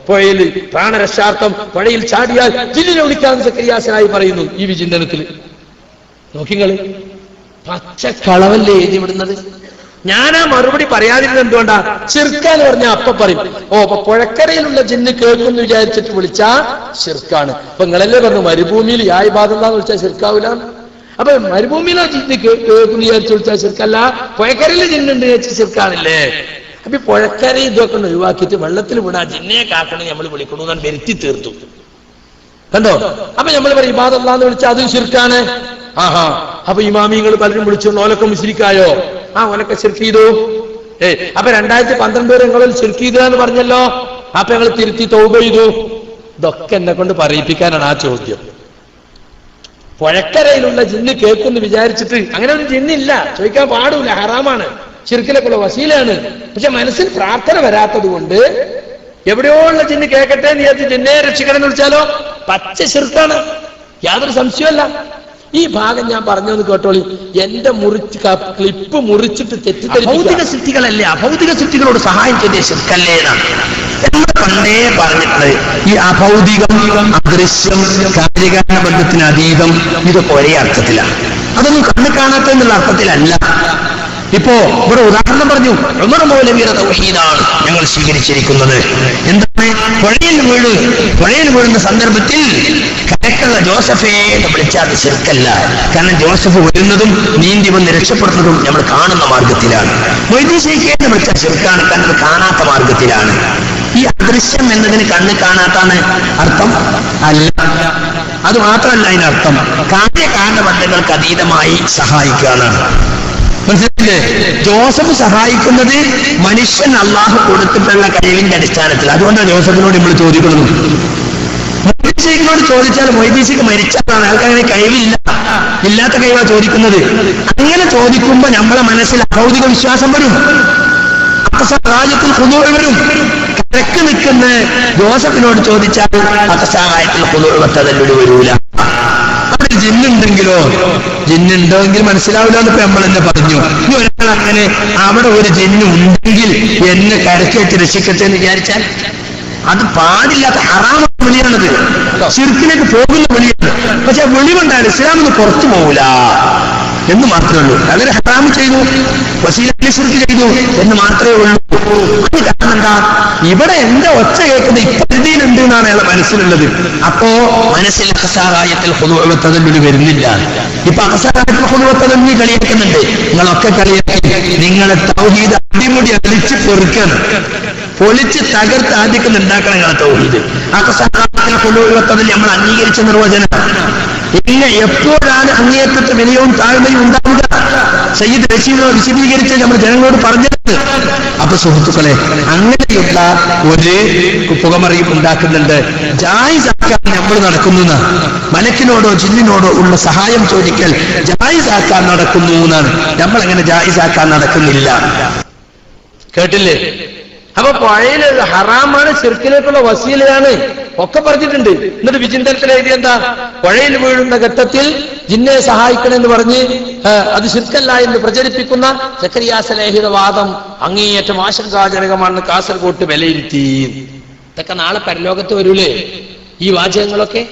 പുഴയില് പ്രാണരക്ഷാർത്ഥം പുഴയിൽ ചാടിയാൽ ജിന്നിനെ വിളിക്കാൻ സക്കരിയാസനായി പറയുന്നു ഈ വിചിന്തനത്തില്. നോക്കിങ്ങള് പച്ചക്കളവല്ലേ എഴുതി വിടുന്നത്. ഞാനാ മറുപടി പറയാതിരുന്നത് എന്തുകൊണ്ടാ? ശിർക്കാന്ന് പറഞ്ഞാൽ അപ്പൊ പറയും അപ്പൊ പുഴക്കരയിലുള്ള ജിന്ന് കേൾക്കുന്നു വിചാരിച്ചിട്ട് വിളിച്ചാ ശിർക്കാണ്. അപ്പൊ നിങ്ങളല്ലേ പറഞ്ഞു മരുഭൂമിയിൽ യായ് ബാധെന്ന് വിളിച്ചാൽ ശിർക്കാവൂല. അപ്പൊ മരുഭൂമിയിലെ ജിന്ന് കേൾക്കുന്നു വിചാരിച്ചു വിളിച്ചാൽ ശിർക്കല്ല, പുഴക്കരയിലെ ജിന്നുണ്ട് വിചാരിച്ച ശിർക്കാണല്ലേ. അപ്പൊ പുഴക്കര ഇതൊക്കെ ഒന്ന് ഒഴിവാക്കിയിട്ട് വെള്ളത്തിൽ വീണാ ജിന്നെ കാക്കണം നമ്മൾ വിളിക്കണു എന്നാണ് വരുത്തി തീർത്തു. കണ്ടോ? അപ്പൊ നമ്മൾ പറയും ഇബാദല്ലാന്ന് വിളിച്ചാൽ അതും ശിർക്കാണ്. ആഹാ, അപ്പൊ ഇമാമിങ്ങൾ പലരും വിളിച്ചു ഓലൊക്കെ മുസ്ലിക്കായോ? ഓലൊക്കെ ശിർക്ക് ചെയ്തു. അപ്പൊ 2012 വരെ ഞങ്ങളിൽ ശിർക്ക് ചെയ്തു എന്ന് പറഞ്ഞല്ലോ. അപ്പൊ ഞങ്ങൾ തിരുത്തി തൗബ ചെയ്തു. ഇതൊക്കെ എന്നെ കൊണ്ട് പറയിപ്പിക്കാനാണ് ആ ചോദ്യം. പുഴക്കരയിലുള്ള ജിന്ന് കേൾക്കുന്നു വിചാരിച്ചിട്ട് അങ്ങനെ ഒരു ജിന്നില്ല, ചോദിക്കാൻ പാടില്ല, ഹറാമാണ്, ശിർക്കിലേക്കുള്ള വസീലാണ്. പക്ഷെ മനസ്സിൽ പ്രാർത്ഥന വരാത്തത് കൊണ്ട് എവിടെയോ ഉള്ള ജിന്ന് കേൾക്കട്ടെ എന്ന് വിചാരിച്ച് ജിന്നെ രക്ഷിക്കണം എന്ന് വിളിച്ചാലോ പച്ച ശിർക്കാണ്, യാതൊരു സംശയമല്ല. ഈ ഭാഗം ഞാൻ പറഞ്ഞൊന്ന് കേട്ടോളി. എന്റെ ക്ലിപ്പ് മുറിച്ചിട്ട് തെറ്റിദ്ധരിപ്പിക്കുക. ഭൗതിക സൃഷ്ടികളല്ലേ, അഭൗതിക സൃഷ്ടികളോട് സഹായം ചെയ്ത ശിർക്കല്ലേ എന്നാണ് എന്ന് പണ്ടേ പറഞ്ഞിട്ടുള്ളത്. ഈ അഭൗതികം, അദൃശ്യം, കാര്യകാരണ ബന്ധത്തിന് അതീതം, ഇതൊക്കെ ഒരേ അർത്ഥത്തിലാണ്. അതൊന്നും കണ്ണ് കാണാത്തെന്നുള്ള അർത്ഥത്തിലല്ല. ഇപ്പോ ഇവിടെ ഉദാഹരണം പറഞ്ഞു, ഉമർ മൗലവിയുടെ തൗഹീദാണ് ഞങ്ങൾ സ്വീകരിച്ചിരിക്കുന്നത്. എന്താണ്? പുഴയിൽ വീഴുന്ന സന്ദർഭത്തിൽ കരക്കുള്ള ജോസഫേ എന്ന് വിളിച്ചാൽ അത് ശിർക്കല്ല. കാരണം ജോസഫ് വരുന്നതും നീന്തി വന്ന് രക്ഷപ്പെടുന്നതും നമ്മൾ കാണുന്ന മാർഗത്തിലാണ്. മൊയ്തീൻ ശൈഖേ എന്ന് വിളിച്ചാൽ ശിർക്കാണ്, കാരണം കാണാത്ത മാർഗത്തിലാണ്. ഈ അദൃശ്യം എന്നതിന് കണ്ണ് കാണാത്താണ് അർത്ഥം അല്ല. അത് മാത്രമല്ല അതിനർത്ഥം കാര്യകാരണ ബന്ധങ്ങൾക്ക് അതീതമായി സഹായിക്കുകയാണ്. മനസ്സിലായില്ലേ? ജോസഫ് സഹായിക്കുന്നത് മനുഷ്യൻ അള്ളാഹു കൊടുത്തിട്ടുള്ള കഴിവിന്റെ അടിസ്ഥാനത്തിൽ. അതുകൊണ്ടാണ് ജോസഫിനോട് നമ്മൾ ചോദിക്കുന്നത്. മൊയ്തീശിനോട് ചോദിച്ചാൽ മൊയ്തീശിക്ക് മരിച്ചാലാണ്, അയാൾക്ക് അങ്ങനെ കഴിവില്ല, ഇല്ലാത്ത കഴിവാണ് ചോദിക്കുന്നത്. അങ്ങനെ ചോദിക്കുമ്പോ നമ്മളെ മനസ്സിൽ അഭൗതിക വിശ്വാസം വരും, രാജ്യത്തിൽ ഖുദൂഅ് വരും. കരക്ക് നിൽക്കുന്ന ജോസഫിനോട് ചോദിച്ചാൽ അഖസായത്തിൽ ഖുദൂഅ് വരൂല. അവിടെ ജിന്നുണ്ടെങ്കിലോ, ജിന്നുണ്ടെങ്കിൽ മനസ്സിലാവില്ല എന്ന് നമ്മൾ തന്നെ പറഞ്ഞു. ഇനി ഒരാൾ അങ്ങനെ അവിടെ ഒരു ജിന്ന് ഉണ്ടെങ്കിൽ എന്നെ കരക്കേറ്റ് രക്ഷിക്കട്ടെ എന്ന് വിചാരിച്ചാൽ അത് പാടില്ലാത്ത ഹറാമ വിളിയാണത്, ശിർക്കിലേക്ക് പോകുന്ന വിളിയാണ്. പക്ഷെ വിളിവുണ്ടായാലും ഇസ്ലാമിന് പുറത്തു പോകൂല എന്ന് മാത്രമേ ഉള്ളൂ. അങ്ങനെ ഹറാമ് ചെയ്തു, വസീലയെ ശിർക്ക് ചെയ്തു എന്ന് മാത്രമേ ഉള്ളൂ. അത് കാരണം എന്താ? ഇവിടെ എന്റെ ഒച്ച കേൾക്കുന്ന ഇപ്പതിയിലുണ്ട് എന്നാണ് അയാളെ മനസ്സിലുള്ളത്. അപ്പോ മനസ്സിൽ അഖസാറായത്തിൽ ഖുദൂഅ് തദല്ലുൽ വരുന്നില്ല. ഇപ്പൊ അഖസാറായത്തിൽ ഖുദൂഅ് തദല്ലുൽ കളിയാക്കുന്നുണ്ട്. നിങ്ങളൊക്കെ കളിയാക്കി നിങ്ങളെ തൗഹീദ് അടിമുടി അടിച്ച് പെറുക്കണം, പൊളിച്ച് തകർത്ത് ആദ്യം ഉണ്ടാക്കണം നിങ്ങളെ തൗഹീദ്. അഖസാറായത്തിൽ ഖുദൂഅ് തദല്ലുൽ നമ്മൾ അംഗീകരിച്ച നിർവചനം. ഇങ്ങനെ എപ്പോഴാണ് അങ്ങേയറ്റത്തെ വിനയവും താഴ്മയും ഉണ്ടാവുക? സയ്യിദ് റഷീദ് വിശദീകരിച്ച് നമ്മൾ ജനങ്ങളോട് പറഞ്ഞത്. അപ്പൊ സുഹൃത്തുക്കളെ, അങ്ങനെയുള്ള ഒരു പുകമറിയും ഉണ്ടാക്കുന്നുണ്ട്. ജായിസാക്കാൻ നമ്മൾ നടക്കുന്നു. മലക്കിനോടോ ജിന്നിനോടോ ഉള്ള സഹായം ചോദിക്കൽ ജായിസാക്കാൻ നടക്കുന്നു എന്നാണ്. നമ്മൾ അങ്ങനെ ജായിസാക്കാൻ നടക്കുന്നില്ല. കേട്ടില്ലേ? അപ്പൊ പുഴയിലുള്ള ഹറാമാണ്, ശിർക്കിലേക്കുള്ള വസീലയാണ് ഒക്കെ പറഞ്ഞിട്ടുണ്ട്. എന്നിട്ട് വിചിന്തനത്തിൽ എഴുതി എന്താ? പുഴയിൽ വീഴുന്ന ഘട്ടത്തിൽ ജിന്നെ സഹായിക്കണമെന്ന് പറഞ്ഞ് അത് ശിർക്കല്ല എന്ന് പ്രചരിപ്പിക്കുന്ന സക്കരിയാ സലേഹിയുടെ വാദം അങ്ങേയറ്റം ആശങ്കാജനകമാണെന്ന് കാസർഗോട്ട് വിലയിരുത്തി. ഇതൊക്കെ നാളെ പരലോകത്ത് വരൂലേ ഈ വാചകങ്ങളൊക്കെ?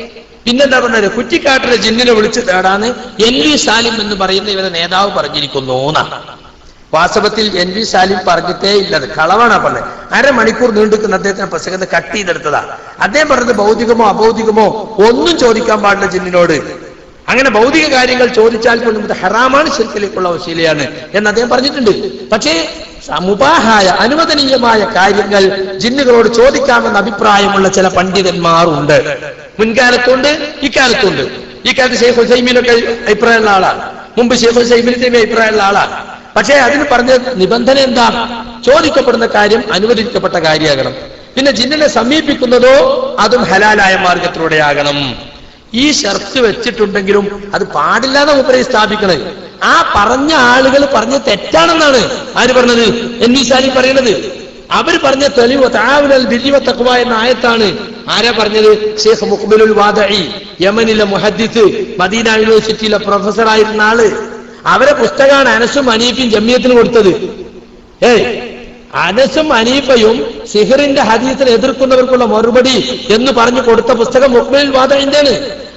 പിന്നെന്താ പറഞ്ഞത്? കുറ്റിക്കാട്ടിലെ ജിന്നിനെ വിളിച്ച് തേടാന്ന് NV സാലിം എന്ന് പറയുന്ന ഇവരുടെ നേതാവ് പറഞ്ഞിരിക്കുന്നു എന്നാണ്. വാസ്തവത്തിൽ NV സാലിം പറഞ്ഞിട്ടേ ഇല്ലത്, കളവാണ് പറഞ്ഞത്. അരമണിക്കൂർ നീണ്ടുക്കുന്ന അദ്ദേഹത്തിന് പ്രസംഗത്തെ കട്ട് ചെയ്തെടുത്തതാ. അദ്ദേഹം പറഞ്ഞത് ഭൗതികമോ അഭൗതികമോ ഒന്നും ചോദിക്കാൻ പാടില്ല ജിന്നിനോട്. അങ്ങനെ ഭൗതിക കാര്യങ്ങൾ ചോദിച്ചാൽ പോലും ഇത് ഹറാമാണ്, ശിർക്കിലേക്കുള്ള വസീലയാണ് എന്ന് അദ്ദേഹം പറഞ്ഞിട്ടുണ്ട്. പക്ഷേ മുബാഹായ അനുവദനീയമായ കാര്യങ്ങൾ ജിന്നുകളോട് ചോദിക്കാമെന്ന അഭിപ്രായമുള്ള ചില പണ്ഡിതന്മാരുണ്ട്. മുൻകാലത്തുണ്ട്, ഇക്കാലത്തുണ്ട്. ഈ കാലത്ത് ശൈഖുൽ ഉസൈമീനൊക്കെ അഭിപ്രായമുള്ള ആളാണ്, മുമ്പ് ശൈഖുൽ ഉസൈമീന്റെ അഭിപ്രായമുള്ള ആളാണ്. പക്ഷേ അതിന് പറഞ്ഞ നിബന്ധന എന്താ? ചോദിക്കപ്പെടുന്ന കാര്യം അനുവദിക്കപ്പെട്ട കാര്യമാകണം. പിന്നെ ജിന്നിനെ സമീപിക്കുന്നതോ അതും ഹലാലായ മാർഗത്തിലൂടെ ആകണം. ഈ ഷർത്ത് വെച്ചിട്ടുണ്ടെങ്കിലും അത് പാടില്ലാതെ ഉപരി സ്ഥാപിക്കണത്. ആ പറഞ്ഞ ആളുകൾ പറഞ്ഞ തെറ്റാണെന്നാണ് ആര് പറഞ്ഞത്? എന്നീസാലി പറയുന്നത്. അവർ പറഞ്ഞ തെളിവ് തആവുനൽ ബിർരി വത്തഖ്വ എന്ന ആയത്താണ്. ആരാ പറഞ്ഞത്? ഷെയ്ഖ് മുഖ്ബിലുൽ വാദഈ, യമനിലെ മുഹദ്ദിസ്, മദീന യൂണിവേഴ്സിറ്റിയിലെ പ്രൊഫസർ ആയിരുന്ന ആള്. അവരെ പുസ്തകമാണ് അനസും അനീഫയും ജമിയത്തിന് കൊടുത്തത്. അനസും അനീഫയും സിഹറിന്റെ ഹദീസിനെ എതിർക്കുന്നവർക്കുള്ള മറുപടി എന്ന് പറഞ്ഞു കൊടുത്ത പുസ്തകം മുഖ്ബിലുൽ വാദഈന്റെയാണ്.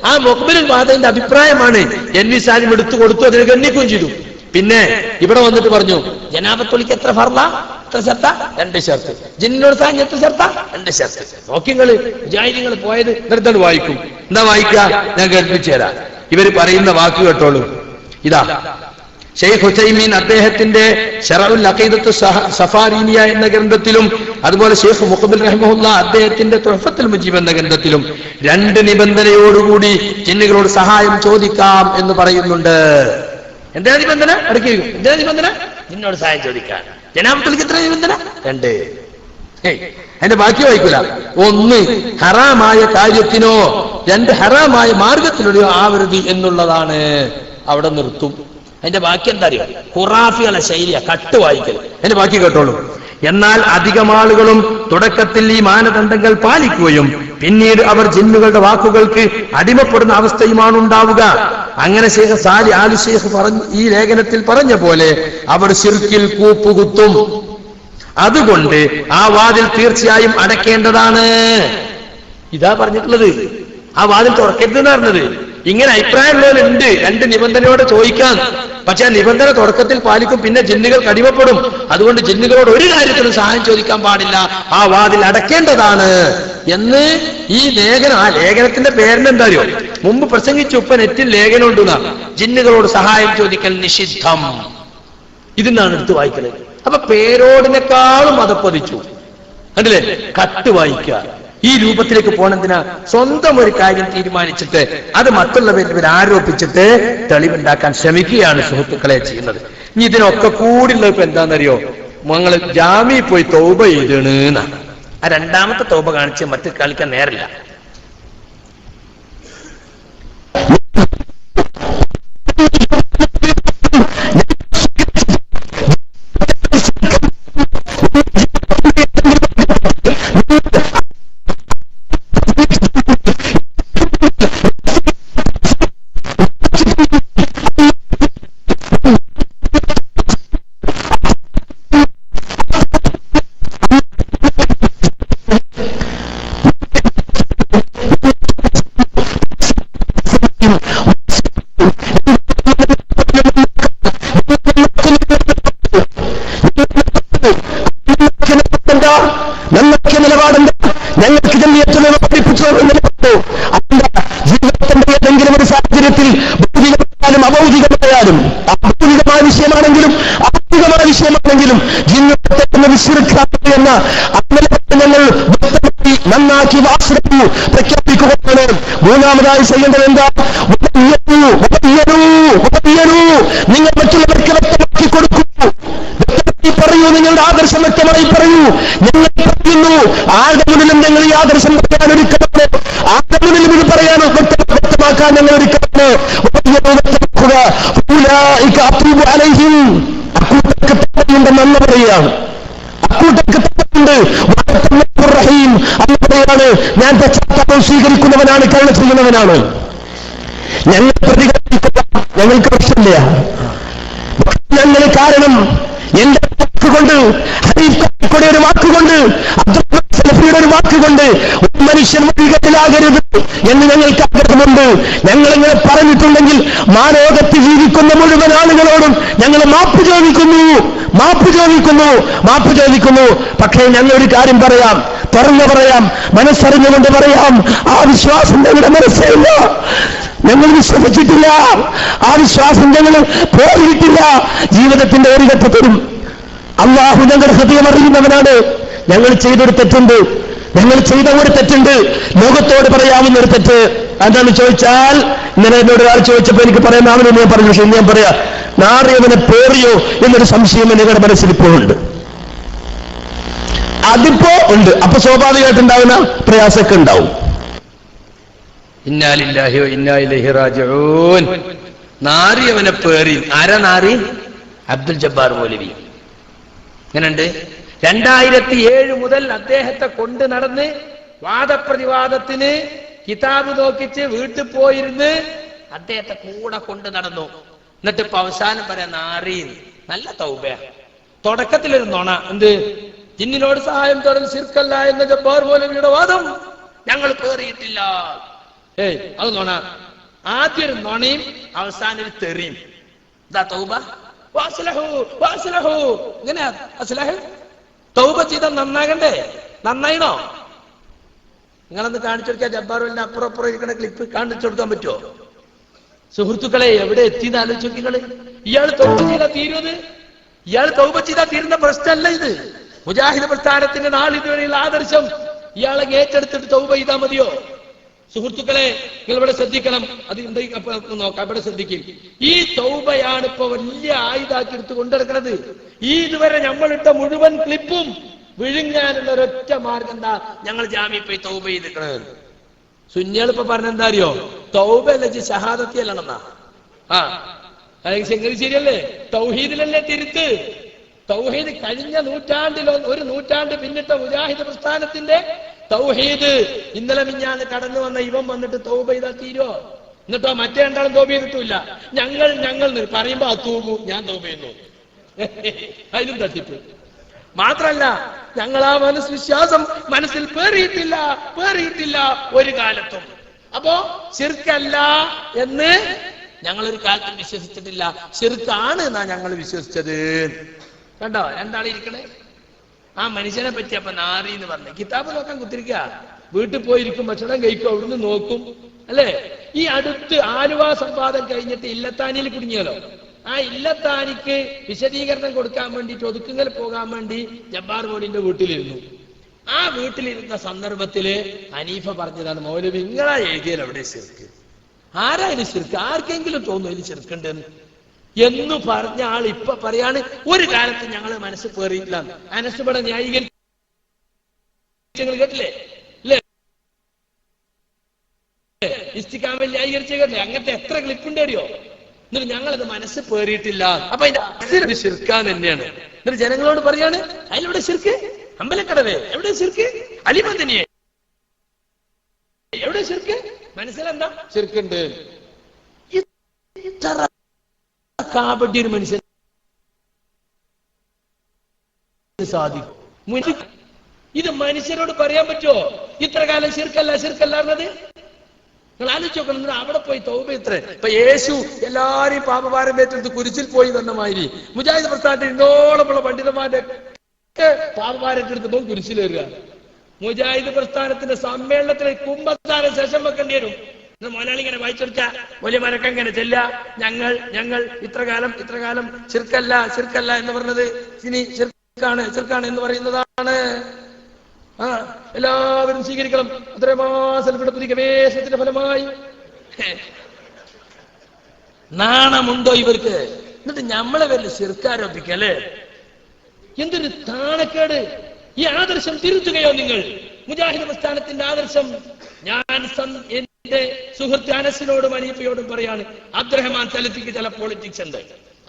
ആ മുഖ്ബിലുൽ വാദഈന്റെ അഭിപ്രായമാണ് എന്നീസാലിം എടുത്തു കൊടുത്തു, അതിനെ ഗണ്ണിക്കുകയും ചെയ്തു. പിന്നെ ഇവിടെ വന്നിട്ട് പറഞ്ഞു ജനാബത്തുലിക്ക് എത്ര ഫർള, എത്ര ഷർത്ത? 2 ഷർത്ത്. ജിന്നിനോട് സാൻ എത്ര ഷർത്ത? 2 ഷർത്ത്. നോക്കിങ്ങള് മുജാഹിദീങ്ങൾ പോയത് നിർത്തൽ വായിക്കും. എന്താ വായിക്ക? ഞാൻ കേൾപ്പിച്ചു തരാം. ഇവര് പറയുന്ന വാക്ക് കേട്ടോളൂ. ഇതാ ഷെയ്ഖ് ഉസൈമീൻ അദ്ദേഹത്തിന്റെ ശറഉൽ അഖീദത്തു സഫാരീനിയ എന്ന ഗ്രന്ഥത്തിലും അതുപോലെ ഷെയ്ഖ് മുഖ്ബിൽ റഹിമഹുല്ല അദ്ദേഹത്തിന്റെ തുഹഫത്തുൽ മുജീബ് എന്ന ഗ്രന്ഥത്തിലും 2 നിബന്ധനയോടുകൂടി ജിന്നുകളോട് സഹായം ചോദിക്കാം എന്ന് പറയുന്നുണ്ട്. എന്താ നിബന്ധന? അടുക്കി എന്താ നിബന്ധന? ജിന്നോട് സഹായം ചോദിക്കാൻ. ജനാബത്തുലിക്ക് എത്ര നിബന്ധന? 2. അതിന്റെ ബാക്കി വായിക്കൂല. 1 ഹറാമായ കാര്യത്തിനോ 2 ഹറാമായ മാർഗത്തിലൂടെയോ ആവരുത് എന്നുള്ളതാണ്. അവിടെ നിർത്തും. അതിന്റെ ബാക്കി എന്താ അറിയോ? ഖുറാഫികളെ ശൈലിയ കട്ട് വായിക്കൽ. അതിന്റെ ബാക്കി കേട്ടോളൂ. എന്നാൽ അധികം ആളുകളും തുടക്കത്തിൽ ഈ മാനദണ്ഡങ്ങൾ പാലിക്കുകയും പിന്നീട് അവർ ജിന്നുകളുടെ വാക്കുകൾക്ക് അടിമപ്പെടുന്ന അവസ്ഥയുമാണ് ഉണ്ടാവുക. അങ്ങനെ ശൈഖ് സാലിഹ് ആലി ശൈഖ് ഈ ലേഖനത്തിൽ പറഞ്ഞ പോലെ അവർ ശിർക്കിൽ കൂപ്പുകുത്തും. അതുകൊണ്ട് ആ വാതിൽ തീർച്ചയായും അടയ്ക്കേണ്ടതാണ്. ഇതാ പറഞ്ഞിട്ടുള്ളത്. ആ വാതിൽ തുറക്കരുതെന്ന് പറഞ്ഞത്. ഇങ്ങനെ അഭിപ്രായമുള്ളവരുണ്ട് 2 നിബന്ധനയോടെ ചോദിക്കാൻ. പക്ഷെ ആ നിബന്ധന തുടക്കത്തിൽ പാലിക്കും, പിന്നെ ജിന്നുകൾ കടിമപ്പെടും. അതുകൊണ്ട് ജിന്നുകളോട് ഒരു കാര്യത്തിലും സഹായം ചോദിക്കാൻ പാടില്ല, ആ വാതിൽ അടയ്ക്കേണ്ടതാണ് എന്ന് ഈ ലേഖനം. ആ ലേഖനത്തിന്റെ പേരിനെന്താ അറിയോ? മുമ്പ് പ്രസംഗിച്ചു ഇപ്പൊ നെറ്റിൽ ലേഖനം ഉണ്ടെന്നാ. ജിന്നുകളോട് സഹായം ചോദിക്കൽ നിഷിദ്ധം. ഇതിന്നാണ് എടുത്ത് വായിക്കുന്നത്. അപ്പൊ പേരോടിനേക്കാളും അതപ്പതിച്ചു. കണ്ടില്ലേ? കട്ട് വായിക്കുക. ഈ രൂപത്തിലേക്ക് പോണെന്തിനാ? സ്വന്തം ഒരു കാര്യം തീരുമാനിച്ചിട്ട് അത് മറ്റുള്ളവരെ ആരോപിച്ചിട്ട് തെളിവുണ്ടാക്കാൻ ശ്രമിക്കുകയാണ് സുഹൃത്തുക്കളെ ചെയ്യുന്നത്. ഇനി ഇതിനൊക്കെ കൂടിയുള്ള ഇപ്പൊ എന്താണെന്നറിയോ? ഞങ്ങൾ ജാമ്യയിൽ പോയി തൗബ ചെയ്തണ്. ആ 2ാമത്തെ തൗബ കാണിച്ച് മറ്റു കളിക്കാൻ നേരില്ല. ഞങ്ങൾക്ക് നിലപാടുണ്ട്. ഞങ്ങൾക്ക് ജമിയത്തുലമ പഠിപ്പിച്ചു ജീവിതത്തിന്റെ ഏതെങ്കിലും ഒരു സാഹചര്യത്തിൽ ഭൗതികമായാലും അഭൗതികമായാലും, അഭൗതികമായ വിഷയമാണെങ്കിലും അഭൗതികമായ വിഷയമാണെങ്കിലും ജിന്നുകൾ ശിർക്ക് എന്ന അങ്ങനെ ഞങ്ങൾ നന്നാക്കി വാസ്തു പ്രഖ്യാപിക്കുകയാണ്. 3ാമതായി ചെയ്യേണ്ടത് എന്താ? നിങ്ങൾ മറ്റുള്ളവർക്ക് വ്യക്തമാക്കി കൊടുക്കൂ. പറയൂ, നിങ്ങളുടെ ആദർശം വ്യക്തമായി പറയൂ. ഞങ്ങൾ പറയുന്നു, ആരുടെ മുന്നിലും ഞങ്ങൾ ഈ ആദർശം പറയാൻ ഒരുക്കമാണ്. ആരുടെ മുന്നിലും ഇത് പറയാൻ വ്യക്തമാക്കാൻ ഞങ്ങൾ ഒരുക്കമാണ്. അക്കൂട്ടർക്കുണ്ടെന്ന് പറയുകയാണ്. അക്കൂട്ടർക്കുണ്ട് റഹീം അന്ന് പറയാണ്, ഞാൻ പശ്ചാത്താപം സ്വീകരിക്കുന്നവനാണ്, കരുണ ചെയ്യുന്നവനാണ്. ഞങ്ങൾ പ്രതികരിക്കുക, ഞങ്ങൾക്ക് പ്രശ്നമില്ല. ഞങ്ങൾ കാരണം എന്റെ വാക്കുകൊണ്ട്, ഹരീഫ്യുടെ ഒരു വാക്കുകൊണ്ട്, അബ്ദുൽ ഒരു വാക്കുകൊണ്ട് ഒരു മനുഷ്യൻ വഴികെട്ടിലാകരുത് എന്ന് ഞങ്ങൾക്ക് ആഗ്രഹമുണ്ട്. ഞങ്ങളിങ്ങനെ പറഞ്ഞിട്ടുണ്ടെങ്കിൽ മാനോകത്ത് ജീവിക്കുന്ന മുഴുവൻ ആളുകളോടും ഞങ്ങൾ മാപ്പ് ചോദിക്കുന്നു. പക്ഷേ ഞങ്ങളൊരു കാര്യം പറയാം, തുറന്നു പറയാം, മനസ്സറിഞ്ഞുകൊണ്ട് പറയാം, ആ വിശ്വാസം ഞങ്ങളുടെ മനസ്സിലില്ല. ഞങ്ങൾ വിശ്വസിച്ചിട്ടില്ല. ആ വിശ്വാസം ഞങ്ങൾ പോയിട്ടില്ല. ജീവിതത്തിന്റെ ഒരു ഘട്ടത്തിലും അള്ളാഹു ഞങ്ങളുടെ ഹൃദയം അറിയുന്നവനാണ്. ഞങ്ങൾ ചെയ്തൊരു തെറ്റുണ്ട്, ലോകത്തോട് പറയാവുന്ന ഒരു തെറ്റ് എന്താണെന്ന് ചോദിച്ചാൽ, ഇന്നലെ എന്നോട് ഒരാൾ ചോദിച്ചപ്പോ എനിക്ക് പറയാനാവുമെന്ന് ഞാൻ പറഞ്ഞു. പക്ഷെ ഞാൻ പറയാ, നാറിയവനെ പേറിയോ എന്നൊരു സംശയം നിങ്ങളുടെ മനസ്സിൽ ഇപ്പോഴുണ്ട്. അതിപ്പോ ഉണ്ട്. അപ്പൊ സ്വാഭാവികമായിട്ടുണ്ടാവുന്ന പ്രയാസമൊക്കെ ഉണ്ടാവും. ഇന്നാ ലില്ലാഹി വ ഇന്നാ ഇലൈഹി റാജിഊൻ. നാറി അവനെ പേറി. ആരാ നാറി? അബ്ദുൽ ജബ്ബാർ മൗലവി. ഇങ്ങനെയുണ്ട്. 2007 മുതൽ അദ്ദേഹത്തെ കൊണ്ട് നടന്ന് വാദപ്രതിവാദത്തിന് കിതാബ് നോക്കിച്ച് വീട്ടിൽ പോയിരുന്ന് അദ്ദേഹത്തെ കൂടെ കൊണ്ട് നടന്നു. എന്നിട്ട് ഇപ്പൊ അവസാനം പറയാൻ നാറി. നല്ല തൗബ. തുടക്കത്തിലൊരു നുണ. എന്ത്? ജിന്നിനോട് സഹായം തേടൽ ശിർക്കല്ല എന്ന ജബ്ബാർ മൗലവിയുടെ വാദം ഞങ്ങൾ കേറിയിട്ടില്ല. അത് നുണ. ആദ്യം ഒരു നുണയും അവസാനം ഒരു തെറിയും. ഇതാ തൗബ. ഇങ്ങനെ അസ്ലഹ് തൗബ ചെയ്ത നന്നാകണ്ടേ? നന്നായിണോ? നിങ്ങളൊന്ന് കാണിച്ചു കൊടുക്കാൻ ജബ്ബാറുവിന്റെ അപ്പുറം ഇരിക്കുന്ന ക്ലിപ്പ് കാണിച്ചു കൊടുക്കാൻ പറ്റുമോ? സുഹൃത്തുക്കളെ, എവിടെ എത്തിയെന്ന് ആലോചിച്ചു നിങ്ങൾ. ഇയാൾ തൗബ ചെയ്താൽ തീരുന്നത്? ഇയാൾ തൗബ ചെയ്താൽ തീരുന്ന പ്രശ്നമല്ല ഇത്. മുജാഹിദ് പ്രസ്ഥാനത്തിന്റെ നാളിതുവരെയുള്ള ആദർശം ഇയാളെ ഏറ്റെടുത്തിട്ട് തൗബ ചെയ്താൽ മതിയോ? സുഹൃത്തുക്കളെ, നിങ്ങൾ ഇവിടെ ശ്രദ്ധിക്കണം. അത് നോക്കാം, ഇവിടെ ശ്രദ്ധിക്കും. ഈ തൗബയാണ് ഇപ്പൊ വലിയ ആയുധാക്കി എടുത്ത് കൊണ്ടിറക്കുന്നത്. ഈ ഇതുവരെ നമ്മളിട്ട മുഴുവൻ ക്ലിപ്പും വിഴുങ്ങാനുള്ള ഒരൊറ്റ മാർഗം എന്താ? ഞങ്ങൾ ജാമ്യയിൽ പോയി തൗബ ചെയ്തിരിക്കണത്. സുന്നികൾ ഇപ്പൊ പറഞ്ഞെന്താ അറിയോ? തൗബ അല്ല, ഷഹാദത്തിയല്ലെന്നാ. അല്ലെങ്കിൽ ശരിയല്ലേ? തൗഹീദിലല്ലേ തിരുത്ത്? തൗഹീദ് കഴിഞ്ഞ ഒരു നൂറ്റാണ്ട് പിന്നിട്ട മുജാഹിദ് പ്രസ്ഥാനത്തിന്റെ തൗഹീദ് ഇന്നലെ മിഞ്ഞാന്ന് കടന്നു വന്ന ഇവൻ വന്നിട്ട് തൗബ ചെയ്താൽ തീരോ? എന്നിട്ടോ മറ്റേ രണ്ടാളും തൗബ ചെയ്തിട്ടില്ല. ഞങ്ങൾ പറയുമ്പോ തൂബു, ഞാൻ തൗബ ചെയ്യുന്നു. അതിലും തട്ടിപ്പ്. മാത്രല്ല, ഞങ്ങൾ ആ വിശ്വാസം മനസ്സിൽ പേറിയിട്ടില്ല ഒരു കാലത്തും. അപ്പോ ശിർക്കല്ല എന്ന് ഞങ്ങളൊരു കാലത്തും വിശ്വസിച്ചിട്ടില്ല. ശിർക്കാണ് എന്നാ ഞങ്ങൾ വിശ്വസിച്ചത്. കണ്ടോ രണ്ടാളിരിക്കണേ? ആ മനുഷ്യനെ പറ്റി അപ്പൊ നാറി എന്ന് പറഞ്ഞു. കിതാബ് നോക്കാൻ കുത്തിരിക്കുക. വീട്ടിൽ പോയിരിക്കും, ഭക്ഷണം കഴിക്കും, അവിടുന്ന് നോക്കും, അല്ലേ? ഈ അടുത്ത് ആലുവ സംവാദം കഴിഞ്ഞിട്ട് ഇല്ലത്താനിയിൽ കുടുങ്ങിയല്ലോ. ആ ഇല്ലത്താനിക്ക് വിശദീകരണം കൊടുക്കാൻ വേണ്ടിയിട്ട് ഒതുക്കുങ്ങൽ പോകാൻ വേണ്ടി ജബ്ബാർ മൗലിന്റെ വീട്ടിലിരുന്നു. ആ വീട്ടിലിരുന്ന സന്ദർഭത്തില് ഹനീഫ പറഞ്ഞതാണ്, മൗലവി നിങ്ങളാ എഴുതിയാൽ എവിടെ ശിർക്ക്? ആരാ ഇതിന് ശിർക്ക്? ആർക്കെങ്കിലും തോന്നുന്നു ഇതിന് ശിർക്കുണ്ടെന്ന് എന്ന് പറഞ്ഞ ആൾ ഇപ്പൊ പറയാണ് ഒരു കാലത്ത് ഞങ്ങൾ മനസ്സ് പേറിയില്ല. അനസ്ബടെ ന്യായീകരിച്ചു കേട്ടില്ലേ? ഇസ്തിഖാമയിൽ ന്യായീകരിച്ചു കേട്ടില്ലേ? അങ്ങനത്തെ എത്ര ക്ലിപ്പുണ്ട് അറിയോ? എന്നിട്ട് ഞങ്ങളത് മനസ്സ് പേറിയിട്ടില്ല. അപ്പൊ അതിന്റെ ശിർക്കാൻ തന്നെയാണ്. എന്നിട്ട് ജനങ്ങളോട് പറയാണ് അതിലെവിടെ ശിർക്ക്? അമ്പലക്കടവേ എവിടെ ശിർക്ക്? അലിമന്തിനിയെ എവിടെ ശിർക്ക്? മനസ്സിലെന്താ ശിർക്കുണ്ട്? കാപട്യ ഒരു മനുഷ്യൻ സാധിക്കും? ഇത് മനുഷ്യരോട് പറയാൻ പറ്റുമോ? ഇത്ര കാലം ശിർക്കല്ല എന്നത് നിങ്ങൾ ആലോചിച്ച് നോക്കണം. അവിടെ പോയി തൗബ ഇത്ര. ഇപ്പൊ യേശു എല്ലാരെയും പാപഭാരം ഏറ്റെടുത്ത് കുരിശിൽ പോയി വന്ന മാതിരി മുജാഹിദ് പ്രസ്ഥാനത്തിൽ ഇന്നോളമുള്ള പണ്ഡിതന്മാരുടെ പാപഭാരം ഏറ്റെടുത്തപ്പോ കുരിശിൽ വരിക. മുജാഹിദ് പ്രസ്ഥാനത്തിന്റെ സമ്മേളനത്തിൽ കുംഭസ്ഥാന ശേഷം വെക്കേണ്ടി വരും. മലയാളി ഇങ്ങനെ വായിച്ചെടുക്ക, വലിയ മരക്കം ഇങ്ങനെ ചെല്ല, ഞങ്ങൾ ഇത്രകാലം ശിർക്കല്ല എന്ന് പറഞ്ഞത് ഇനി ശിർക്കാണ് എന്ന് പറയുന്നതാണ്. എല്ലാവരും സ്വീകരിക്കണം. അത്രയും മാസങ്ങളുടെ പുതിയ ഗവേഷണത്തിന്റെ ഫലമായി നാണമുണ്ടോ ഇവർക്ക്? എന്നിട്ട് നമ്മളെ പേരിൽ ശിർക്കാരോപിക്കല്ലേ? എന്തൊരു താണക്കേട്! ഈ ആദർശം തിരുത്തുകയോ നിങ്ങൾ? മുജാഹിദ് പ്രസ്ഥാനത്തിന്റെ ആദർശം ഞാൻ എന്റെ സുഹൃത്ത് അനസിനോടും അനീഫയോടും പറയാണ്, അബ്ദുറഹ്മാൻ സലഫിക്ക് ചില പൊളിറ്റിക്സ് ഉണ്ട്.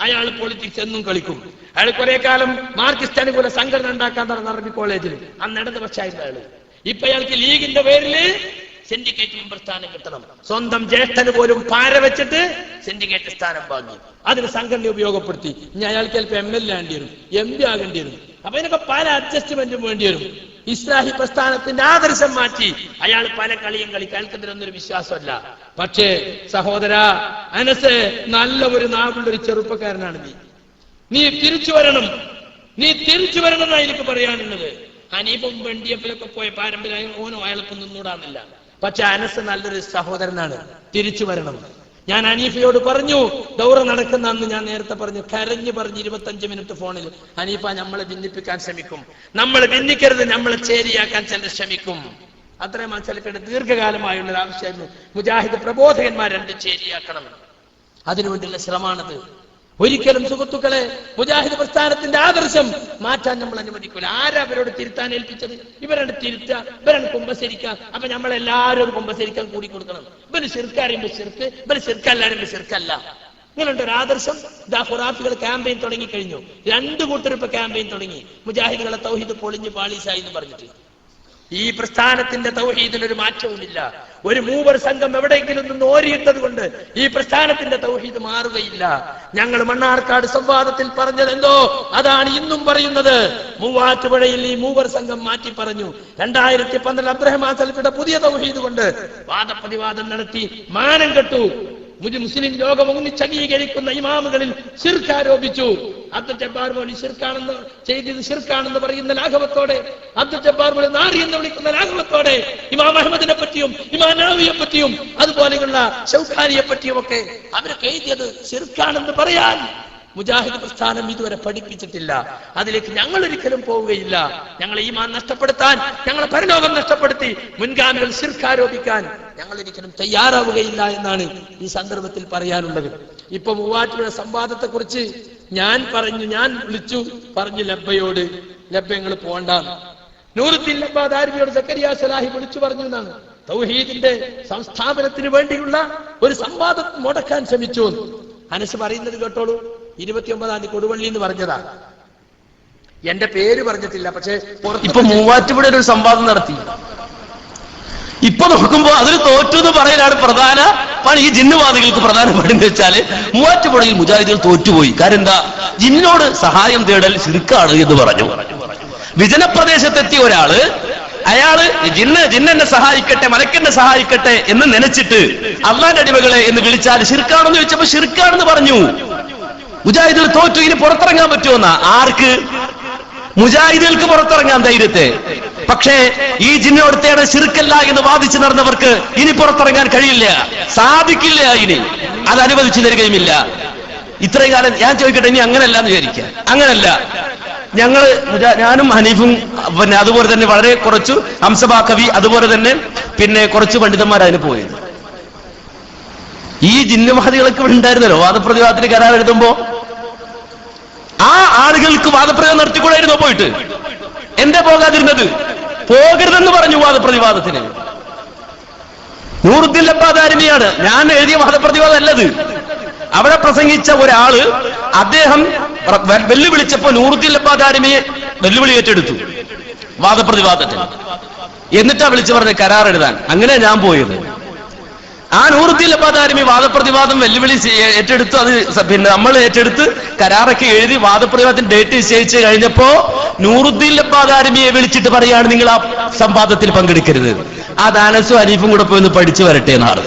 അയാൾ പൊളിറ്റിക്സ് എന്നും കളിക്കും. അയാൾ കുറെ കാലം മാർക്സിസ്റ്റ് അനുകൂല സംഘടന ഉണ്ടാക്കാൻ നടന്ന അറബി കോളേജിൽ അന്ന് ഇടതുപക്ഷമായിരുന്നു അയാൾ. ഇപ്പൊ അയാൾക്ക് ലീഗിന്റെ പേരിൽ സിൻഡിക്കേറ്റ് മെമ്പർ സ്ഥാനം കിട്ടണം. സ്വന്തം ജ്യേഷ്ഠന് പോലും പാര വെച്ചിട്ട് സിൻഡിക്കേറ്റ് സ്ഥാനം വാങ്ങി. അതിന് സംഘടന ഉപയോഗപ്പെടുത്തി. ഇനി അയാൾക്ക് ചിലപ്പോൾ MLA ആകേണ്ടി വരും, MP ആകേണ്ടി വരും. അപ്പൊ ഇതിനൊക്കെ പല അഡ്ജസ്റ്റ്മെന്റും വേണ്ടി വരും. ഇസ്ലാഹി പ്രസ്ഥാനത്തിന്റെ ആദർശം മാറ്റി അയാൾ പല കളിയും കളിക്കും. അയാൾക്ക് ഇതിനൊന്നൊരു വിശ്വാസമല്ല. പക്ഷേ സഹോദര അനസ്, നല്ല ഒരു നാവുള്ളൊരു ചെറുപ്പക്കാരനാണ് നീ തിരിച്ചു വരണം എന്നാണ് എനിക്ക് പറയാനുള്ളത്. ഹനീഫും വെണ്ടിയപ്പിലൊക്കെ പോയ പാരമ്പര്യം ഓനോ അയാൾക്ക് നിന്നൂടാന്നില്ല. പക്ഷെ അനസ് നല്ലൊരു സഹോദരനാണ്, തിരിച്ചു വരണം. ഞാൻ ഹനീഫയോട് പറഞ്ഞു, ദൗറ നടക്കുന്ന അന്ന് ഞാൻ നേരത്തെ പറഞ്ഞു, കരഞ്ഞു പറഞ്ഞ് 25 മിനിറ്റ് ഫോണിൽ, ഹനീഫ നമ്മളെ ഭിന്നിപ്പിക്കാൻ ശ്രമിക്കും, നമ്മൾ ഭിന്നിക്കരുത്, നമ്മളെ ചേരിയാക്കാൻ ചിലർ ശ്രമിക്കും. അത്രയും മനസ്സിലാക്കേണ്ട ദീർഘകാലമായുള്ള ഒരു ആവശ്യമായിരുന്നു. മുജാഹിദ് പ്രബോധകന്മാർ 2 ചേരിയാക്കണം. അതിനുവേണ്ടിയുള്ള ശ്രമമാണത്. ഒരിക്കലും സുഹൃത്തുക്കളെ മുജാഹിദ് പ്രസ്ഥാനത്തിന്റെ ആദർശം മാറ്റാൻ നമ്മൾ അനുവദിക്കില്ല. ആരാ അവരോട് തിരുത്താൻ ഏൽപ്പിച്ചത്? ഇവരോട് തിരുത്തുക, ഇവരാണ് കുമ്പസരിക്കുക. അപ്പൊ നമ്മളെല്ലാവരും കുമ്പസരിക്കാൻ കൂടി കൊടുക്കണം. ഇവര് ശിർക്ക് അറിയുമ്പോ ശിർക്ക്, ഇവര് ശിർക്കല്ല അറിയുമ്പോ ശിർക്കല്ല. ഇങ്ങനെയുണ്ട് ഒരു ആദർശം. ഇതാ ഖുറാഫികൾ ക്യാമ്പയിൻ തുടങ്ങിക്കഴിഞ്ഞു. 2 കൂട്ടർ ഇപ്പൊ ക്യാമ്പയിൻ തുടങ്ങി. മുജാഹിദുകളെ തൗഹീദ് പൊളിഞ്ഞ് പാളീസായി എന്ന് പറഞ്ഞിട്ട്. ഈ പ്രസ്ഥാനത്തിന്റെ തൗഹീദിനൊരു മാറ്റവുമില്ല. ഒരു മൂവർ സംഘം എവിടെയെങ്കിലും നിന്ന് ഓരിയിട്ടത് കൊണ്ട് ഈ പ്രസ്ഥാനത്തിന്റെ തൗഹീദ് മാറുകയില്ല. ഞങ്ങൾ മണ്ണാർക്കാട് സംവാദത്തിൽ പറഞ്ഞത് എന്തോ അതാണ് ഇന്നും പറയുന്നത്. മൂവാറ്റുപുഴയിൽ ഈ മൂവർ സംഘം മാറ്റി പറഞ്ഞു. 2012 അബ്ദുറഹ്മാൻ സലഫിയുടെ പുതിയ തൗഹീദ് കൊണ്ട് വാദപ്രതിവാദം നടത്തി മാനം കെട്ടു. മുസ്ലിം ലോകം ഒന്നിച്ചംഗീകരിക്കുന്ന ഇമാമുകളിൽ ശിർക്ക് ആരോപിച്ചു. അബ്ദുൽ ജബ്ബാർ മൗലവി ശിർക്കാണെന്ന് ചെയ്തത് ശിർക്കാണെന്ന് പറയുന്ന ലാഘവത്തോടെ, അബ്ദുൽ ജബ്ബാർ മൗലവി നാറി എന്ന് വിളിക്കുന്ന ലാഘവത്തോടെ ഇമാം അഹമ്മദിനെ പറ്റിയും ഇമാം നവവിയെ പറ്റിയും അതുപോലെയുള്ള ഷൗഖാനിയെ പറ്റിയും ഒക്കെ അവരൊക്കെ എഴുതിയത് ശിർക്കാണെന്ന് പറയാൻ മുജാഹിദ് പ്രസ്ഥാനം ഇതുവരെ പഠിപ്പിച്ചിട്ടില്ല. അതിലേക്ക് ഞങ്ങൾ ഒരിക്കലും പോവുകയില്ല. ഞങ്ങളെ ഈമാൻ നഷ്ടപ്പെടുത്താൻ, ഞങ്ങളെ പരലോകം നഷ്ടപ്പെടുത്തി മുൻഗാമികൾ ശിർക്ക് ആരോപിക്കാൻ ഞങ്ങൾ ഒരിക്കലും തയ്യാറാവുകയില്ല എന്നാണ് ഈ സന്ദർഭത്തിൽ പറയാനുള്ളത്. ഇപ്പൊ മൂവാറ്റുപുഴ സംവാദത്തെ കുറിച്ച് ഞാൻ വിളിച്ചു പറഞ്ഞു ലബ്ബയോട്, ലബ്ബ നിങ്ങൾ പോണ്ടാന്ന്. നൂറുദ്ദീൻ ലബ്ബ ദാരിമിയോട് സക്കരിയ സലാഹി വിളിച്ചു പറഞ്ഞു എന്നാണ്. തൗഹീദിന്റെ സംസ്ഥാപനത്തിന് വേണ്ടിയുള്ള ഒരു സംവാദം മുടക്കാൻ ശ്രമിച്ചു. അനസ് പറയുന്നത് കേട്ടോളൂ. 29-ാം തീയതി കൊടുവള്ളി എന്ന് പറഞ്ഞതാ. എന്റെ പേര് പറഞ്ഞിട്ടില്ല. പക്ഷെ ഇപ്പൊ മൂവാറ്റുപുഴ ഒരു സംവാദം നടത്തി. ഇപ്പൊ നോക്കുമ്പോ അതിൽ തോറ്റു എന്ന് പറയാനാണ് പ്രധാന പണി. ഈ ജിന്നുവാദികൾക്ക് പ്രധാന പണി എന്ന് വെച്ചാല് മൂവാറ്റുപുഴയിൽ മുജാഹിദുകൾ തോറ്റുപോയി. കാര്യം എന്താ? ജിന്നിനോട് സഹായം തേടൽ ശിർക്കാണ് എന്ന് പറഞ്ഞു. വിജനപ്രദേശത്തെത്തിയ ഒരാള് അയാള് ജിന്നെന്നെ സഹായിക്കട്ടെ, മലക്കെന്നെ സഹായിക്കട്ടെ എന്ന് നനച്ചിട്ട് അള്ളാന്റെ അടിമകളെ എന്ന് വിളിച്ചാൽ ശിർക്കാണെന്ന് ചോദിച്ചപ്പോ ശിർക്കാണെന്ന് പറഞ്ഞു. മുജാഹിദുകൾ തോറ്റു. ഇനി പുറത്തിറങ്ങാൻ പറ്റുമെന്നാ? ആർക്ക്? മുജാഹിദുകൾക്ക് പുറത്തിറങ്ങാൻ ധൈര്യത്തെ. പക്ഷേ ഈ ജിന്നോടത്തേടെ ശിർക്കല്ല എന്ന് വാദിച്ചു നടന്നവർക്ക് ഇനി പുറത്തിറങ്ങാൻ കഴിയില്ല, സാധിക്കില്ല. ഇനി അത് അനുവദിച്ചു തരികയുമില്ല. ഇത്രയും കാലം ഞാൻ ചോദിക്കട്ടെ, ഇനി അങ്ങനല്ല എന്ന് വിചാരിക്കുക. അങ്ങനല്ല. ഞാനും ഹനീഫും പിന്നെ അതുപോലെ തന്നെ വളരെ കുറച്ചു ഹംസബാ കവി അതുപോലെ തന്നെ പിന്നെ കുറച്ച് പണ്ഡിതന്മാർ അതിന് പോയത്. ഈ ജിന്നുവാദികളൊക്കെ ഇവിടെ ഉണ്ടായിരുന്നല്ലോ വാദപ്രതിവാദത്തിന് കരാർ എഴുതുമ്പോ. ആ ആളുകൾക്ക് വാദപ്രതിവാദം നടത്തിക്കൂടായിരുന്നോ പോയിട്ട്? എന്താ പോകാതിരുന്നത്? പോകരുതെന്ന് പറഞ്ഞു വാദപ്രതിവാദത്തിന്. നൂറുദ്ദീൻ ലബ്ബ ദാരിമിയാണ് ഞാൻ എഴുതിയ വാദപ്രതിവാദം അല്ലത്. അവിടെ പ്രസംഗിച്ച ഒരാള് അദ്ദേഹം വെല്ലുവിളിച്ചപ്പോ നൂറുദ്ദീൻ ലബ്ബ ദാരിമിയെ വെല്ലുവിളി ഏറ്റെടുത്തു വാദപ്രതിവാദത്തിന്. എന്നിട്ടാ വിളിച്ചു പറഞ്ഞ കരാർ എഴുതാൻ. അങ്ങനെ ഞാൻ പോയത്. ആ നൂറുദ്ദീൻ ലബ്ബ ദാരിമി വാദപ്രതിവാദം വെല്ലുവിളി ഏറ്റെടുത്തു. അത് പിന്നെ നമ്മൾ ഏറ്റെടുത്ത് കരാറൊക്കെ എഴുതി വാദപ്രതിവാദത്തിന് ഡേറ്റ് നിശ്ചയിച്ച് കഴിഞ്ഞപ്പോ നൂറുദ്ദീൻ ലബ്ബ ദാരിമിയെ വിളിച്ചിട്ട് പറയാണ് നിങ്ങൾ ആ സംവാദത്തിൽ പങ്കെടുക്കരുത്. അത് അനസും ഹനീഫും കൂടെ പോയി ഒന്ന് പഠിച്ചു വരട്ടെ എന്നാണ്.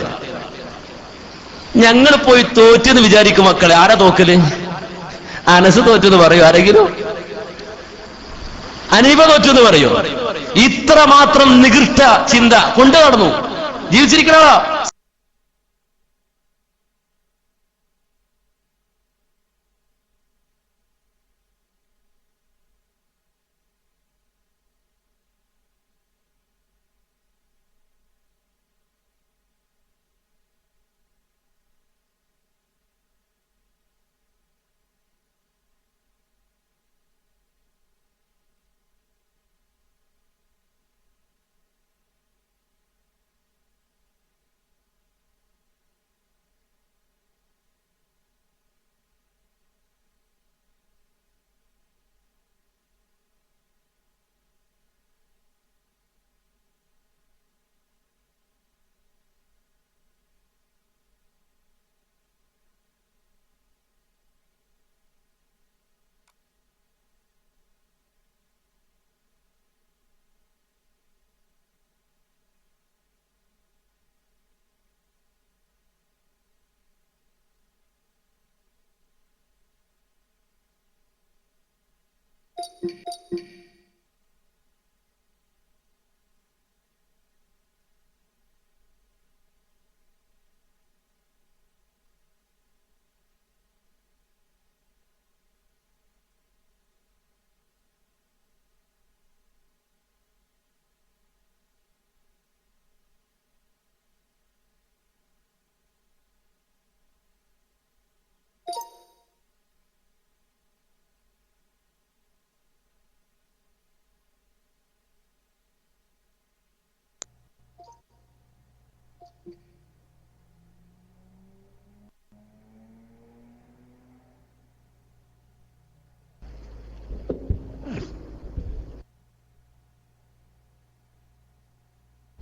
ഞങ്ങൾ പോയി തോറ്റെന്ന് വിചാരിക്കും മക്കളെ. ആരാ തോക്കല്? അനസ് തോറ്റെന്ന് പറയൂ ആരെങ്കിലും? ഹനീഫ തോറ്റെന്ന് പറയോ? ഇത്ര മാത്രം നികൃഷ്ട ചിന്ത കൊണ്ടു നടന്നു ജീവിച്ചിരിക്കണോ?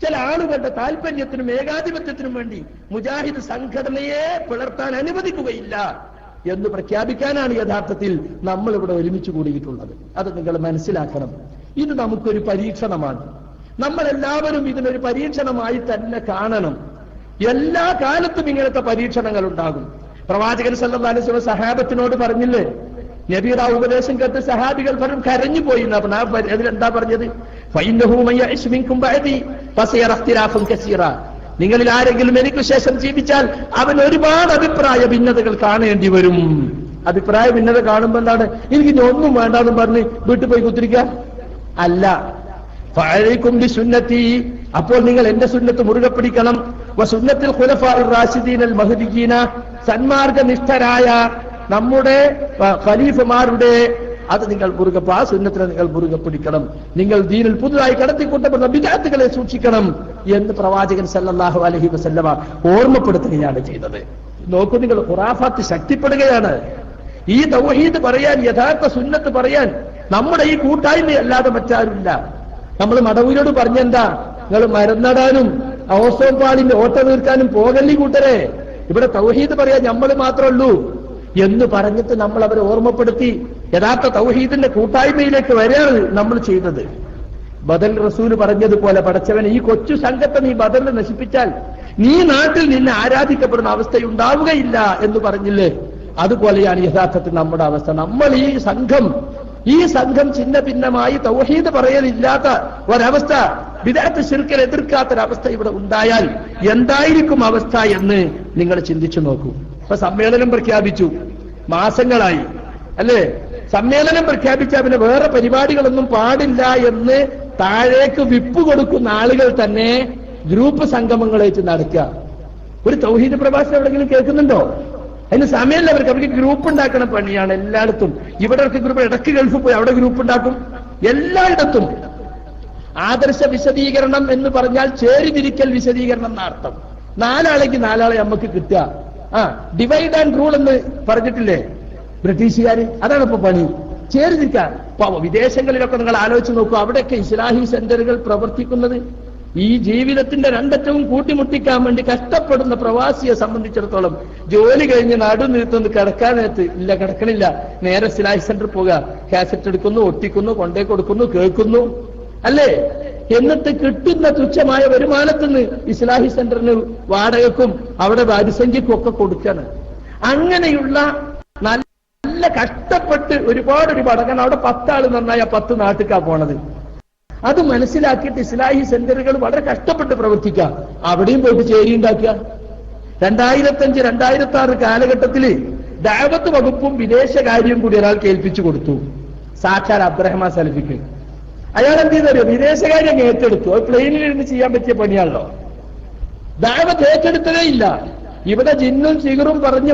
ചില ആളുകളുടെ താല്പര്യത്തിനും ഏകാധിപത്യത്തിനും വേണ്ടി മുജാഹിദ് സംഘടനയെ പിളർത്താൻ അനുവദിക്കുകയില്ല എന്ന് പ്രഖ്യാപിക്കാനാണ് യഥാർത്ഥത്തിൽ നമ്മൾ ഇവിടെ ഒരുമിച്ച് കൂടിയിട്ടുള്ളത്. അത് നിങ്ങൾ മനസ്സിലാക്കണം. ഇത് നമുക്കൊരു പരീക്ഷണമാണ്. നമ്മളെല്ലാവരും ഇതിനൊരു പരീക്ഷണമായി തന്നെ കാണണം. എല്ലാ കാലത്തും ഇങ്ങനത്തെ പരീക്ഷണങ്ങൾ ഉണ്ടാകും. പ്രവാചകൻ സല്ലല്ലാഹു അലൈഹി വസല്ലം സഹാബത്തിനോട് പറഞ്ഞില്ലേ, നബിയുടെ ആ ഉപദേശം കേട്ട് സഹാബികൾ പറഞ്ഞു കരഞ്ഞു പോയി എന്നാ പറഞ്ഞത്. അതിലെന്താ പറഞ്ഞത്? ഫഇന്നഹു മൻ യഅ്ശ് മിൻകും ബഅദി ഫസയറ ഇഖ്തിലാഫൻ കസീറ. നിങ്ങളിൽ ആരെങ്കിലും എനിക്ക് ശേഷം ജീവിച്ചാൽ അവൻ ഒരുപാട് അഭിപ്രായ ഭിന്നതകൾ കാണേണ്ടി വരും. അഭിപ്രായ ഭിന്നത കാണുമ്പോ എന്താണ്, എനിക്ക് ഇനി ഒന്നും വേണ്ടാന്ന് പറഞ്ഞ് വീട്ടിൽ പോയി കുത്തിരിക്കുക അല്ല. ഫഅലൈക്കും ബിസുന്നതി, അപ്പോൾ നിങ്ങൾ എന്റെ സുന്നത്ത് മുറുകെ പിടിക്കണം. വസുന്നത്തിൽ ഖുലഫാഉർ റാഷിദീനൽ മഹ്ദിയീന, സന്മാർഗനിഷ്ഠരായ നമ്മുടെ ഖലീഫമാരുടെ അത് നിങ്ങൾ മുറുകെ, ആ സുന്നത്തിനെ നിങ്ങൾ മുറുകെ പിടിക്കണം. നിങ്ങൾ ദീനിൽ പുതുതായി കടത്തിക്കൂട്ടപ്പെടുന്ന ബിദ്അത്തുകളെ സൂക്ഷിക്കണം എന്ന് പ്രവാചകൻ സല്ലല്ലാഹു അലൈഹി വസല്ലമ ഓർമ്മപ്പെടുത്തുകയാണ് ചെയ്തത്. നോക്കൂ നിങ്ങൾ, ഖുറാഫാത്ത് ശക്തിപ്പെടുകയാണ്. ഈ തൗഹീദ് പറയാൻ, യഥാർത്ഥ സുന്നത്ത് പറയാൻ നമ്മുടെ ഈ കൂട്ടായ്മയല്ലാതെ മറ്റാരുമില്ല. നമ്മൾ മടവൂരോട് പറഞ്ഞെന്താ, നിങ്ങൾ മരുന്നടാനും ഓസോൻ പാളിന്റെ ഓട്ട തീർക്കാനും പോകല്ലി കൂട്ടരെ, ഇവിടെ തൗഹീദ് പറയാൻ നമ്മൾ മാത്രമേ ഉള്ളൂ എന്ന് പറഞ്ഞിട്ട് നമ്മൾ അവരെ ഓർമ്മപ്പെടുത്തി യഥാർത്ഥ തൗഹീദിന്റെ കൂട്ടായ്മയിലേക്ക് വരെയാണ് നമ്മൾ ചെയ്തത്. ബദൽ റസൂല് പറഞ്ഞതുപോലെ, പടച്ചവൻ ഈ കൊച്ചു സംഘത്തെ നീ ബദലിൽ നശിപ്പിച്ചാൽ നീ നാട്ടിൽ നിന്നെ ആരാധിക്കപ്പെടുന്ന അവസ്ഥയുണ്ടാവുകയില്ല എന്ന് പറഞ്ഞില്ലേ? അതുപോലെയാണ് യഥാർത്ഥത്തിൽ നമ്മുടെ അവസ്ഥ. നമ്മൾ ഈ സംഘം ചിന്ന ഭിന്നമായി തൗഹീദ് പറയലില്ലാത്ത ഒരവസ്ഥ, ബിദ്അത്ത് ശിർക്കിനെ എതിർക്കാത്തൊരവസ്ഥ ഇവിടെ ഉണ്ടായാൽ എന്തായിരിക്കും അവസ്ഥ എന്ന് നിങ്ങൾ ചിന്തിച്ചു നോക്കൂ. ഇപ്പൊ സമ്മേളനം പ്രഖ്യാപിച്ചു, മാസങ്ങളായി അല്ലേ? സമ്മേളനം പ്രഖ്യാപിച്ചാൽ പിന്നെ വേറെ പരിപാടികളൊന്നും പാടില്ല എന്ന് താഴേക്ക് വിപ്പ് കൊടുക്കുന്ന ആളുകൾ തന്നെ ഗ്രൂപ്പ് സംഗമങ്ങളേറ്റ് നടക്കുക. ഒരു തൗഹീദ് പ്രഭാഷണം എവിടെയെങ്കിലും കേൾക്കുന്നുണ്ടോ? അതിന് സമയമല്ല അവർക്ക് ഗ്രൂപ്പ് ഉണ്ടാക്കണ പണിയാണ് എല്ലായിടത്തും. ഇവിടെ ഗ്രൂപ്പ്, ഇടയ്ക്ക് ഗൾഫിൽ പോയി അവിടെ ഗ്രൂപ്പ് ഉണ്ടാക്കും. എല്ലായിടത്തും ആദർശ വിശദീകരണം എന്ന് പറഞ്ഞാൽ ചേരിതിരിക്കൽ വിശദീകരണം എന്ന അർത്ഥം. 4 ആളെങ്കിൽ 4 ആളെ നമുക്ക് കിട്ടുക. ഡിവൈഡ് ആൻഡ് റൂൾ എന്ന് പറഞ്ഞിട്ടില്ലേ ബ്രിട്ടീഷുകാര്? അതാണ് ഇപ്പൊ പണി, ചേരിതിരിക്കാൻ. വിദേശങ്ങളിലൊക്കെ നിങ്ങൾ ആലോചിച്ച് നോക്കൂ, അവിടെയൊക്കെ ഇസ്ലാഹി സെന്ററുകൾ പ്രവർത്തിക്കുന്നത് ഈ ജീവിതത്തിന്റെ രണ്ടറ്റവും കൂട്ടിമുട്ടിക്കാൻ വേണ്ടി കഷ്ടപ്പെടുന്ന പ്രവാസിയെ സംബന്ധിച്ചിടത്തോളം ജോലി കഴിഞ്ഞ് നടുനിർത്തുന്നത് കിടക്കാനകത്ത് ഇല്ല, കിടക്കണില്ല, നേരെ ഇസ്ലാഹി സെന്റർ പോകുക, കാസറ്റ് എടുക്കുന്നു, ഒട്ടിക്കുന്നു, കൊണ്ടേ കൊടുക്കുന്നു, കേൾക്കുന്നു അല്ലേ? എന്നിട്ട് കിട്ടുന്ന തുച്ഛമായ വരുമാനത്തിന് ഇസ്ലാഹി സെന്ററിന് വാടകക്കും അവിടെ വാരിസംഖ്യക്കും ഒക്കെ കൊടുക്കാണ്. അങ്ങനെയുള്ള നല്ല കഷ്ടപ്പെട്ട് ഒരുപാട് കാരണം അവിടെ 10 ആള് നന്നായ 10 നാട്ടുകാ പോണത്. അത് മനസ്സിലാക്കിയിട്ട് ഇസ്ലാഹി സെന്ററുകൾ വളരെ കഷ്ടപ്പെട്ട് പ്രവർത്തിക്കുക. അവിടെയും പോയിട്ട് ചേരി ഉണ്ടാക്കുക. 2005-2006 കാലഘട്ടത്തിൽ ദഅവത്ത് വകുപ്പും വിദേശകാര്യവും കൂടി ഒരാൾക്ക് ഏൽപ്പിച്ചു കൊടുത്തു, സാക്ഷാൽ അബ്ദുറഹ്മാൻ സലഫിക്ക്. അയാൾ എന്ത് ചെയ്തറിയോ? വിദേശകാര്യം ഏറ്റെടുത്തു. അത് പ്ലെയിനിൽ ഇരുന്ന് ചെയ്യാൻ പറ്റിയ പണിയാണല്ലോ. ദഅവത്ത് ഏറ്റെടുത്തതേ ഇല്ല. ഇവിടെ ജിന്നും സിഗറും പറഞ്ഞ്